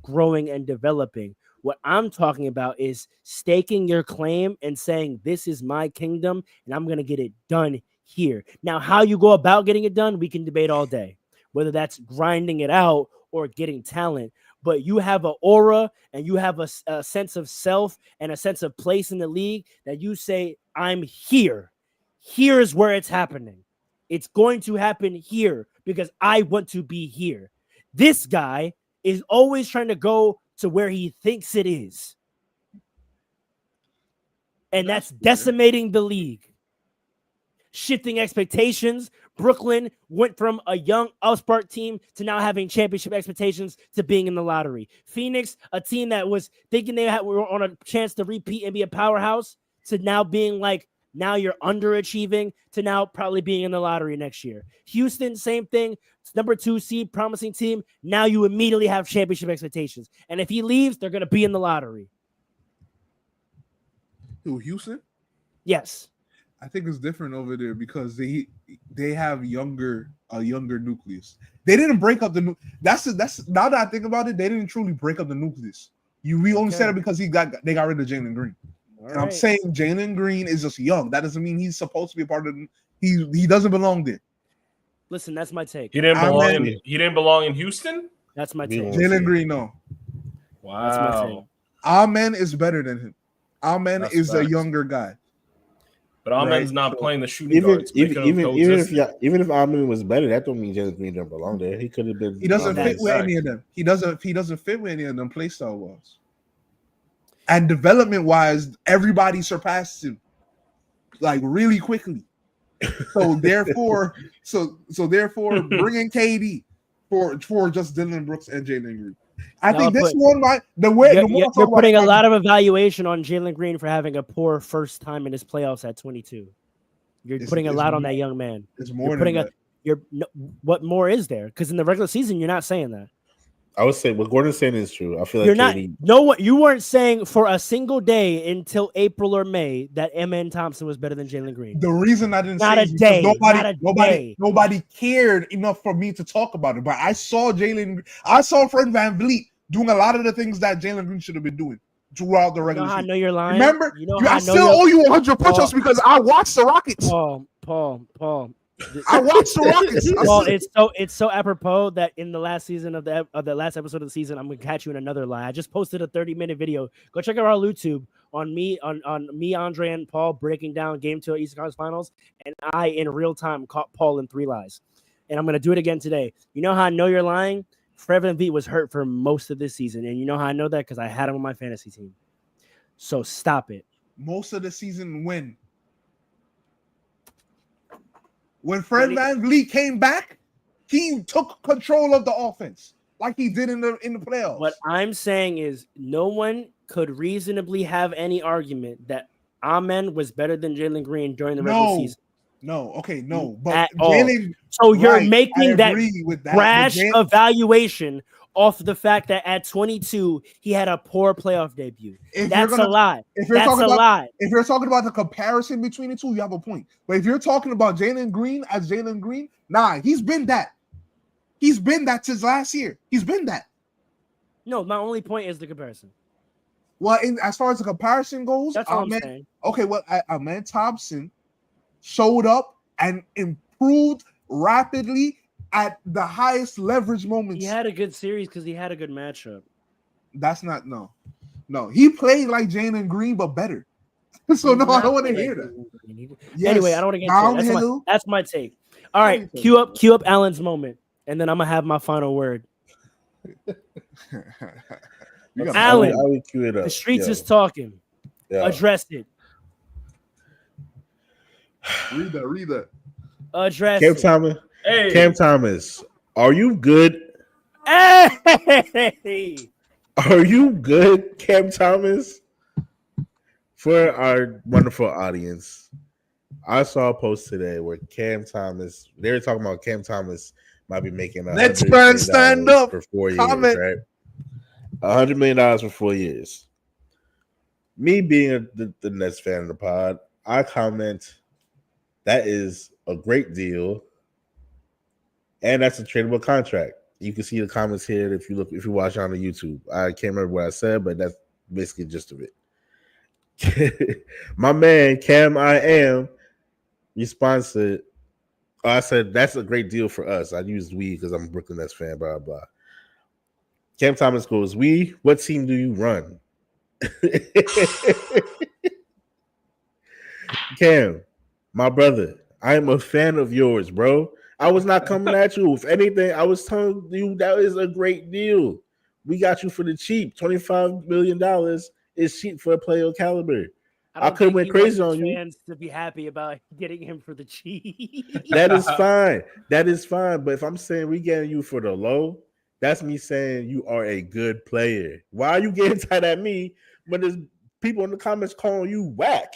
growing and developing. What I'm talking about is staking your claim and saying, this is my kingdom and I'm going to get it done here. Now, how you go about getting it done, we can debate all day, whether that's grinding it out or getting talent. But you have an aura and you have a sense of self and a sense of place in the league that you say, I'm here. Here's where it's happening. It's going to happen here because I want to be here. This guy is always trying to go to where he thinks it is. And that's decimating the league. Shifting expectations. Brooklyn went from a young upstart team to now having championship expectations to being in the lottery. Phoenix, a team that was thinking were on a chance to repeat and be a powerhouse, to now being like, now you're underachieving, to now probably being in the lottery next year. Houston, same thing. Number 2 seed, promising team. Now you immediately have championship expectations. And if he leaves, they're going to be in the lottery. Who, Houston? Yes. I think it's different over there because they have a younger nucleus. They didn't break up the that's now that I think about it, they didn't truly break up the nucleus. We only said it because they got rid of Jalen Green. And I'm saying Jalen Green is just young. That doesn't mean he's supposed to be a part of he doesn't belong there. Listen, that's my take. He didn't belong in Houston? That's my take. Jalen Green, no. Wow. That's my take. Amen is better than him. Amen That's is facts. a younger guy. But Amen's Right, not so playing the shooting guards. Even if Amen was better, that don't mean Jalen Green don't belong there. He could have been. He doesn't fit with Exactly. any of them. He doesn't fit with any of them play style wise. And development wise, everybody surpassed him like really quickly. So therefore, bringing KD for just Dylan Brooks and Jalen Green. I think this one might You're putting a lot of evaluation on Jalen Green for having a poor first time in his playoffs at 22. You're putting a lot on that young man. It's more than that. What more is there? Because in the regular season, you're not saying that. I would say what Gordon's saying is true. I feel like You're not. KD, You weren't saying for a single day until April or May that M.N. Thompson was better than Jalen Green. The reason I didn't Not say a it is day, because not a day. nobody cared enough for me to talk about it. But I saw Fred VanVleet doing a lot of the things that Jalen Green should have been doing throughout the You know regular how I season. know you're lying? Remember, You know I how I know still you're- owe you 100 push-ups because I watched the Rockets. Paul. I watched the Rockets. Well, it's so apropos that in the last season of the last episode of the season, I'm gonna catch you in another lie. I just posted a 30-minute video. Go check out our YouTube on me, Andre, and Paul breaking down Game 2 of Eastern Conference Finals, and I in real time caught Paul in 3 lies, and I'm gonna do it again today. You know how I know you're lying? Fred VanVleet was hurt for most of this season, and you know how I know that because I had him on my fantasy team. So stop it. Most of the season when Fred VanVleet came back, he took control of the offense like he did in the playoffs. What I'm saying is no one could reasonably have any argument that Amen was better than Jalen Green during the regular season. No. But At all. Jalen, So you're right, making I that agree with that, brash but evaluation off the fact that at 22 he had a poor playoff debut. That's a lie. If you're That's talking a about, lie. If you're talking about the comparison between the two, you have a point. But if you're talking about Jalen Green as Jalen Green, nah, he's been that. He's been that since last year. He's been that. No, my only point is the comparison. Well, as far as the comparison goes, That's all I'm saying. Okay, well, Ahmed Thompson showed up and improved rapidly at the highest leverage moments. He had a good series because he had a good matchup. That's not no. He played like Jalen Green, but better. So no, I don't want to hear that. Yes, anyway, I don't want to get into it. That's my take. All right, cue up Allen's moment, and then I'm gonna have my final word. Allen, I would cue it up. the streets is talking. Yeah. Address it. Read that. Address Cam it. Thomas. Hey, Cam Thomas, are you good? Hey! Are you good, Cam Thomas? For our wonderful audience, I saw a post today where Cam Thomas, they were talking about Cam Thomas might be making Let's man stand up. For 4 Comment. years, right? $100 million for 4 years. Me being the Nets fan of the pod, I comment that is a great deal, and that's a tradable contract. You can see the comments here if you watch on the YouTube. I can't remember what I said, but that's basically the gist of it. My man Cam I am responds to I said that's a great deal for us. I used we because I'm a Brooklyn Nets fan, blah blah. Cam Thomas goes, we, what team do you run? Cam, my brother, I am a fan of yours, bro. I was not coming at you. If anything, I was telling you that is a great deal. We got you for the cheap. $25 million is cheap for a player of caliber. I could have went crazy on you. Fans to be happy about getting him for the cheap. That is fine. That is fine. But if I'm saying we getting you for the low, that's me saying you are a good player. Why are you getting tight at me when there's people in the comments calling you whack?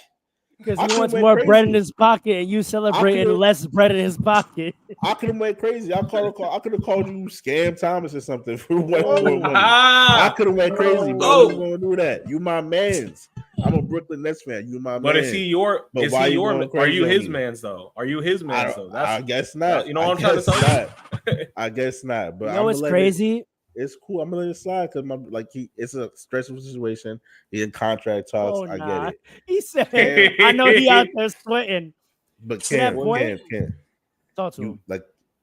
Because he wants more bread in his pocket and you celebrating less bread in his pocket. I could have went crazy. I could have called you Scam Thomas or something for one. I could have went crazy, but I wasn't gonna do that. You my mans. I'm a Brooklyn Nets fan. You my man. But is he your? But are you his mans though? Are you his mans though? I guess not. You know what I'm trying to say? I guess not. But you know, it's crazy. It's cool. I'm gonna let it slide because it's a stressful situation. He in contract talks. I get it. He said, "I know he out there sweating." But Cam, talk to him.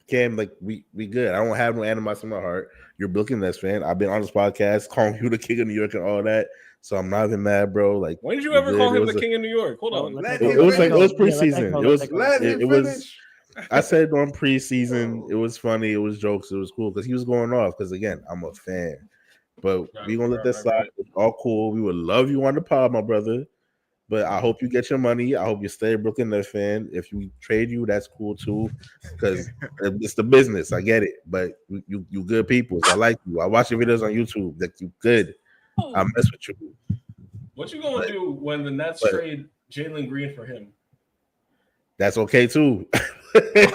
Cam, we good. I don't have no animosity in my heart. You're a Brooklyn Nets fan. I've been on this podcast calling you the king of New York and all that. So I'm not even mad, bro. Like, when did you ever call him the king of New York? Hold on. It was preseason. It was. I said on preseason, it was funny, it was jokes, it was cool because he was going off. Because again, I'm a fan, but we gonna let that slide. It's all cool. We would love you on the pod, my brother. But I hope you get your money. I hope you stay a Brooklyn Nets fan. If we trade you, that's cool too, because it's the business. I get it, but you good people. I like you. I watch your videos on YouTube. That you good. I mess with you. What you gonna do when the Nets trade Jalen Green for him? That's okay too. That's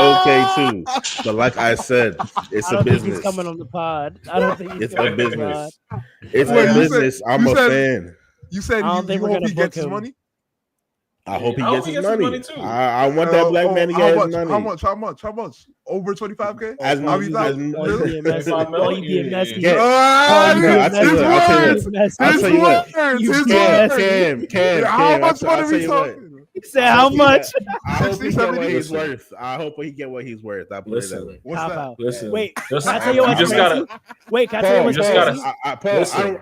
okay too. But like I said, it's a business. He's coming on the pod. I don't think it's a business. It's a business. I'm a fan. You said you hope he gets his money? I hope he gets his money too. I want that black man to get his money. How much? Over 25K? As much as I'll tell you what. Cam, how much money are we talking? He said how much? I hope he get what he's worth. I hope he get what he's worth. I put it that way. What's that? Listen, wait, can I tell you what's crazy? Wait, can I tell you what's crazy?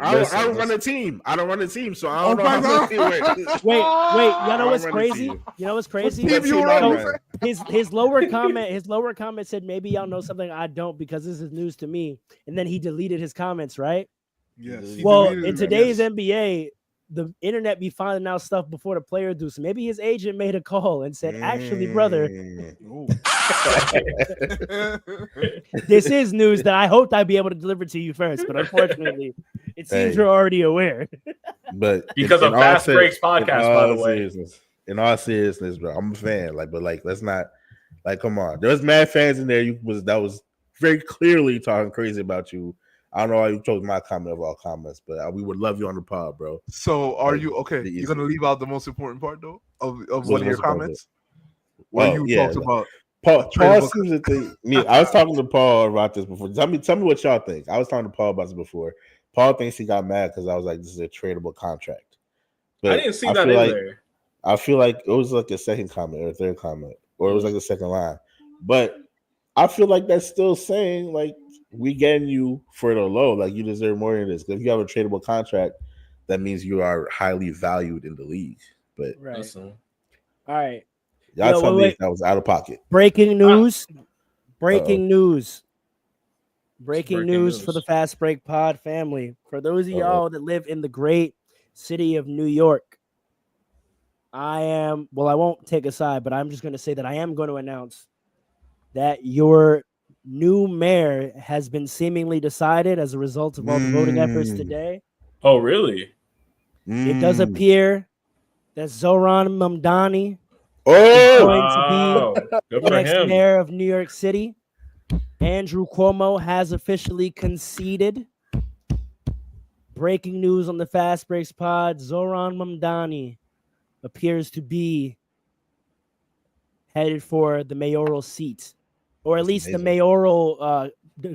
I don't run a team. I don't run a team, so I don't know how much he worth. Wait, you know what's crazy? You know what's crazy? His lower comment said maybe y'all know something I don't because this is news to me. And then he deleted his comments, right? Yes. Well, in today's NBA, the internet be finding out stuff before the player do. So maybe his agent made a call and said, actually, brother, this is news that I hoped I'd be able to deliver to you first. But unfortunately, it seems you're already aware. But because of Fastbreaks podcast, by the way. In all seriousness, bro, I'm a fan. Let's not come on. There's mad fans in there that was very clearly talking crazy about you. I don't know why you chose my comment of all comments, but we would love you on the pod, bro. So are you okay? You're gonna leave out the most important part though of one of your comments? When you talked about Paul Tradable seems to think. I was talking to Paul about this before. Tell me what y'all think. I was talking to Paul about this before. Paul thinks he got mad because I was like, "This is a tradable contract." But I didn't see that in there. I feel like it was like a second comment or a third comment, or it was like a second line. But I feel like that's still saying like we getting you for the low, like you deserve more than this. If you have a tradable contract, that means you are highly valued in the league. But Right. Listen, All right. y'all tell me if that was out of pocket. Breaking news. Breaking Uh-oh. news. breaking Breaking news news. for the Fast Break Pod family. For those of y'all that live in the great city of New York, I won't take a side, but I'm just going to say that I am going to announce that your new mayor has been seemingly decided as a result of all the voting efforts today. Oh, really? It does appear that Zoran Mamdani Oh, is going to be Good the for next him. mayor of New York City. Andrew Cuomo has officially conceded. Breaking news on the Fast Breaks Pod: Zoran Mamdani appears to be headed for the mayoral seat, or at least the mayoral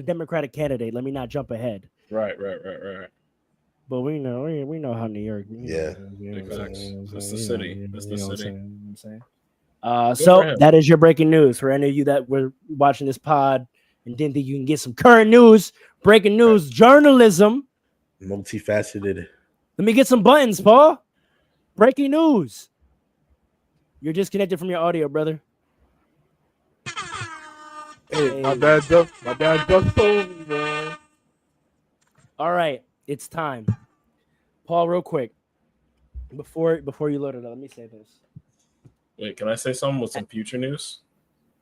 Democratic candidate. Let me not jump ahead. Right. But we know how New York. Yeah. Big facts. It's the city. It's the city. So that is your breaking news for any of you that were watching this pod and didn't think you can get some current news, breaking news, journalism. Multifaceted. Let me get some buttons, Paul. Breaking news. You're disconnected from your audio, brother. Hey, my dad just told me, man. All right, it's time. Paul, real quick, before you load it up, let me say this. Wait, can I say something with some future news?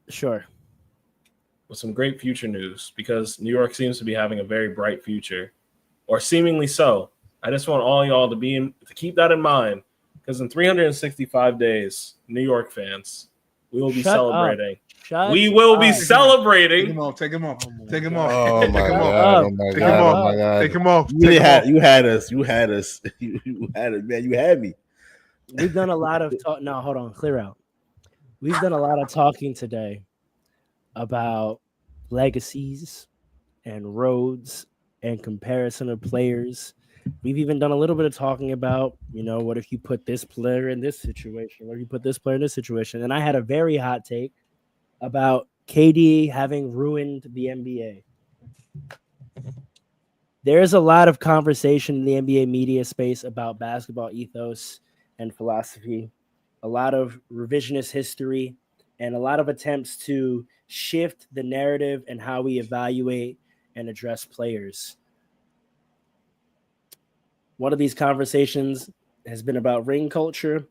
Sure. With some great future news, because New York seems to be having a very bright future, or seemingly so. I just want all y'all to keep that in mind, because in 365 days, New York fans, we will be celebrating. We will be celebrating. Take him off. Oh Take him my off. god! Oh my god! Take him off. You had us. You had it, man. You had me. We've done a lot of talk. No, hold on. Clear out. We've done a lot of talking today about legacies and roads and comparison of players. We've even done a little bit of talking about, what if you put this player in this situation? What if you put this player in this situation? And I had a very hot take about KD having ruined the NBA. There's a lot of conversation in the NBA media space about basketball ethos and philosophy, a lot of revisionist history, and a lot of attempts to shift the narrative and how we evaluate and address players. One of these conversations has been about ring culture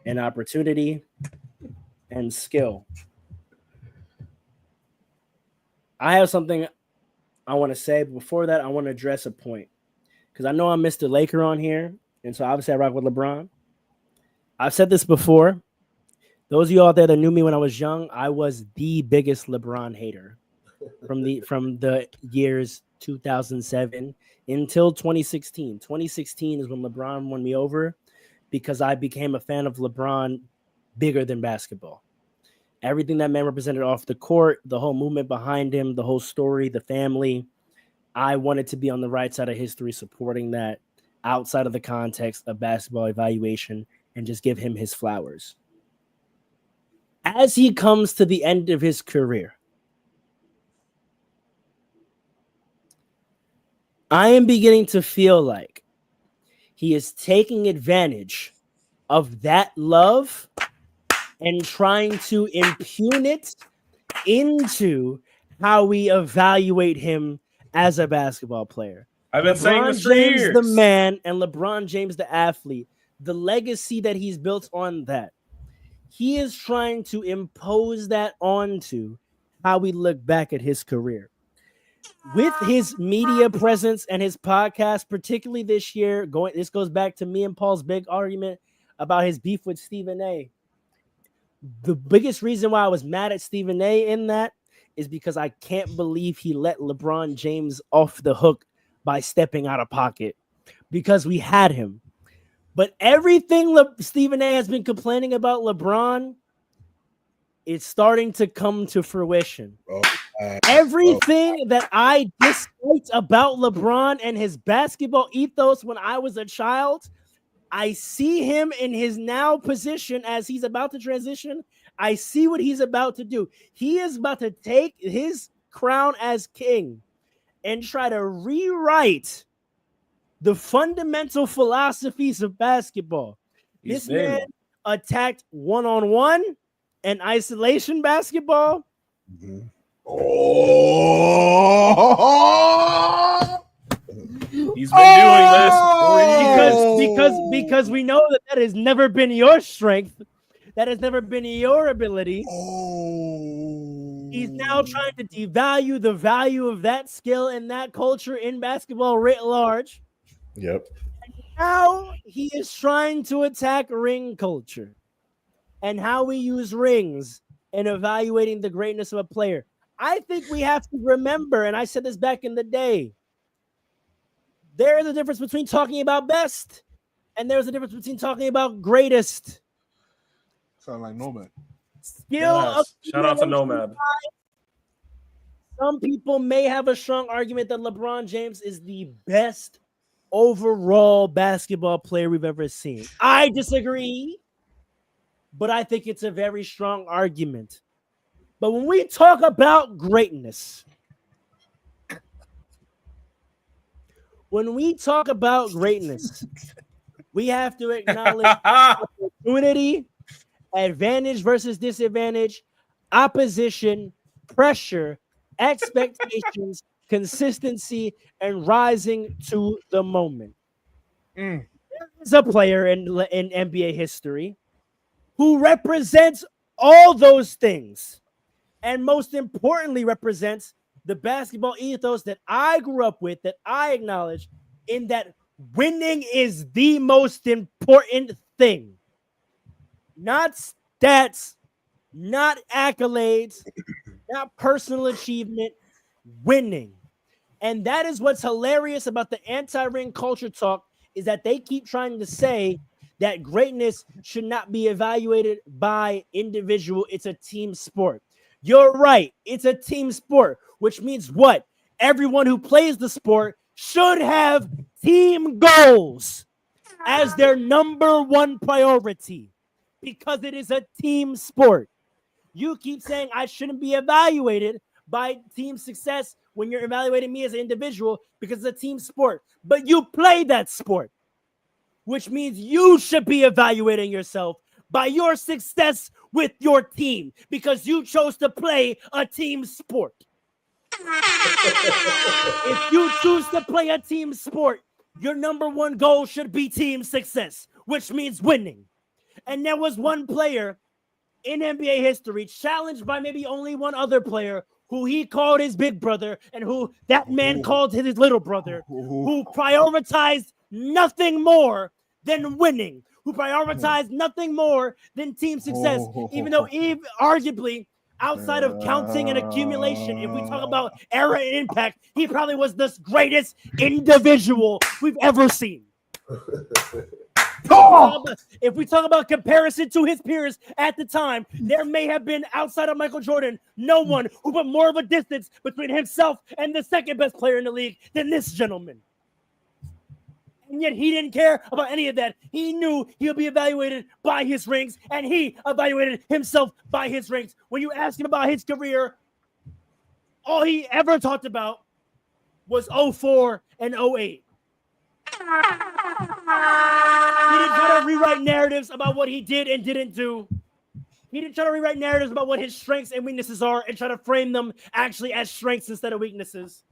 and opportunity and skill. I have something I want to say, but before that, I want to address a point. Because I know I'm Mr. Laker on here, and so obviously I rock with LeBron. I've said this before. Those of you out there that knew me when I was young, I was the biggest LeBron hater from the years 2007 until 2016. 2016 is when LeBron won me over because I became a fan of LeBron bigger than basketball. Everything that man represented off the court, the whole movement behind him, the whole story, the family, I wanted to be on the right side of history supporting that outside of the context of basketball evaluation and just give him his flowers. As he comes to the end of his career, I am beginning to feel like he is taking advantage of that love and trying to impugn it into how we evaluate him as a basketball player. I've been saying this for James, years. the man, and LeBron James, the athlete, the legacy that he's built on that, he is trying to impose that onto how we look back at his career. With his media presence and his podcast, particularly this year, this goes back to me and Paul's big argument about his beef with Stephen A. The biggest reason why I was mad at Stephen A in that is because I can't believe he let LeBron James off the hook by stepping out of pocket because we had him. But everything Stephen A has been complaining about LeBron It's starting to come to fruition. Oh, Everything that I disliked about LeBron and his basketball ethos when I was a child, I see him in his now position as he's about to transition. I see what he's about to do. He is about to take his crown as king and try to rewrite the fundamental philosophies of basketball. This man attacked one-on-one and isolation basketball. mhm. Oh, He's been doing this for years. Because we know that has never been your strength. That has never been your ability. He's now trying to devalue the value of that skill and that culture in basketball writ large. Yep. Now he is trying to attack ring culture and how we use rings in evaluating the greatness of a player. I think we have to remember, and I said this back in the day, there is a difference between talking about best and there's a difference between talking about greatest. sound like Nomad. Skill. Yes. Shout out to Nomad. Some people may have a strong argument that LeBron James is the best overall basketball player we've ever seen. I disagree, but I think it's a very strong argument. But when we talk about greatness, we have to acknowledge opportunity, advantage versus disadvantage, opposition, pressure, expectations, consistency, and rising to the moment. There is a player in NBA history who represents all those things, and most importantly, represents the basketball ethos that I grew up with, that I acknowledge, in that winning is the most important thing. Not stats, not accolades, not personal achievement, winning. And that is what's hilarious about the anti-ring culture talk, is that they keep trying to say that greatness should not be evaluated by individual. It's a team sport. You're right. It's a team sport, which means what? Everyone who plays the sport should have team goals as their number one priority, because it is a team sport. You keep saying I shouldn't be evaluated by team success when you're evaluating me as an individual because it's a team sport. But you play that sport, which means you should be evaluating yourself by your success with your team because you chose to play a team sport. If you choose to play a team sport, your number one goal should be team success, which means winning. And there was one player in NBA history challenged by maybe only one other player who he called his big brother and who that man called his little brother, who prioritized nothing more than winning, who prioritized nothing more than team success, even though arguably outside of counting and accumulation, if we talk about era and impact, he probably was the greatest individual we've ever seen. If we talk about comparison to his peers at the time, there may have been, outside of Michael Jordan, no one who put more of a distance between himself and the second best player in the league than this gentleman. And yet he didn't care about any of that. He knew he would be evaluated by his rings, and he evaluated himself by his rings. When you ask him about his career, all he ever talked about was 04 and 08. He didn't try to rewrite narratives about what he did and didn't do. He didn't try to rewrite narratives about what his strengths and weaknesses are and try to frame them actually as strengths instead of weaknesses.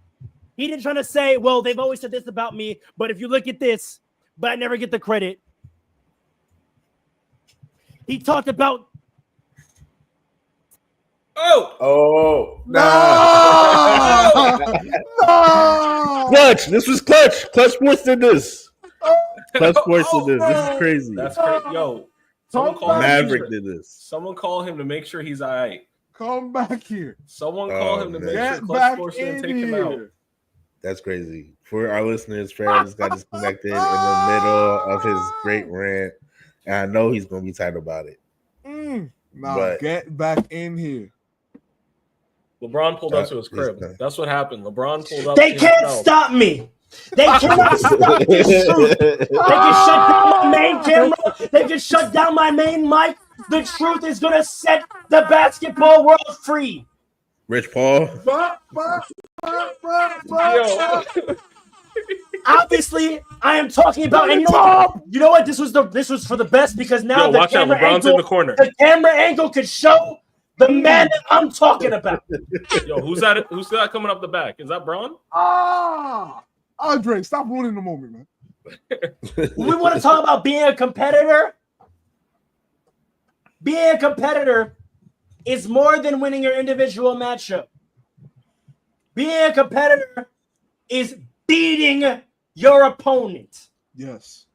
He didn't try to say, well, they've always said this about me, but if you look at this, but I never get the credit. He talked about... Clutch. This was Clutch. Clutch Sports did this. Clutch Sports did this. This is crazy. That's crazy. Yo, someone call Maverick did this. Someone call him to make sure he's all right. Come back here. Someone call him to make Get sure Clutch back Sports in didn't take him out. here. That's crazy. For our listeners, Farrell just got disconnected in the middle of his great rant, and I know he's gonna be tight about it. Now But- get back in here. LeBron pulled up to his crib. That's what happened. LeBron pulled up. They to can't himself. stop me. They cannot stop this truth. They can shut down my main camera. They can shut down my main mic. The truth is going to set the basketball world free. Rich Paul. Yo. Obviously, I am talking about. And you know what? This was for the best because now Yo, the watch out. camera LeBron's in angle, the corner. the camera angle could show the man that I'm talking about. Yo, who's that? Who's that coming up the back? Is that Braun? Andre, stop ruining the moment, man. We want to talk about being a competitor. Being a competitor is more than winning your individual matchup. Being a competitor is beating your opponent. Yes.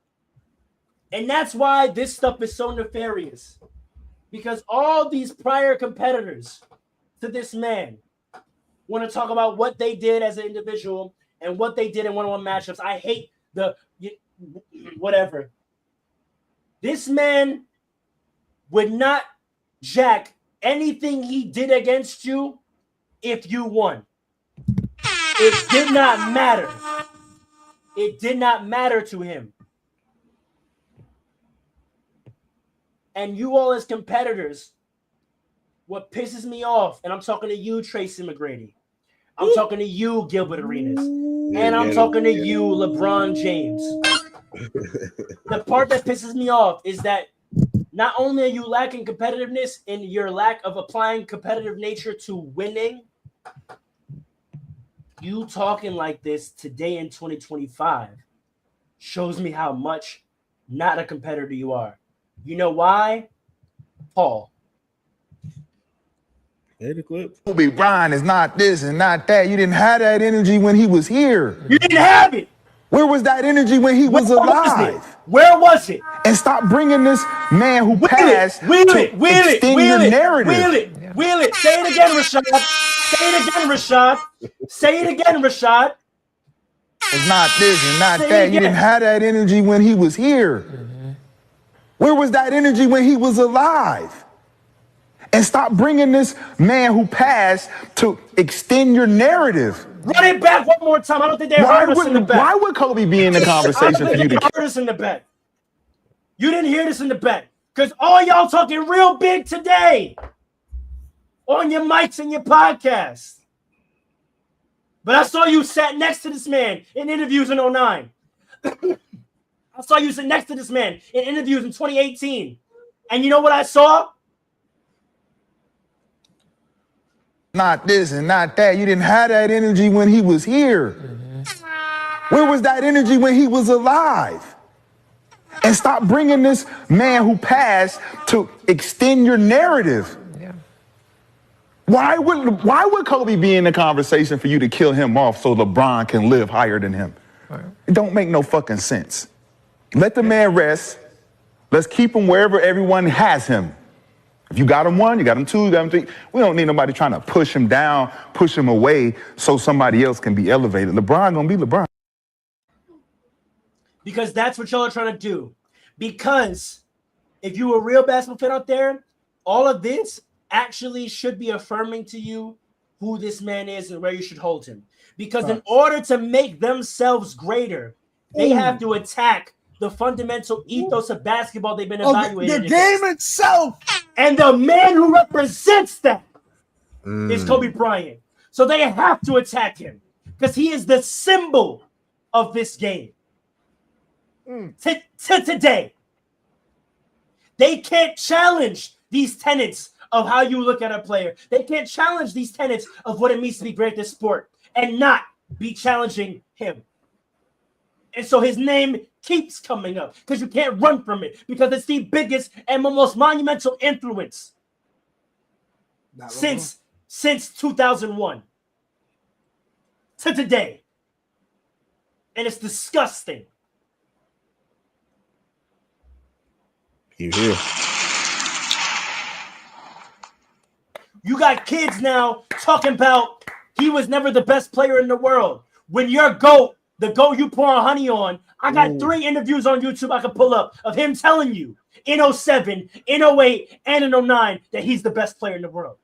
And that's why this stuff is so nefarious. Because all these prior competitors to this man want to talk about what they did as an individual and what they did in one-on-one matchups. I hate whatever. This man would not jack anything he did against you if you won. It did not matter. It did not matter to him. And you all as competitors, what pisses me off, and I'm talking to you, Tracy McGrady. I'm talking to you, Gilbert Arenas. And I'm talking to you, LeBron James. The part that pisses me off is that not only are you lacking competitiveness in your lack of applying competitive nature to winning, you talking like this today in 2025 shows me how much not a competitor you are. You know why? Paul. Hey, the clip. Kobe Bryant is not this and not that. You didn't have that energy when he was here. You didn't have it. Where was that energy when he was alive? Where was it? And stop bringing this man who passed Wheel to it. extend your narrative. Wheel it. Say it again, Rashad. Say it again, Rashad. Say it again, Rashad. It's not this and not Say it that. You again. didn't have that energy when he was here. Where was that energy when he was alive? And stop bringing this man who passed to extend your narrative. Run it back one more time. I don't think they heard us in the back. Why would Kobe be in the I conversation don't for you think to? they heard us in the back. You didn't hear this in the back. Because all y'all talking real big today on your mics and your podcast. But I saw you sat next to this man in interviews in 09. I saw you sit next to this man in interviews in 2018. And you know what I saw? Not this and not that. You didn't have that energy when he was here. Where was that energy when he was alive? And stop bringing this man who passed to extend your narrative. Why would Kobe be in the conversation for you to kill him off so LeBron can live higher than him? It don't make no fucking sense. Let the man rest. Let's keep him wherever everyone has him. If you got him one, you got him two, you got him three. We don't need nobody trying to push him down, push him away so somebody else can be elevated. LeBron gonna be LeBron. Because that's what y'all are trying to do. Because if you a real basketball fan out there, all of this actually should be affirming to you who this man is and where you should hold him. Because in order to make themselves greater, they have to attack the fundamental ethos of basketball they've been evaluated. The game itself. And the man who represents that is Kobe Bryant. So they have to attack him because he is the symbol of this game. To today. They can't challenge these tenets of how you look at a player. They can't challenge these tenets of what it means to be great at this sport and not be challenging him. And so his name keeps coming up because you can't run from it because it's the biggest and most monumental influence since 2001 to today. And it's disgusting. You hear? You got kids now talking about he was never the best player in the world. When your the GOAT you pour honey on, I got 3 interviews on YouTube I could pull up of him telling you in 07, in 08, and in 09 that he's the best player in the world.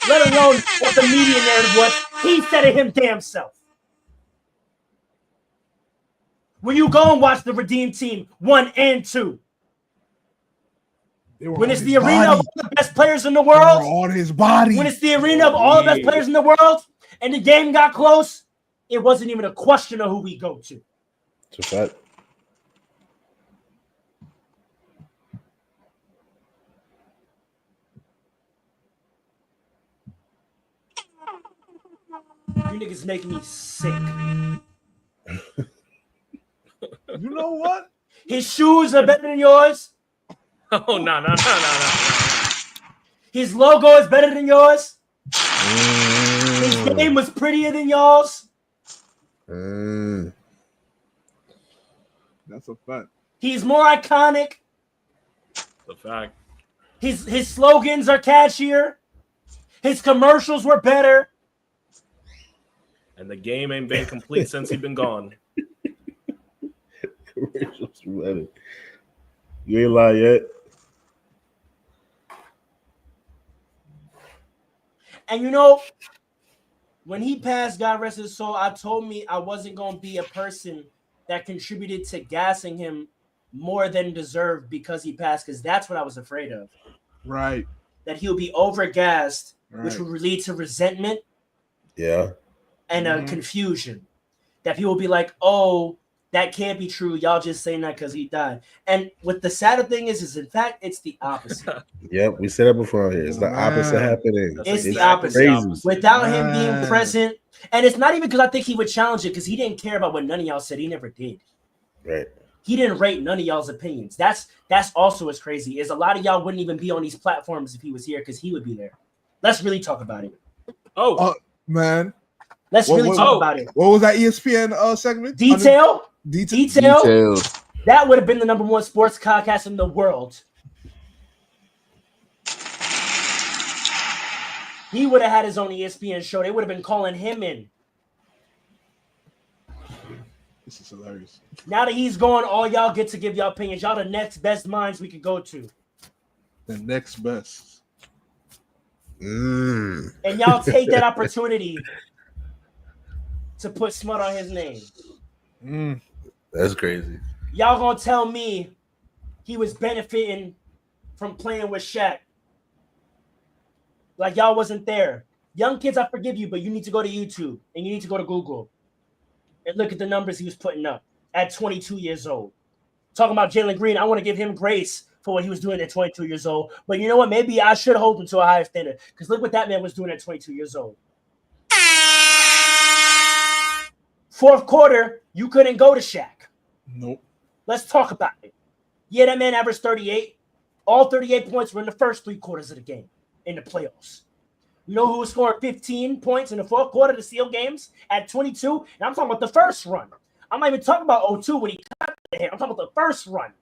Let alone what the media narrative was. He said it him damn self. When you go and watch the Redeem Team 1 and 2, when it's the arena of all the best players in the world, on his body. When it's the arena of all the best players in the world, and the game got close, it wasn't even a question of who we go to. It's a fact. You niggas make me sick. You know what? His shoes are better than yours. Oh, no. His logo is better than yours. His game was prettier than y'all's. That's a fact. He's more iconic. The fact. His slogans are catchier. His commercials were better. And the game ain't been complete since he's been gone. Commercials better. You ain't lie yet. And you know, when he passed, God rest his soul, I told me I wasn't going to be a person that contributed to gassing him more than deserved because he passed, because that's what I was afraid of. Right. That he'll be overgassed, Right. which would lead to resentment. Yeah. And confusion. That people will be like, oh, that can't be true. Y'all just saying that because he died. And what the sadder thing is in fact, it's the opposite. Yep, we said it before here. It's the opposite happening. It's the opposite. Crazy. Without him being present, and it's not even because I think he would challenge it, because he didn't care about what none of y'all said. He never did. Right. He didn't rate none of y'all's opinions. That's also what's crazy, is a lot of y'all wouldn't even be on these platforms if he was here, because he would be there. Let's really talk about it. Man. Let's really talk about it. What was that ESPN segment? Detail. Detail. That would have been the number one sports podcast in the world. He would have had his own ESPN show. They would have been calling him in. This is hilarious. Now that he's gone, all y'all get to give y'all opinions. Y'all the next best minds we could go to. The next best. And y'all take that opportunity to put smut on his name. That's crazy. Y'all gonna tell me he was benefiting from playing with Shaq. Like y'all wasn't there. Young kids, I forgive you, but you need to go to YouTube and you need to go to Google and look at the numbers he was putting up at 22 years old. Talking about Jalen Green, I want to give him grace for what he was doing at 22 years old. But you know what? Maybe I should hold him to a higher standard, because look what that man was doing at 22 years old. Fourth quarter, you couldn't go to Shaq. Nope. Let's talk about it. Yeah, that man averaged 38. All 38 points were in the first 3 quarters of the game in the playoffs. You know who was scoring 15 points in the fourth quarter to seal games at 22? And I'm talking about the first run. I'm not even talking about 02 when he got there. I'm talking about the first run.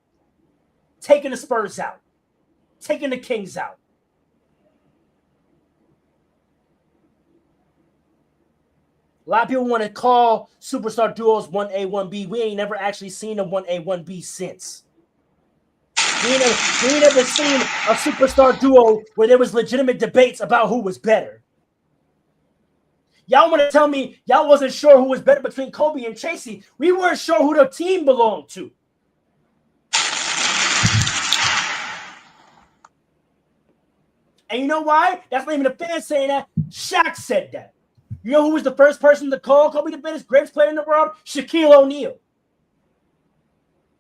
Taking the Spurs out. Taking the Kings out. A lot of people want to call superstar duos 1A, 1B. We ain't never actually seen a 1A, 1B since. We ain't never seen a superstar duo where there was legitimate debates about who was better. Y'all want to tell me y'all wasn't sure who was better between Kobe and Tracy? We weren't sure who the team belonged to. And you know why? That's not even a fan saying that. Shaq said that. You know who was the first person to call Kobe the greatest player in the world? Shaquille O'Neal.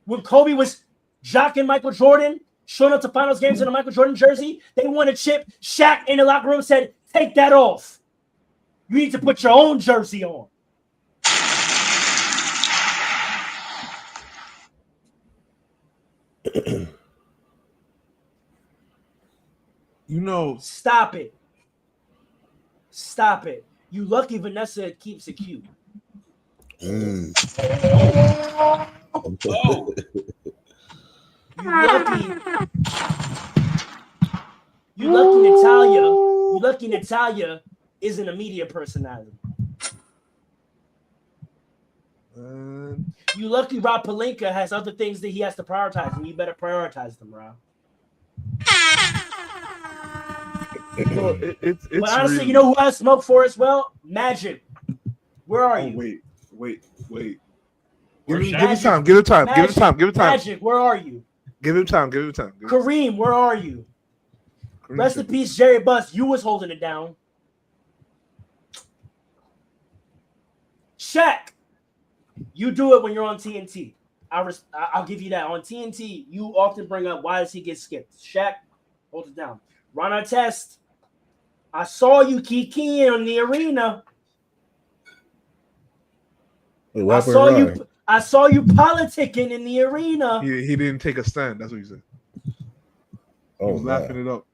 When Kobe was jocking Michael Jordan, showing up to finals games in a Michael Jordan jersey, they won a chip. Shaq in the locker room said, take that off. You need to put your own jersey on. You know. Stop it. Stop it. You lucky Vanessa keeps it cute. You lucky Natalia. You lucky Natalia isn't a media personality. You lucky Rob Pelinka has other things that he has to prioritize, and you better prioritize them, Rob. It's But honestly, really... you know who I smoke for as well? Magic. Where are you? Wait. Where's Give Shaq? it time. Give it time. Give it time. Give it time. Magic, where are you? Give it time. Give it time. Kareem, where are you? Rest in peace, Jerry Buss. You was holding it down. Shaq, you do it when you're on TNT. I'll give you that. On TNT, you often bring up why does he get skipped. Shaq, hold it down. Ron Artest, I saw you kikiing in the arena. Wait, I saw you politicking in the arena. He didn't take a stand. That's what he said. He was laughing it up.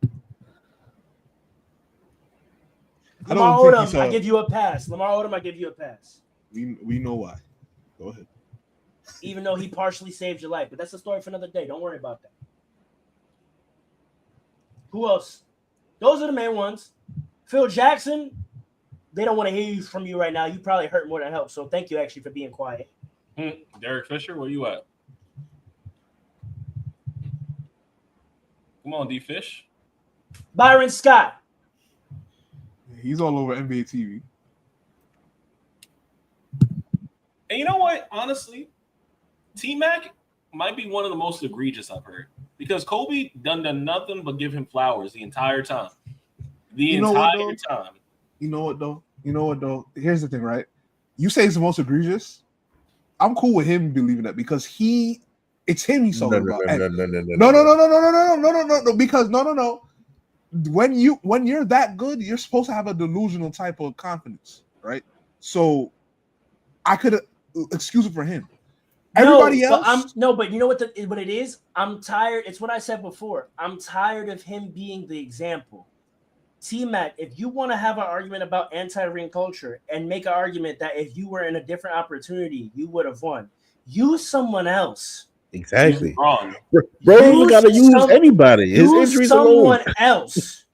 Lamar Odom, I give you a pass. Lamar Odom, I give you a pass. We know why. Go ahead. Even though he partially saved your life, but that's a story for another day. Don't worry about that. Who else? Those are the main ones. Phil Jackson, they don't want to hear from you right now. You probably hurt more than help. So thank you actually for being quiet. Derek Fisher, where you at? Come on, D Fish. Byron Scott. He's all over NBA TV. And you know what? Honestly, T-Mac might be one of the most egregious I've heard because Kobe done nothing but give him flowers the entire time. You know what though? Here's the thing, right? You say it's the most egregious. I'm cool with him believing that because it's him he's talking about. No. Because no. When you're that good, you're supposed to have a delusional type of confidence, right? So I could excuse it for him. Everybody else, but you know what it is? I'm tired. It's what I said before. I'm tired of him being the example. T-Mac, if you want to have an argument about anti-ring culture and make an argument that if you were in a different opportunity, you would have won, use someone else. Exactly. Wrong. Bro, you gotta use anybody. His injuries someone alone. else.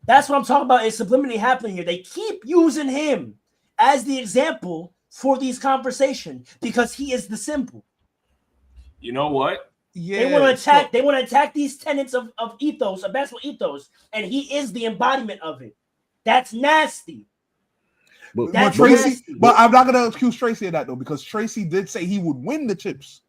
That's what I'm talking about. It's subliminally happening here. They keep using him as the example for these conversations because he is the symbol. You know what? Yeah, they want to attack. They want to attack these tenets of ethos, of basketball ethos, and he is the embodiment of it. That's nasty. But I'm not gonna accuse Tracy of that though, because Tracy did say he would win the chips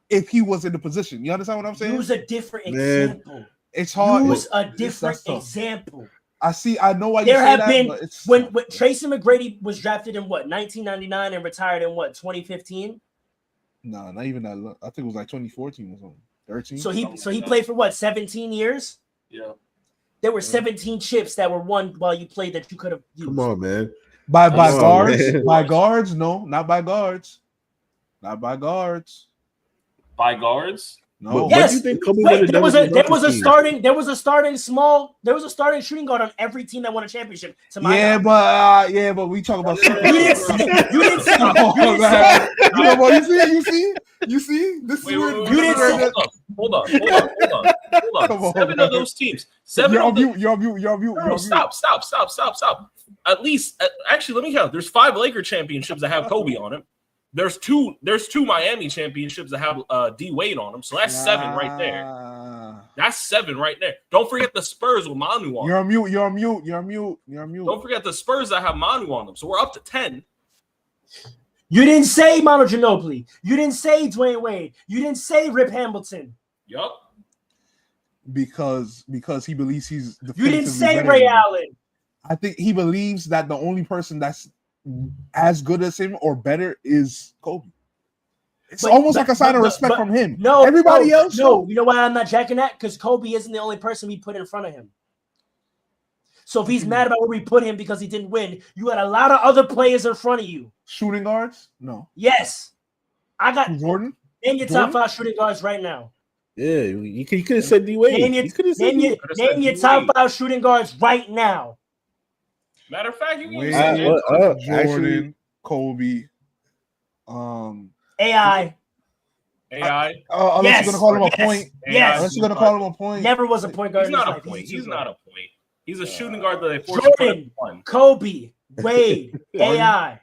if he was in the position. You understand what I'm saying? Use a different example. It's hard. Use a different example. I know why you there say have that, been but it's when Tracy McGrady was drafted in 1999 and retired in 2015. No, not even that. I think it was like 2014 or something. 13. So he played for 17 years. Yeah. There were 17 chips that were won while you played that you could have used. Come on, man. By guards? Man. By guards? No, not by guards. Not by guards. By guards? No. Yes. What do you think there was a starting shooting guard on every team that won a championship. But we talk about. You didn't see. You see. This is where you didn't see. Hold on. 7 of those teams. You're on mute. Stop. At least, actually, let me count. There's 5 Laker championships that have Kobe on it. There's two Miami championships that have D Wade on them. So that's 7 right there. That's 7 right there. Don't forget the Spurs with Manu on them. You're on mute. Don't forget the Spurs that have Manu on them. So we're up to 10. You didn't say Manu Ginobili. You didn't say Dwayne Wade. You didn't say Rip Hamilton. Yup. Because he believes he's you didn't say Ray Allen. I think he believes that the only person that's as good as him or better is Kobe. It's almost like a sign of respect from him. No, everybody else. No, you know why I'm not jacking that? Because Kobe isn't the only person we put in front of him. So if he's mad about where we put him because he didn't win, you got a lot of other players in front of you. Shooting guards? No. Yes. I got Jordan. Name your top 5 shooting guards right now. Yeah, you could have said D Wade. Name your top 5 shooting guards right now. Matter of fact, you can say Jordan, Kobe, AI. Unless you're gonna call him a point. Yes. Unless you're gonna call him a point. Never was a point guard. He's not a point. He's not a point. He's a shooting guard that they forced Jordan, Kobe, Wade, AI,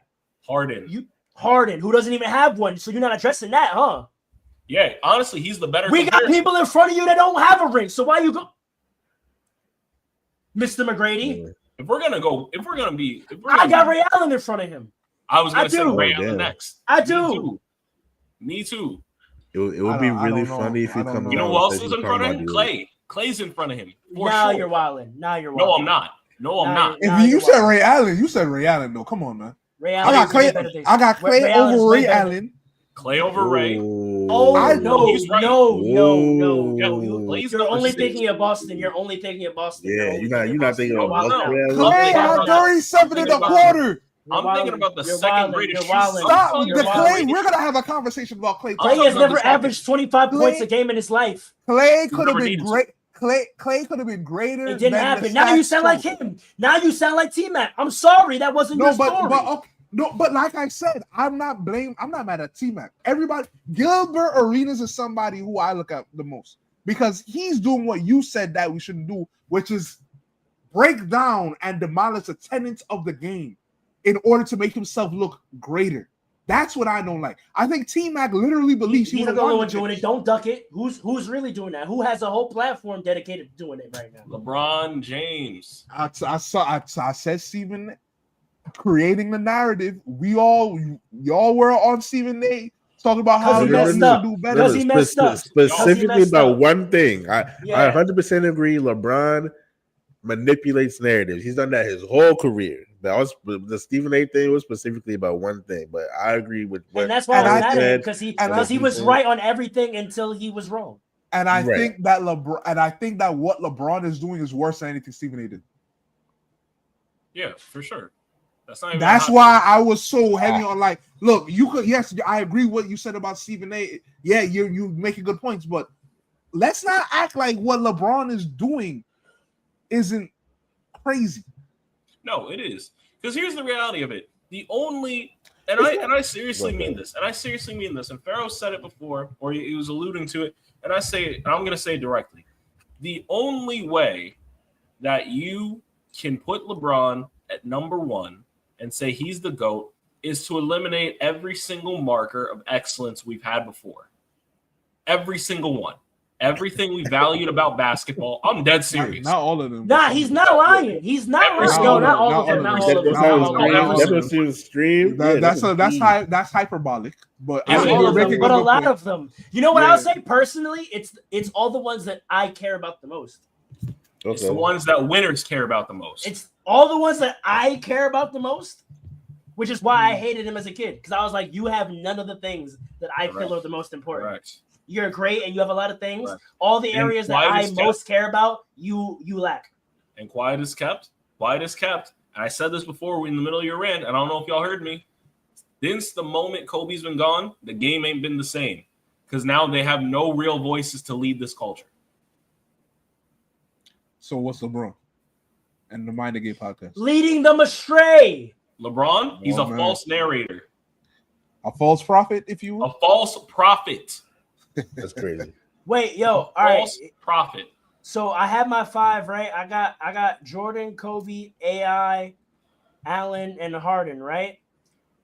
Harden, who doesn't even have one. So you're not addressing that, huh? Yeah, honestly, he's the better. We got people in front of you that don't have a ring. So why you go? Mr. McGrady. Yeah. If we're gonna be, I got Ray Allen in front of him. I was gonna I say do. Ray Oh, Allen damn. next. I do. Me too. It would I be don't- I really don't know. funny if I he don't comes know. You know out who and else says is he's in talking front of about him? D-League. Clay. Clay's in front of him. For Now sure. you're wilding. Now you're No, wilding. I'm not. No, I'm Now not. you're- If you said Ray Allen, you said Ray Allen. though. Come on, man. Ray I Allen got is Clay. way better than- I got Clay Ray Allen is over way Ray better than- Allen. Clay over Ray. Oh I- no, he's right. no. Yeah, Clay's You're not only the thinking same. of Boston. You're only thinking of Boston. Yeah, only you're not Boston. thinking You're of wilding Clay out. Allen. Clay You're had wilding out. 37 in the You're quarter. I'm You're thinking about the You're second wilding. greatest You're shooter. wilding. Stop You're the wilding. Clay. We're gonna have a conversation about Clay. Clay has never Clay- averaged 25 Clay- points a game in his life. Clay could have never been needed to. great. Clay could have been greater. It didn't than happen. the Now you stats sound like show. him. Now you sound like T-Mac. I'm sorry, that wasn't your No, but story. okay. No, but like I said, I'm not mad at T-Mac. Everybody, Gilbert Arenas is somebody who I look at the most because he's doing what you said that we shouldn't do, which is break down and demolish the tenets of the game in order to make himself look greater. That's what I don't like. I think T-Mac literally believes He's he not would the only have one won doing it. Don't duck it. Who's really doing that? Who has a whole platform dedicated to doing it right now? LeBron James. I said Stephen creating the narrative. Y'all were on Stephen A. talking about how Because he y'all messed need up. to do better. Because he messed up. Specifically Because he about messed up. one thing. I Yeah. 100% agree. LeBron manipulates narratives. He's done that his whole career. The Stephen A. thing was specifically about one thing, but I agree with what And that's why And I was I mad at him said. because he was said. right on everything until he was wrong. And I Right. think that what LeBron is doing is worse than anything Stephen A. did. Yeah, for sure. That's not even That's a hot why take. I was so heavy on like, look, you could yes, I agree with what you said about Stephen A. Yeah, you making good points, but let's not act like what LeBron is doing isn't crazy. No, it is. Because here's the reality of it. The only I seriously mean this, and Pharaoh said it before, or he was alluding to it, and I'm gonna say it directly. The only way that you can put LeBron at number one and say he's the GOAT is to eliminate every single marker of excellence we've had before. Every single one. Everything we valued about basketball. I'm dead serious. Not all of them. Nah, he's not lying. He's not Every lying. single No, not all one. of them. Not Not all of them. all Not of all them. of Not all them. of them. That stream. That's hyperbolic, but Yeah, Not but all you're of making them, but a good lot point. of them. You know what Yeah. I'll say personally? It's all the ones that I care about the most. It's the ones that winners care about the most. It's all the ones that I care about the most, which is why I hated him as a kid. Because I was like, you have none of the things that I feel are the most important. Correct. You're great and you have a lot of things. Correct. All the And areas that quiet I is kept. most care about, you lack. And quiet is kept. Quiet is kept. And I said this before in the middle of your rant. I don't know if y'all heard me. Since the moment Kobe's been gone, the game ain't been the same. Because now they have no real voices to lead this culture. So what's LeBron and the Mind the Game podcast? Leading them astray. LeBron, he's Oh, a man. false narrator. A false prophet, if you will. A false prophet. That's crazy. Wait, yo, all right. False prophet. So I have my five, right? I got Jordan, Kobe, AI, Allen, and Harden, right?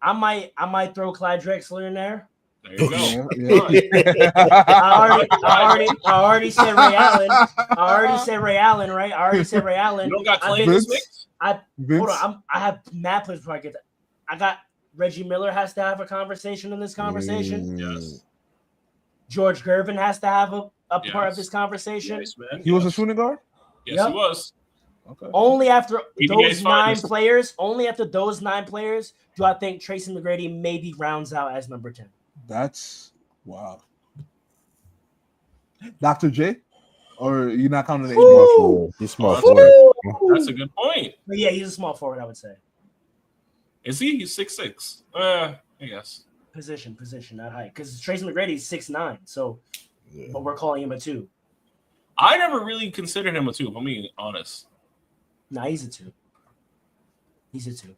I might throw Clyde Drexler in there. There you go. Yeah. I already said Ray Allen. I already said Ray Allen, right? I already said Ray Allen. You don't got I Clay in think- this mix? Vince, Hold on, I have mad players before I get that. I got Reggie Miller has to have a conversation in this conversation. Yes. George Gervin has to have a part of Yes. this conversation. Yes, man. he was a Yes. shooting guard. Yes, Yep. he was. Okay. Only after PBA's those nine finest. players, do I think Tracy McGrady maybe rounds out as number 10. That's wow. Dr. J, or you're not counting the Small AD? forward. He's small That's forward. That's a good point. But yeah, he's a small forward, I would say. Is he? He's 6'6". I guess. Position, not height. Because Tracy McGrady's 6'9", so but we're calling him a 2. I never really considered him a 2, if I'm being honest. Nah, he's a 2. He's a 2.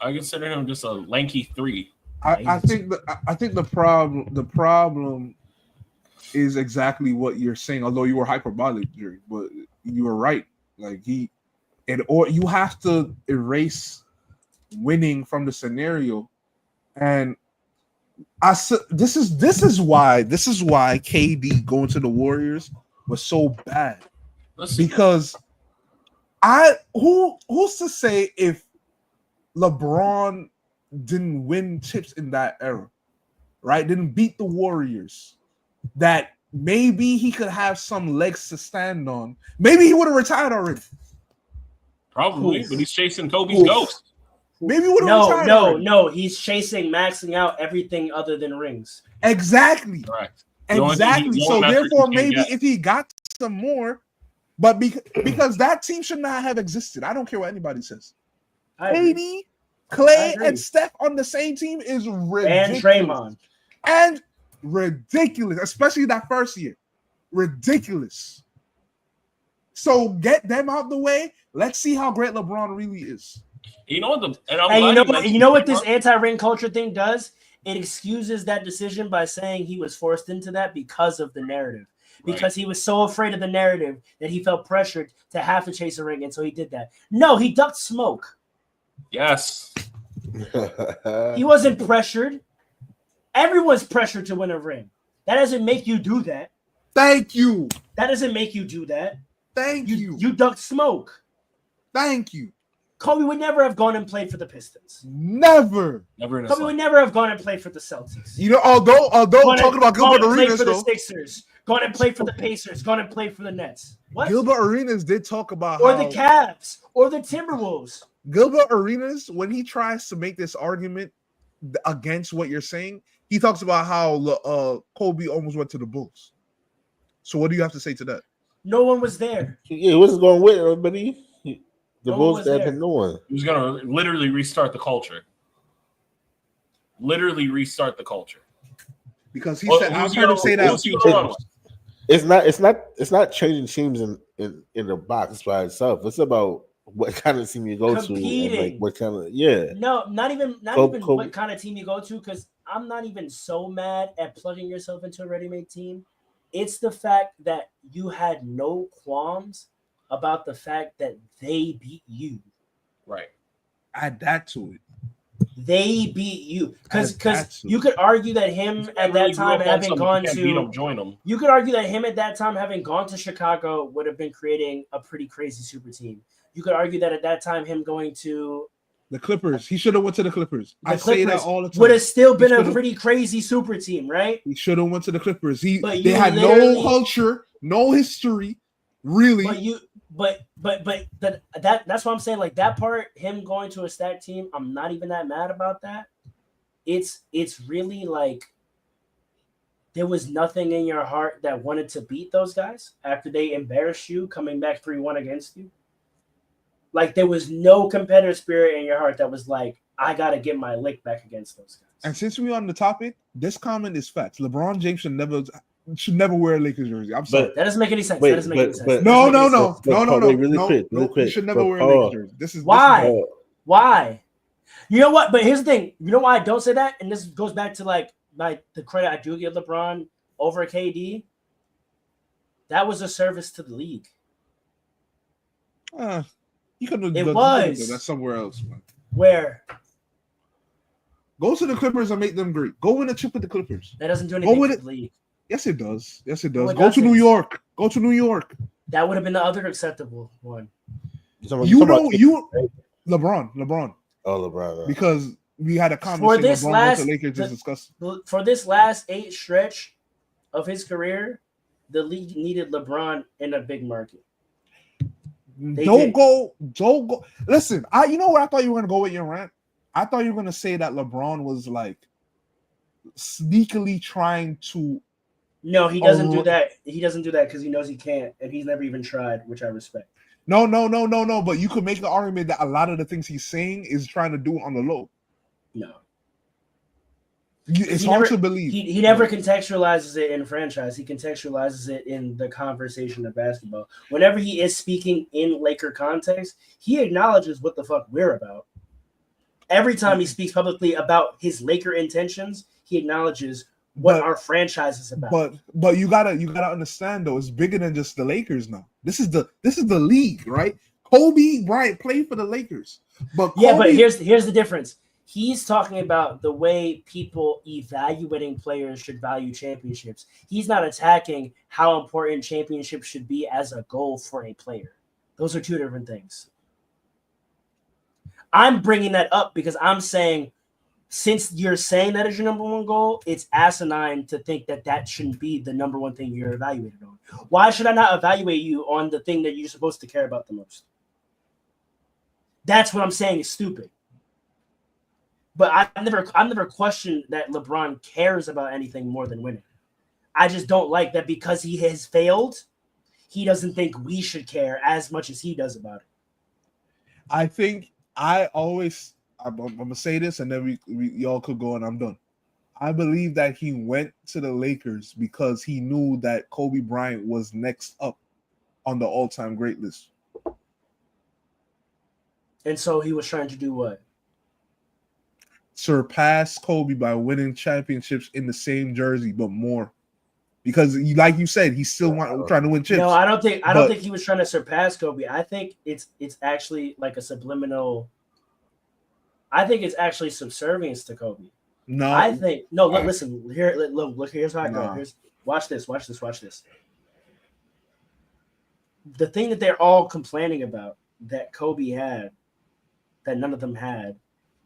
I consider him just a lanky 3. I think the problem is exactly what you're saying. Although you were hyperbolic, Jerry, but you were right. Like or you have to erase winning from the scenario, and this is why KD going to the Warriors was so bad. Listen, Because Who's to say if LeBron didn't win chips in that era, right? Didn't beat the Warriors, that maybe he could have some legs to stand on. Maybe he would have retired already. Probably, Who? but he's chasing Kobe's Who? ghost. Maybe he would have retired already. No. He's chasing maxing out everything other than rings. Exactly. Correct. Exactly. So therefore, maybe if he got some more, but because that team should not have existed. I don't care what anybody says. KD, Clay, and Steph on the same team is ridiculous. And Draymond. And ridiculous, especially that first year. Ridiculous. So get them out the way. Let's see how great LeBron really is. You know what? You know what this anti-ring culture thing does? It excuses that decision by saying he was forced into that because of the narrative. Because he was so afraid of the narrative that he felt pressured to have to chase a ring, and so he did that. No, he ducked smoke. Yes. He wasn't pressured. Everyone's pressured to win a ring. That doesn't make you do that. Thank you. That doesn't make you do that. Thank you. You ducked smoke. Thank you. Kobe would never have gone and played for the Pistons. Never. Kobe would never have gone and played for the Celtics. You know, although talking about Gilbert Arenas, for the Sixers, gone and played for the Pacers, gone and played for the Nets. What? Gilbert Arenas did talk about the Cavs or the Timberwolves. Gilbert Arenas, when he tries to make this argument against what you're saying, he talks about how Kobe almost went to the Bulls. So what do you have to say to that? No one was there. Yeah, what's going with everybody? The Bulls had no one. He was going to literally restart the culture. Because he said, I've heard him say that a few times. It's not changing teams in the box by itself. It's about what kind of team you go to and like what kind of No, not even what kind of team you go to, because I'm not even so mad at plugging yourself into a ready-made team. It's the fact that you had no qualms about the fact that they beat you. Right. Add that to it. They beat you because you could argue that him at that time having gone to join them. You could argue that him at that time having gone to Chicago would have been creating a pretty crazy super team. You could argue that at that time him going to the Clippers, he should have went to the Clippers. I say that all the time. Would have still been a pretty crazy super team, right? He should have went to the Clippers. They had no culture, no history, really. But that's what I'm saying. Like that part, him going to a stacked team, I'm not even that mad about that. It's really like there was nothing in your heart that wanted to beat those guys after they embarrassed you, coming back 3-1 against you. Like there was no competitive spirit in your heart that was like, I gotta get my lick back against those guys. And since we're on the topic, this comment is facts. LeBron James should never wear a Lakers jersey. I'm sorry. That doesn't make any sense. That doesn't make any sense. No. Really quick. He should never wear a Lakers jersey. This is why? You know what? But here's the thing. You know why I don't say that? And this goes back to like the credit I do give LeBron over KD. That was a service to the league. You could have that's somewhere else, man. Where? Go to the Clippers and make them great. Go win a chip with the Clippers. That doesn't do anything for the league. Yes, it does. Go to New York. That would have been the other acceptable one. LeBron. Oh, LeBron. Because we had a conversation. For this last 8 stretch of his career, the league needed LeBron in a big market. Don't go. Listen, you know what I thought you were going to go with your rant? I thought you were going to say that LeBron was like sneakily trying to. No, he doesn't do that. He doesn't do that because he knows he can't, and he's never even tried, which I respect. No. But you could make the argument that a lot of the things he's saying is trying to do on the low. No. It's hard to believe. He never contextualizes it in franchise. He contextualizes it in the conversation of basketball. Whenever he is speaking in Laker context, he acknowledges what the fuck we're about. Every time he speaks publicly about his Laker intentions, he acknowledges what our franchise is about. But you gotta understand though, it's bigger than just the Lakers now. This is the league, right? Kobe Bryant played for the Lakers, but here's the difference. He's talking about the way people evaluating players should value championships. He's not attacking how important championships should be as a goal for a player. Those are two different things. I'm bringing that up because I'm saying, since you're saying that is your number one goal, it's asinine to think that that shouldn't be the number one thing you're evaluated on. Why should I not evaluate you on the thing that you're supposed to care about the most? That's what I'm saying is stupid. But I've never questioned that LeBron cares about anything more than winning. I just don't like that because he has failed, he doesn't think we should care as much as he does about it. I think I'm gonna say this, and then we y'all could go, and I'm done. I believe that he went to the Lakers because he knew that Kobe Bryant was next up on the all-time great list. And so he was trying to do what? Surpass Kobe by winning championships in the same jersey, but more. Because, like you said, he's still trying to win chips. No, I don't think he was trying to surpass Kobe. I think it's actually like a subliminal. I think it's actually subservience to Kobe. No, I think no. Look, listen here. Look. Here's how I go. Watch this. The thing that they're all complaining about that Kobe had, that none of them had,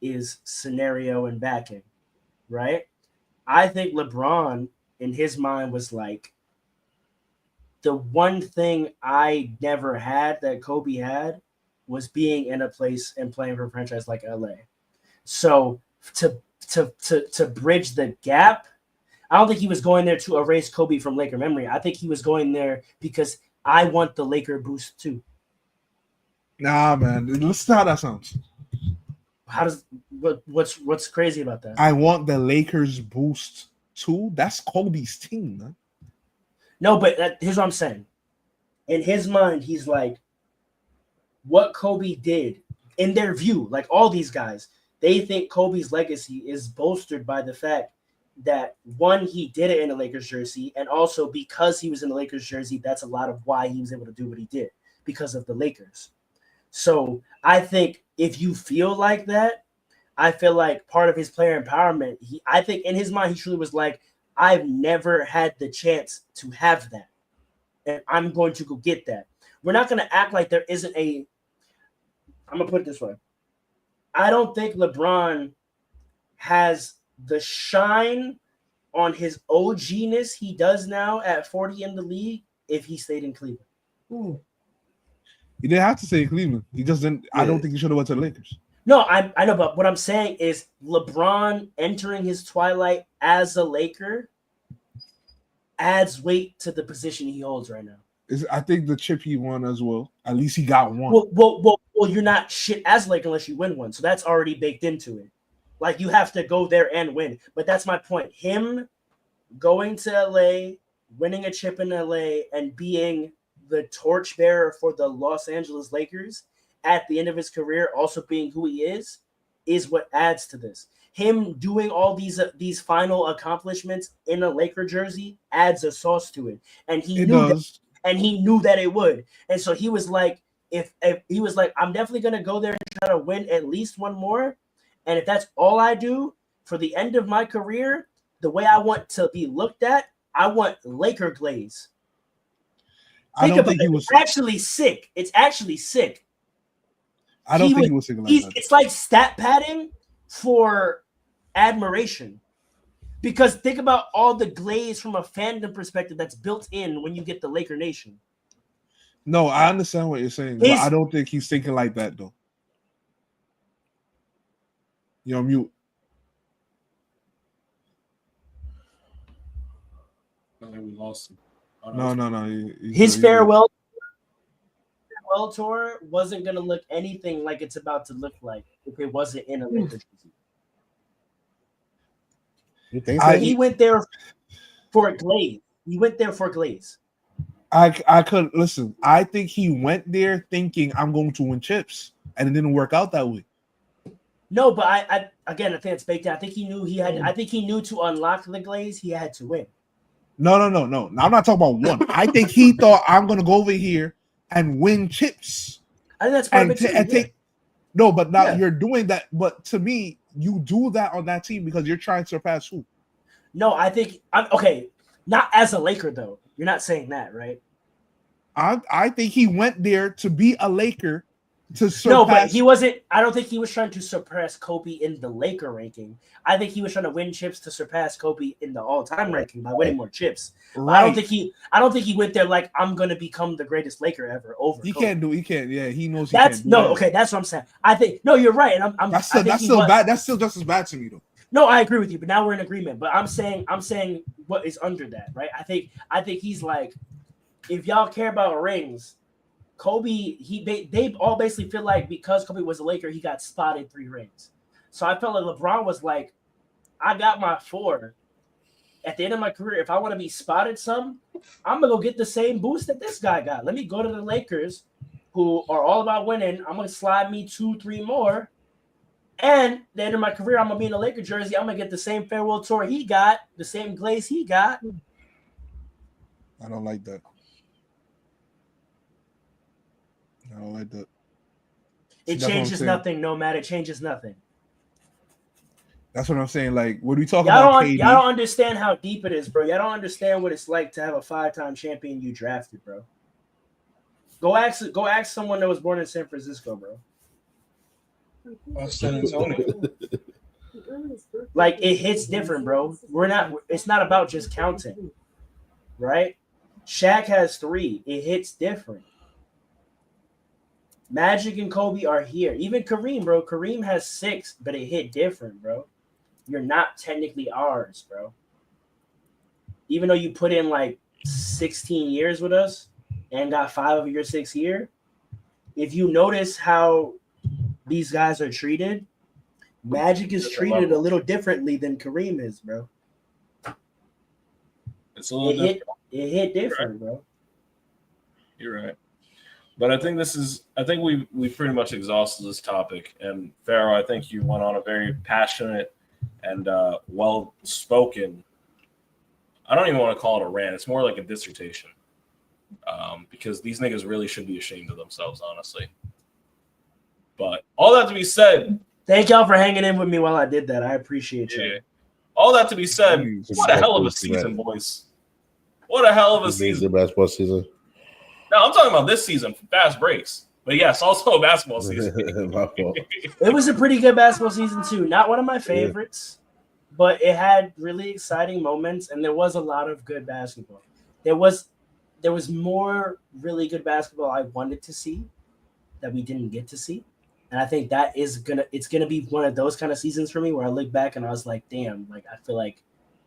is scenario and backing, right? I think LeBron, in his mind, was like, the one thing I never had that Kobe had was being in a place and playing for a franchise like LA. So to bridge the gap, I don't think he was going there to erase Kobe from Laker memory. I think he was going there because I want the Laker boost too. Nah, man. Listen to how that sounds. How does what's crazy about that? I want the Lakers boost too. That's Kobe's team, man. No, but here's what I'm saying. In his mind, he's like, what Kobe did, in their view, like all these guys, they think Kobe's legacy is bolstered by the fact that, one, he did it in a Lakers jersey, and also because he was in the Lakers jersey, that's a lot of why he was able to do what he did, because of the Lakers. So I think if you feel like that, I feel like part of his player empowerment, I think in his mind, he truly was like, I've never had the chance to have that, and I'm going to go get that. We're not going to act like there isn't I'm going to put it this way. I don't think LeBron has the shine on his OG-ness he does now at 40 in the league if he stayed in Cleveland. Ooh. He didn't have to stay in Cleveland. He just didn't. Yeah. I don't think he should have went to the Lakers. No, I know, but what I'm saying is LeBron entering his twilight as a Laker adds weight to the position he holds right now. I think the chip he won as well. At least he got one. Well, you're not shit as Laker unless you win one. So that's already baked into it. Like, you have to go there and win. But that's my point. Him going to LA, winning a chip in LA, and being the torchbearer for the Los Angeles Lakers at the end of his career, also being who he is what adds to this. Him doing all these final accomplishments in a Laker jersey adds a sauce to it. And he knew that it would. And so he was like, if he was like, I'm definitely going to go there and try to win at least one more. And if that's all I do for the end of my career, the way I want to be looked at, I want Laker glaze. I don't think he was actually sick. It's actually sick. I don't think he was sick like that. It's like stat padding for admiration. Because think about all the glaze from a fandom perspective that's built in when you get the Laker Nation. No, I understand what you're saying, but I don't think he's thinking like that, though. You're on mute. I think we lost him. No. His farewell tour wasn't going to look anything like it's about to look like if it wasn't in a Laker jersey. You think so? He went there for a glaze. He went there for glaze. I could listen. I think he went there thinking I'm going to win chips, and it didn't work out that way. No, but I think it's baked in. I think he knew he had. I think he knew to unlock the glaze, he had to win. No. Now, I'm not talking about one. I think he thought I'm going to go over here and win chips. I think that's part of it. No, but now you're doing that. But to me, you do that on that team because you're trying to surpass who? No, I think I'm okay. Not as a Laker though. You're not saying that, right? I think he went there to be a Laker to surpass. No, but he wasn't. I don't think he was trying to suppress Kobe in the Laker ranking. I think he was trying to win chips to surpass Kobe in the all-time ranking by winning more chips. Right. I don't think he went there like I'm gonna become the greatest Laker ever. Over He Kobe. can't do. He can't. Yeah, he knows. He That's can't do no. that. Okay, that's what I'm saying. I think no. You're right, and I'm. That's still, I think that's he still was- bad. That's still just as bad to me though. No, I agree with you, but now we're in agreement. But I'm saying what is under that, right? I think he's like, if y'all care about rings, Kobe, they all basically feel like because Kobe was a Laker, he got spotted 3 rings. So I felt like LeBron was like, I got my 4. At the end of my career, if I want to be spotted some, I'm gonna go get the same boost that this guy got. Let me go to the Lakers, who are all about winning. I'm gonna slide me 2-3 more. And at the end of my career, I'm gonna be in a Laker jersey. I'm gonna get the same farewell tour he got, the same glaze he got. I don't like that. I don't like that. It That's what I'm changes saying. nothing, no matter. It changes nothing. That's what I'm saying. Like, what are we talking Y'all about? don't, KD? y'all don't understand how deep it is, bro. Y'all don't understand what it's like to have a 5-time champion you drafted, bro. Go ask someone that was born in San Francisco, bro. San Antonio. Like it hits different, bro. It's not about just counting, right? Shaq has 3. It hits different. Magic and Kobe are here. Even Kareem, bro. Kareem has 6, but it hit different, bro. You're not technically ours, bro. Even though you put in like 16 years with us and got 5 of your 6 here, if you notice how these guys are treated, Magic is treated a little differently than Kareem is, bro. It's a little different. It hit different, bro. You're right. But I think we've pretty much exhausted this topic. And Pharaoh, I think you went on a very passionate and well-spoken, I don't even want to call it a rant. It's more like a dissertation. Because these niggas really should be ashamed of themselves, honestly. But all that to be said. Thank y'all for hanging in with me while I did that. I appreciate you. Yeah. All that to be said, what a hell of a season, boys. What a hell of a season. The basketball season. No, I'm talking about this season, fast breaks. But yes, also a basketball season. My fault. It was a pretty good basketball season too. Not one of my favorites, but it had really exciting moments, and there was a lot of good basketball. There was more really good basketball I wanted to see that we didn't get to see. And I think that it's gonna be one of those kind of seasons for me where I look back and I was like, damn, like I feel like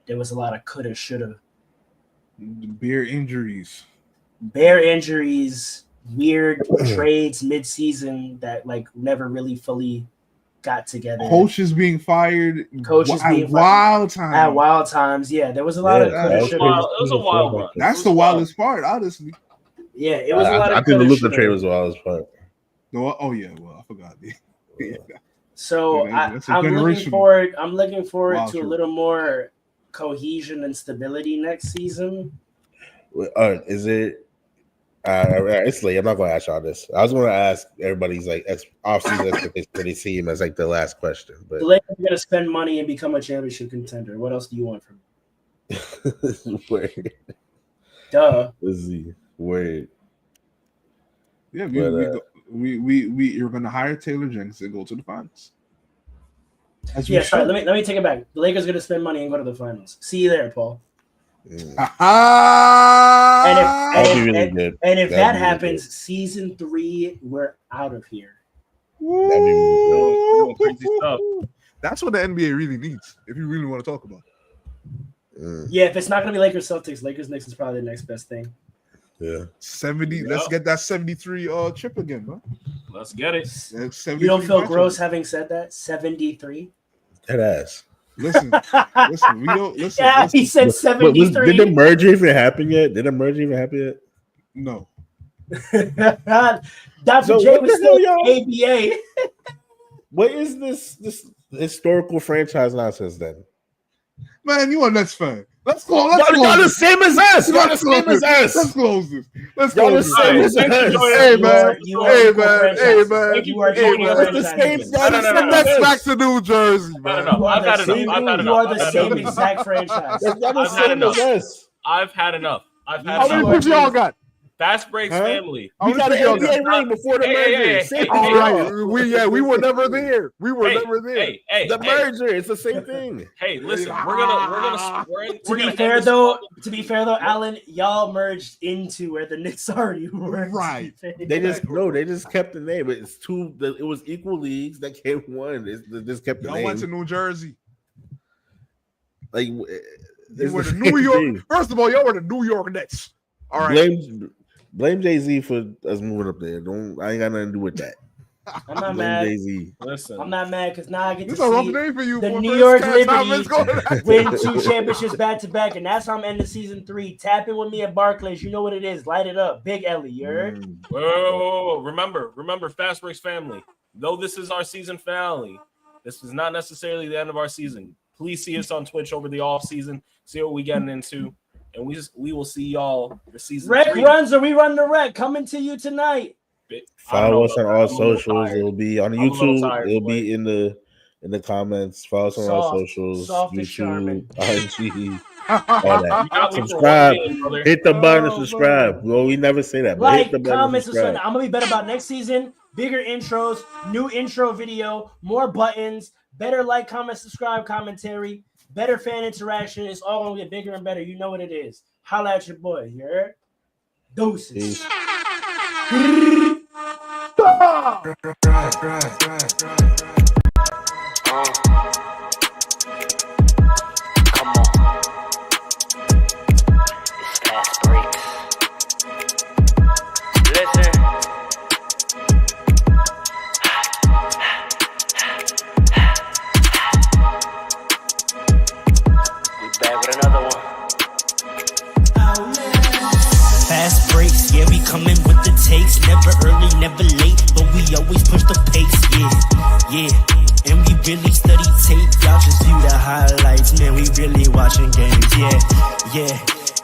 there was a lot of coulda, shoulda. Beer injuries, weird trades mid-season that like never really fully got together. coaches being fired, Being wild time. At wild times, yeah, there was a lot of coulda, It shoulda. was a wild one. That's the wildest part, honestly. Yeah, it was a lot I of think the coulda, Luka shoulda. trade was the wildest part. Oh yeah, well I forgot. So Yeah, that's a I'm looking generational forward. I'm looking forward wild to a trade. little more cohesion and stability next season. Is it? It's late. I'm not going to ask y'all this. I was going to ask everybody's like off-season expectations for this team as like the last question. But The Lakers are going to spend money and become a championship contender. What else do you want from me? word. Duh. Let's see. Word. Yeah, But, you're gonna hire Taylor Jenkins and go to the finals. As we Yeah, sorry. should. Let me take it back. The Lakers are going to spend money and go to the finals. See you there, Paul. That'd be really good. And if That'd that be really happens, season 3, we're out of here. That'd be really Doing crazy stuff. That's what the NBA really needs. If you really want to talk about it. good. Yeah, if it's not going to be Lakers Celtics, Lakers Knicks is probably the next best thing. Yeah. 70. Yep. Let's get that 73 chip again, bro. Let's get it. That's 73 You don't feel matchup. gross having said that? 73. That ass. Listen, we don't listen. Yeah, listen. he said Did the 73. merger even happen yet? Did the merger even happen yet? No. Dr. So J what was the hell, still y'all? ABA. What is this historical franchise nonsense then? Man, you a Nets fan. Let's go. Y'all the same as us. Y'all the same as Let's us. close this. Let's Y'all the close same this. as us. Hey, man. You are Hey, equal man. Hey, franchises. man. You are Hey, equal man. It's the same. franchises. Y'all the No, same no, as Let's us. back to New Jersey, man. No, I've had same- enough. I've had You are enough. the I've same had enough. exact franchise. Y'all the I've had same as enough. us. I've had enough. I've had How many enough. picks y'all got? Fast Breaks Huh? family. We got an NBA ring before the merger. Hey, All right, we were never there. We were Hey, never there. The merger, it's the same thing. Hey, listen, we're gonna To be fair though, Alan, y'all merged into where the Knicks already were. Right. They just kept the name. It's two. It was equal leagues that came one. They just kept the Y'all name. went to New Jersey. Like You it's were the the New same York. thing. First of all, y'all were the New York Nets. All right. Blame Jay-Z for us moving up there. I ain't got nothing to do with that. I'm not Blame mad. Jay-Z. listen. I'm not mad because now I get This to is a rough see day for you. the boy. New First York time Liberty going win 2 championships back to back, and that's how I'm ending season 3. Tap in with me at Barclays. You know what it is. Light it up. Big Ellie, you heard? Whoa. Remember, Fast Breaks family. Though this is our season finale, this is not necessarily the end of our season. Please see us on Twitch over the off season. See what we getting into, and we will see y'all for season Rec 3. runs or we run the rec coming to you tonight. Follow us on all I'm a little socials. tired. It'll be on I'm a little YouTube. tired, It'll boy. be in the comments. Follow us on all socials. Soft as YouTube, Charmin. IG, all that. You got me for Subscribe. 1 game, brother. Hit the button and Oh, subscribe. man. Well, we never say that, but hit the Like, button and comments, subscribe. I'm gonna be better about next season. Bigger intros, new intro video, more buttons, better like, comment, subscribe, commentary, better fan interaction. It's all gonna get bigger and better. You know what it is. Holla at your boy. You heard? Doses. Peace. Come on. It's Fastbreaks. Listen. We back with another one. Fast breaks, yeah, we coming with the takes. Never early, never late, but we always push the pace, yeah. And we really study tape, y'all just view the highlights, man, we really watching games, yeah.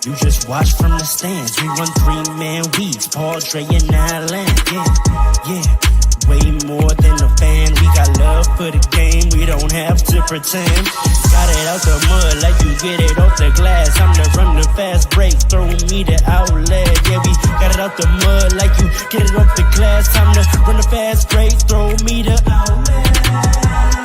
You just watch from the stands, we run 3-man weeks, Paul, Dre, and Allen, yeah. Way more than a fan, we got love for the game, we don't have to pretend. Got it out the mud like you get it off the glass. I'm the run the fast break, throw me the outlet. Yeah, we got it out the mud like you get it off the glass. Time to run the fast break, throw me the outlet.